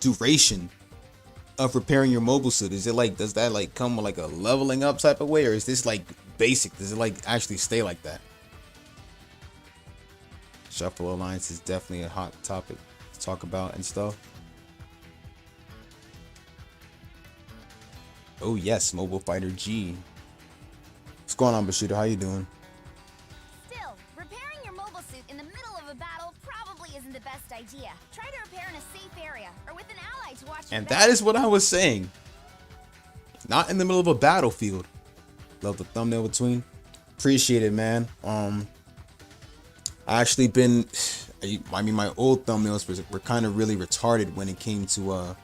duration of repairing your mobile suit? Is it like, does that like come with like a leveling up type of way, or is this like basic? Does it like actually stay like that? Shuffle Alliance is definitely a hot topic to talk about and stuff. Oh yes, Mobile Fighter G. What's going on, Bushido? How you doing? Still, repairing your mobile suit in the middle of a battle probably isn't the best idea. Try to repair in a safe area or with an ally to watch your And back. that is what I was saying. Not in the middle of a battlefield. Love the thumbnail between. Appreciate it, man. I actually been, I mean, my old thumbnails were kind of really retarded when it came to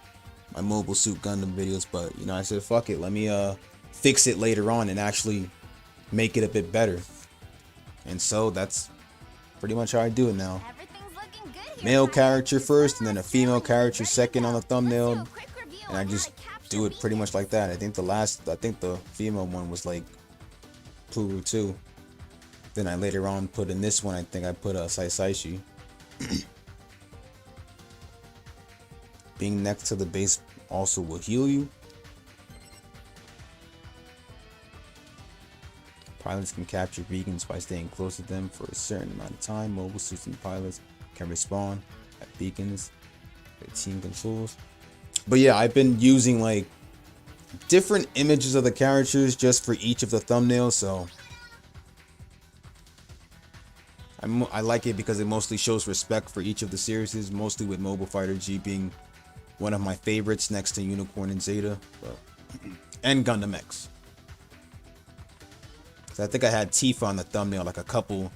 my Mobile Suit Gundam videos, but you know, I said fuck it, let me fix it later on and actually make it a bit better. And so that's pretty much how I do it now. Male character first, and then a female character second on the thumbnail, and I just do it pretty much like that. I think the female one was like Puru 2. Then I later on put in this one, I think I put a Saisaishi. Being next to the base also will heal you. Pilots can capture beacons by staying close to them for a certain amount of time. Mobile suits and pilots can respawn at beacons. The team controls. But yeah, I've been using like different images of the characters just for each of the thumbnails, so I like it because it mostly shows respect for each of the series, mostly with Mobile Fighter G being one of my favorites next to Unicorn and Zeta, and Gundam X. So I think I had Tifa on the thumbnail like a couple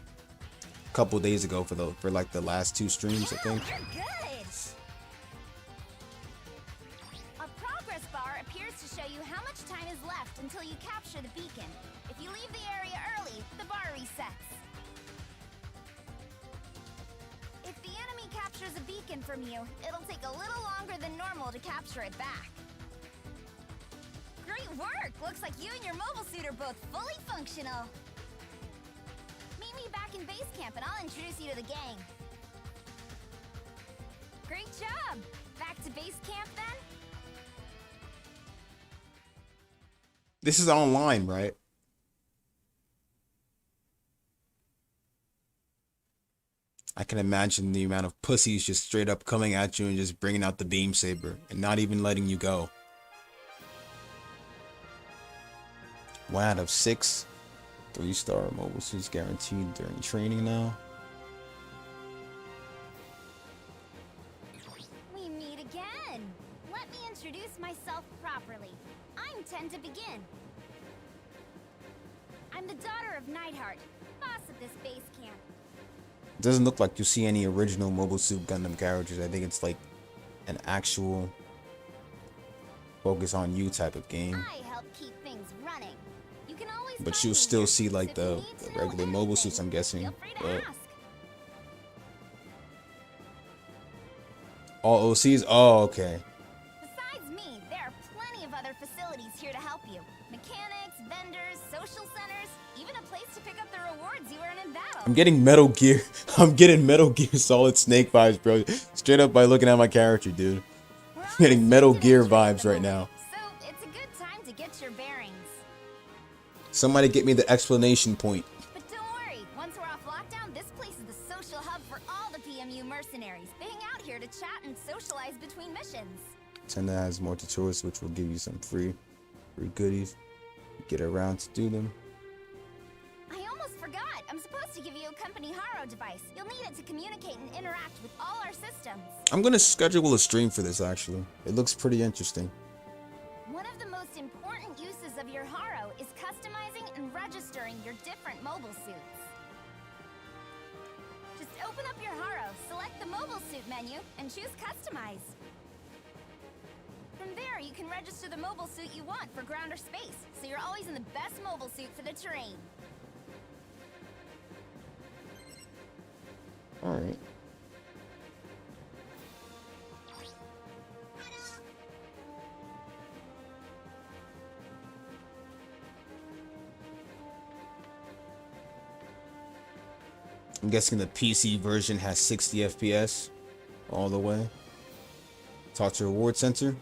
days ago for like the last 2 streams, I think. You're good. A progress bar appears to show you how much time is left until you capture the beacon. If you leave the area early, the bar resets. If the enemy captures a beacon from you, it'll take a little longer than normal to capture it back. Great work! Looks like you and your mobile suit are both fully functional. Meet me back in base camp and I'll introduce you to the gang. Great job! Back to base camp then? This is online, right? I can imagine the amount of pussies just straight up coming at you and just bringing out the beam saber and not even letting you go. 1 out of 6 3-star mobile suits guaranteed during training now. We meet again. Let me introduce myself properly. I'm Ten to begin. I'm the daughter of Neidhart, boss of this base camp. It doesn't look like you see any original Mobile Suit Gundam characters. I think it's like an actual focus on you type of game. I help keep things running. You can always But you'll still see like the regular mobile suits, I'm guessing. But all OCs? Oh, okay. Besides me, there are plenty of other facilities here to help you. Mechanics, vendors, social centers, even a place to pick up the rewards you earn in battle. I'm getting Metal Gear. I'm getting Metal Gear Solid Snake vibes, bro. Straight up by looking at my character, dude. I'm getting Metal Gear vibes right now. So it's a good time to get your bearings. Somebody get me the explanation point. But don't worry, once we're off lockdown, this place is the social hub for all the PMU mercenaries. They hang out here to chat and socialize between missions. Tenda has more tutorials which will give you some free goodies. Get around to do them. I almost forgot. I'm supposed to give you a company Haro device. You'll need it to communicate and interact with all our systems. I'm gonna schedule a stream for this actually. It looks pretty interesting. One of the most important uses of your Haro is customizing and registering your different mobile suits. Just open up your Haro, select the mobile suit menu, and choose Customize. From there, you can register the mobile suit you want for ground or space, so you're always in the best mobile suit for the terrain. Alright. I'm guessing the PC version has 60 FPS all the way. Talk to Reward Center.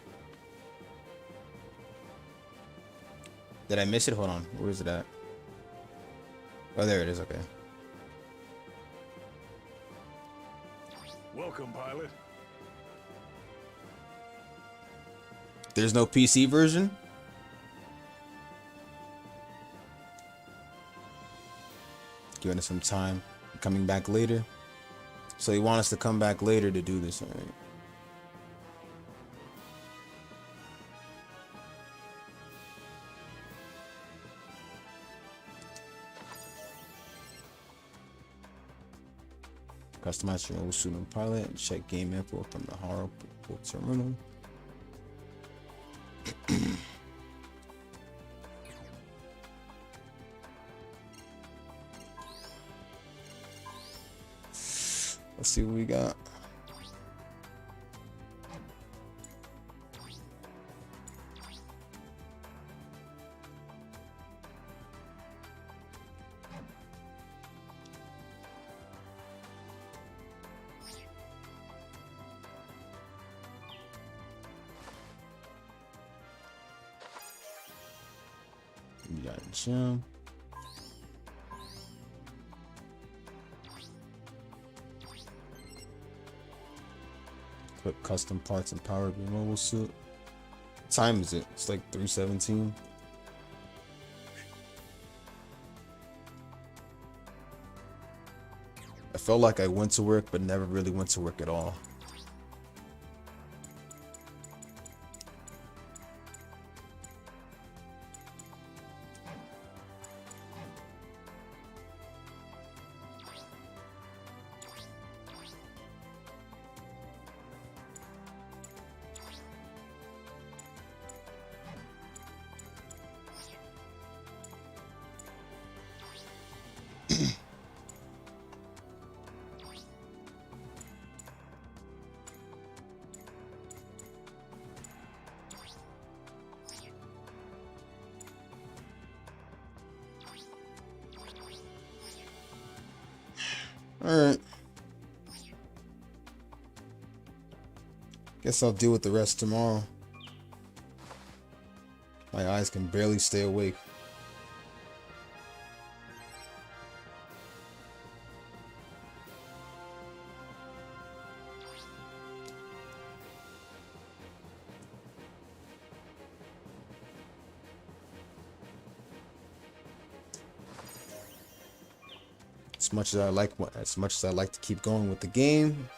Did I miss it? Hold on. Where is it at? Oh, there it is. Okay. Welcome, pilot. There's no PC version? Giving us some time. Coming back later. So you want us to come back later to do this, alright? Customize your mobile suit and pilot and check game info from the horrible terminal. Let's see what we got. We got a gym. Put custom parts and power of your mobile suit. What time is it? It's like 3:17. I felt like I went to work, but never really went to work at all. Alright. Guess I'll deal with the rest tomorrow. My eyes can barely stay awake. As much as I like to keep going with the game,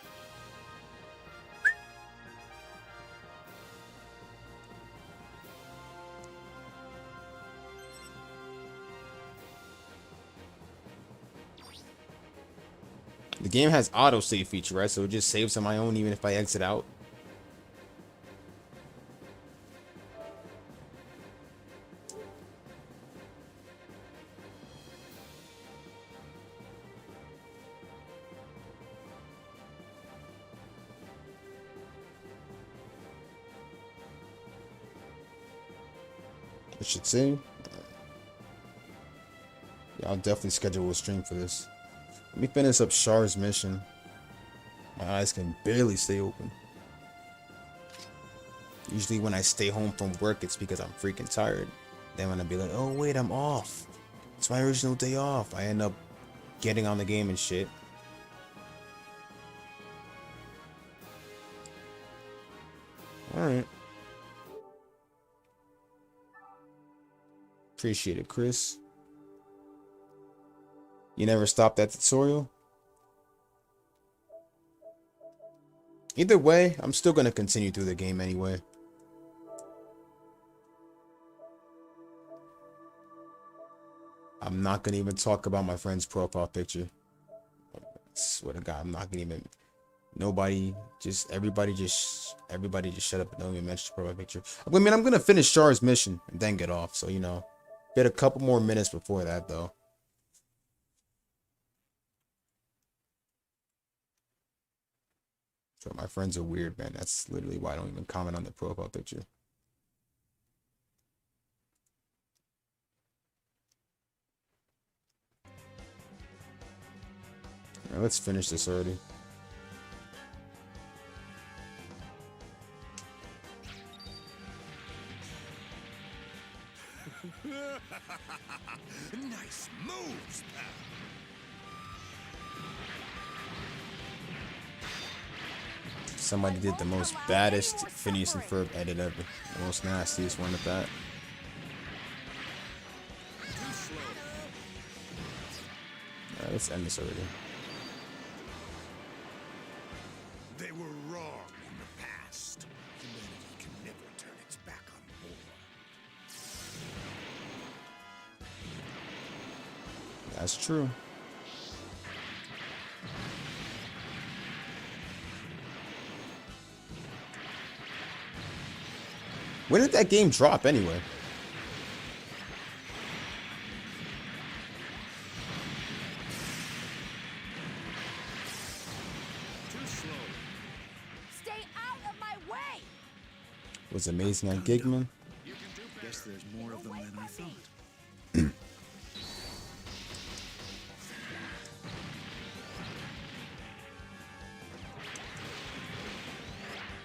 the game has autosave feature, right? So it just saves on my own even if I exit out. It should save. Yeah, I'll definitely schedule a stream for this. Let me finish up Char's mission. My eyes can barely stay open. Usually when I stay home from work, it's because I'm freaking tired. Then when I be like, oh wait, I'm off. It's my original day off. I end up getting on the game and shit. Alright. Appreciate it, Chris. You never stopped that tutorial? Either way, I'm still gonna continue through the game anyway. I'm not gonna even talk about my friend's profile picture. I swear to God, I'm not gonna even. Everybody just shut up and don't even mention the profile picture. I mean, I'm gonna finish Char's mission and then get off. So, you know, get a couple more minutes before that, though. So my friends are weird, man. That's literally why I don't even comment on their profile picture. Alright, let's finish this already. Nice moves, pal. Somebody did the most baddest Phineas and Ferb edit ever. The most nastiest one at that. Alright, let's end this already. They were wrong in the past. Humanity can never turn its back on war. That's true. When did that game drop anyway? Stay out of my way! Was amazing on Gigman. Guess there's more of them than I thought.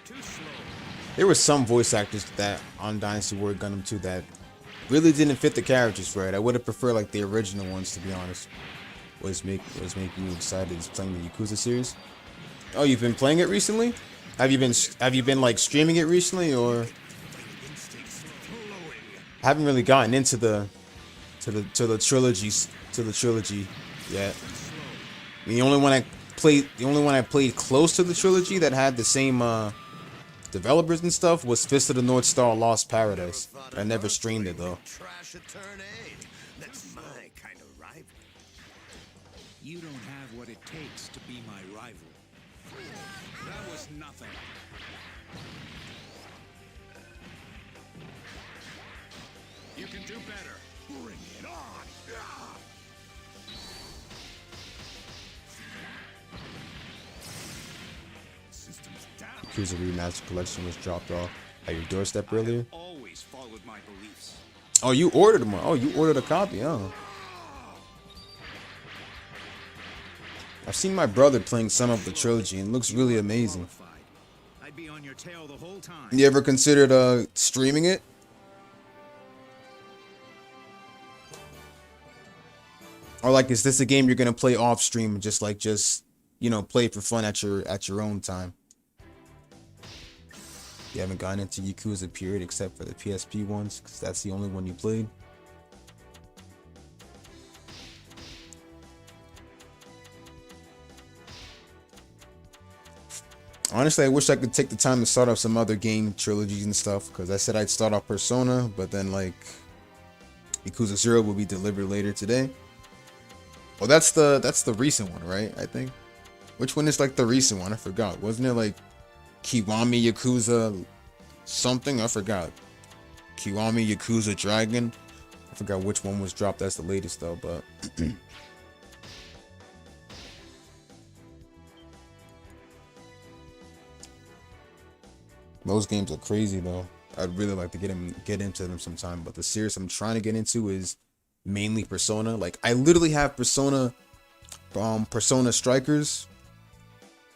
Too slow. There were some voice actors that on Dynasty Warrior Gundam 2 that really didn't fit the characters right. I would have preferred like the original ones, to be honest. Was making you excited is playing the Yakuza series. Oh, you've been playing it recently? Have you been like streaming it recently, or? I haven't really gotten into the trilogy yet. The only one I played close to the trilogy that had the same developers and stuff was Fist of the North Star Lost Paradise. I never streamed it though. That's my kind of rival. You don't have what it takes to be my rival. That was nothing. You can do better. Bring it on. Systems down. Yakuza Remastered Collection was dropped off at your doorstep earlier. Always followed my beliefs. Oh, you ordered one. Oh, you ordered a copy, huh? I've seen my brother playing some of the trilogy and it looks really amazing. I'd be on your tail the whole time. You ever considered streaming it? Or like, is this a game you're gonna play off stream and just you know, play for fun at your own time? You haven't gotten into Yakuza period except for the PSP ones, because that's the only one you played. Honestly, I wish I could take the time to start off some other game trilogies and stuff, because I said I'd start off Persona, but then like Yakuza 0 will be delivered later today. Well, that's the recent one, right? I think. Which one is like the recent one? I forgot. Wasn't it like Kiwami Yakuza something? I forgot. Kiwami Yakuza Dragon. I forgot which one was dropped. That's the latest though, but those games are crazy though. I'd really like to get into them sometime, but the series I'm trying to get into is mainly Persona. Like I literally have Persona Strikers.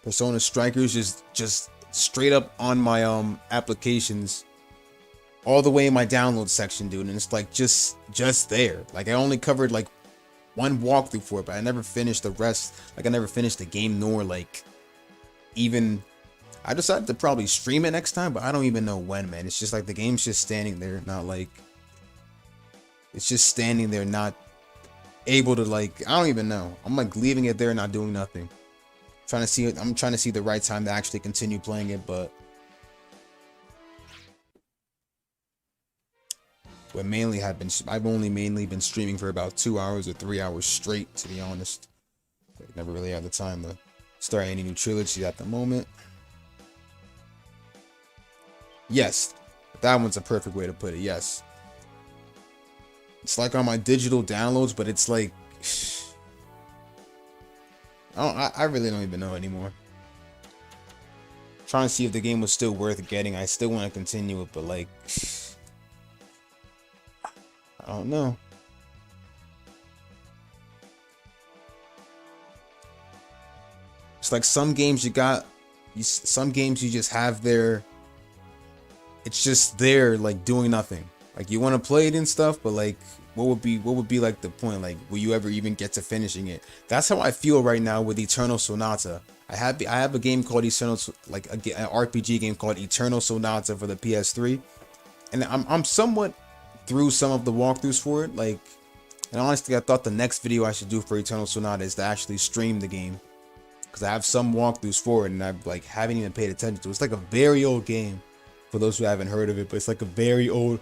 Persona Strikers is just straight up on my applications all the way in my download section, dude, and it's like just there. Like I only covered like one walkthrough for it, but I never finished the rest. Like I never finished the game, nor like even I decided to probably stream it next time, but I don't even know when, man. It's just like the game's just standing there, not like it's just standing there, not able to like, I don't even know. I'm like leaving it there, not doing nothing. I'm trying to see the right time to actually continue playing it, but I've only mainly been streaming for about 2 hours or 3 hours straight, to be honest. I never really had the time to start any new trilogy at the moment. Yes, that one's a perfect way to put it. Yes, it's like on my digital downloads, but it's like I really don't even know anymore. Trying to see if the game was still worth getting. I still want to continue it, but like I don't know. It's like some games you just have there. It's just there, like doing nothing. Like you want to play it and stuff, but like, what would be like the point? Like, will you ever even get to finishing it? That's how I feel right now with Eternal Sonata. I have a game called Eternal, like an RPG game called Eternal Sonata for the PS3, and I'm somewhat through some of the walkthroughs for it. Like, and honestly, I thought the next video I should do for Eternal Sonata is to actually stream the game, because I have some walkthroughs for it, and I like haven't even paid attention to it. It's like a very old game. For those who haven't heard of it, but it's like a very old,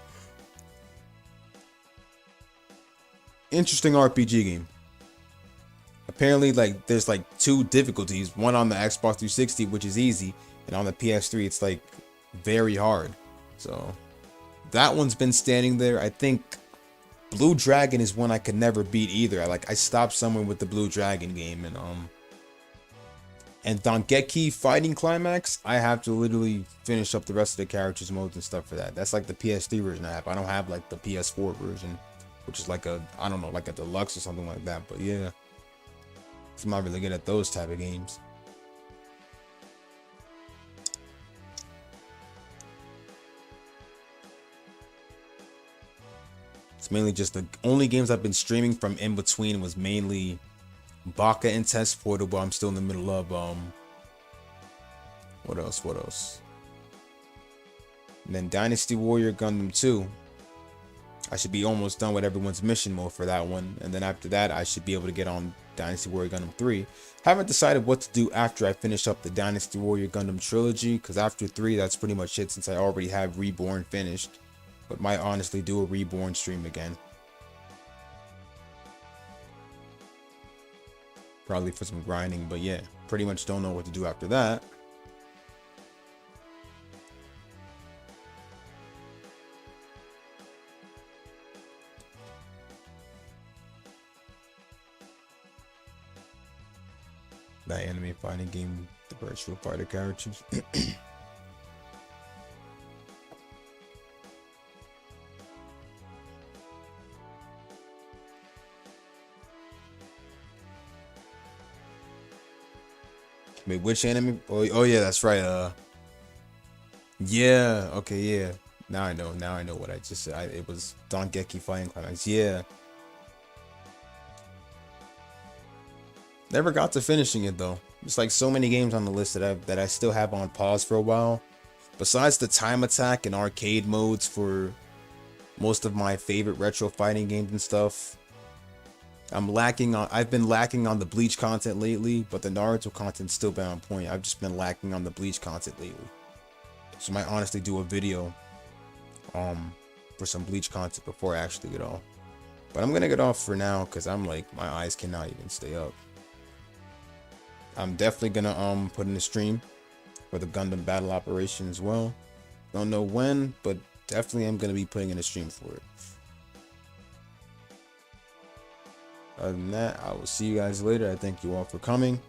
interesting RPG game. Apparently, like there's like 2 difficulties. One on the Xbox 360, which is easy, and on the PS3, it's like very hard. So that one's been standing there. I think Blue Dragon is one I could never beat either. I stopped somewhere with the Blue Dragon game, and Dongeki Fighting Climax, I have to literally finish up the rest of the characters modes and stuff for that. That's like the PS3 version I have. I don't have like the PS4 version, which is like a, I don't know, like a deluxe or something like that. But yeah, I'm not really good at those type of games. It's mainly just the only games I've been streaming from in between was mainly Baka Intense Portable. I'm still in the middle of what else? And then Dynasty Warrior Gundam 2. I should be almost done with everyone's mission mode for that one. And then after that, I should be able to get on Dynasty Warrior Gundam 3. Haven't decided what to do after I finish up the Dynasty Warrior Gundam trilogy, because after 3, that's pretty much it since I already have Reborn finished. But might honestly do a Reborn stream again. Probably for some grinding, but yeah, pretty much don't know what to do after that. That anime fighting game, the virtual fighter characters. Wait, which anime? Oh yeah, that's right. Yeah, okay, yeah. Now I know what I just said. It was Dongeki Fighting Climax. Yeah. Never got to finishing it though. It's like so many games on the list that I still have on pause for a while. Besides the time attack and arcade modes for most of my favorite retro fighting games and stuff. I've been lacking on the Bleach content lately, but the Naruto content's still been on point. I've just been lacking on the Bleach content lately. So I might honestly do a video for some Bleach content before I actually get off. But I'm gonna get off for now because I'm like, my eyes cannot even stay up. I'm definitely gonna put in a stream for the Gundam Battle Operation as well. Don't know when, but definitely I'm gonna be putting in a stream for it. Other than that, I will see you guys later. I thank you all for coming.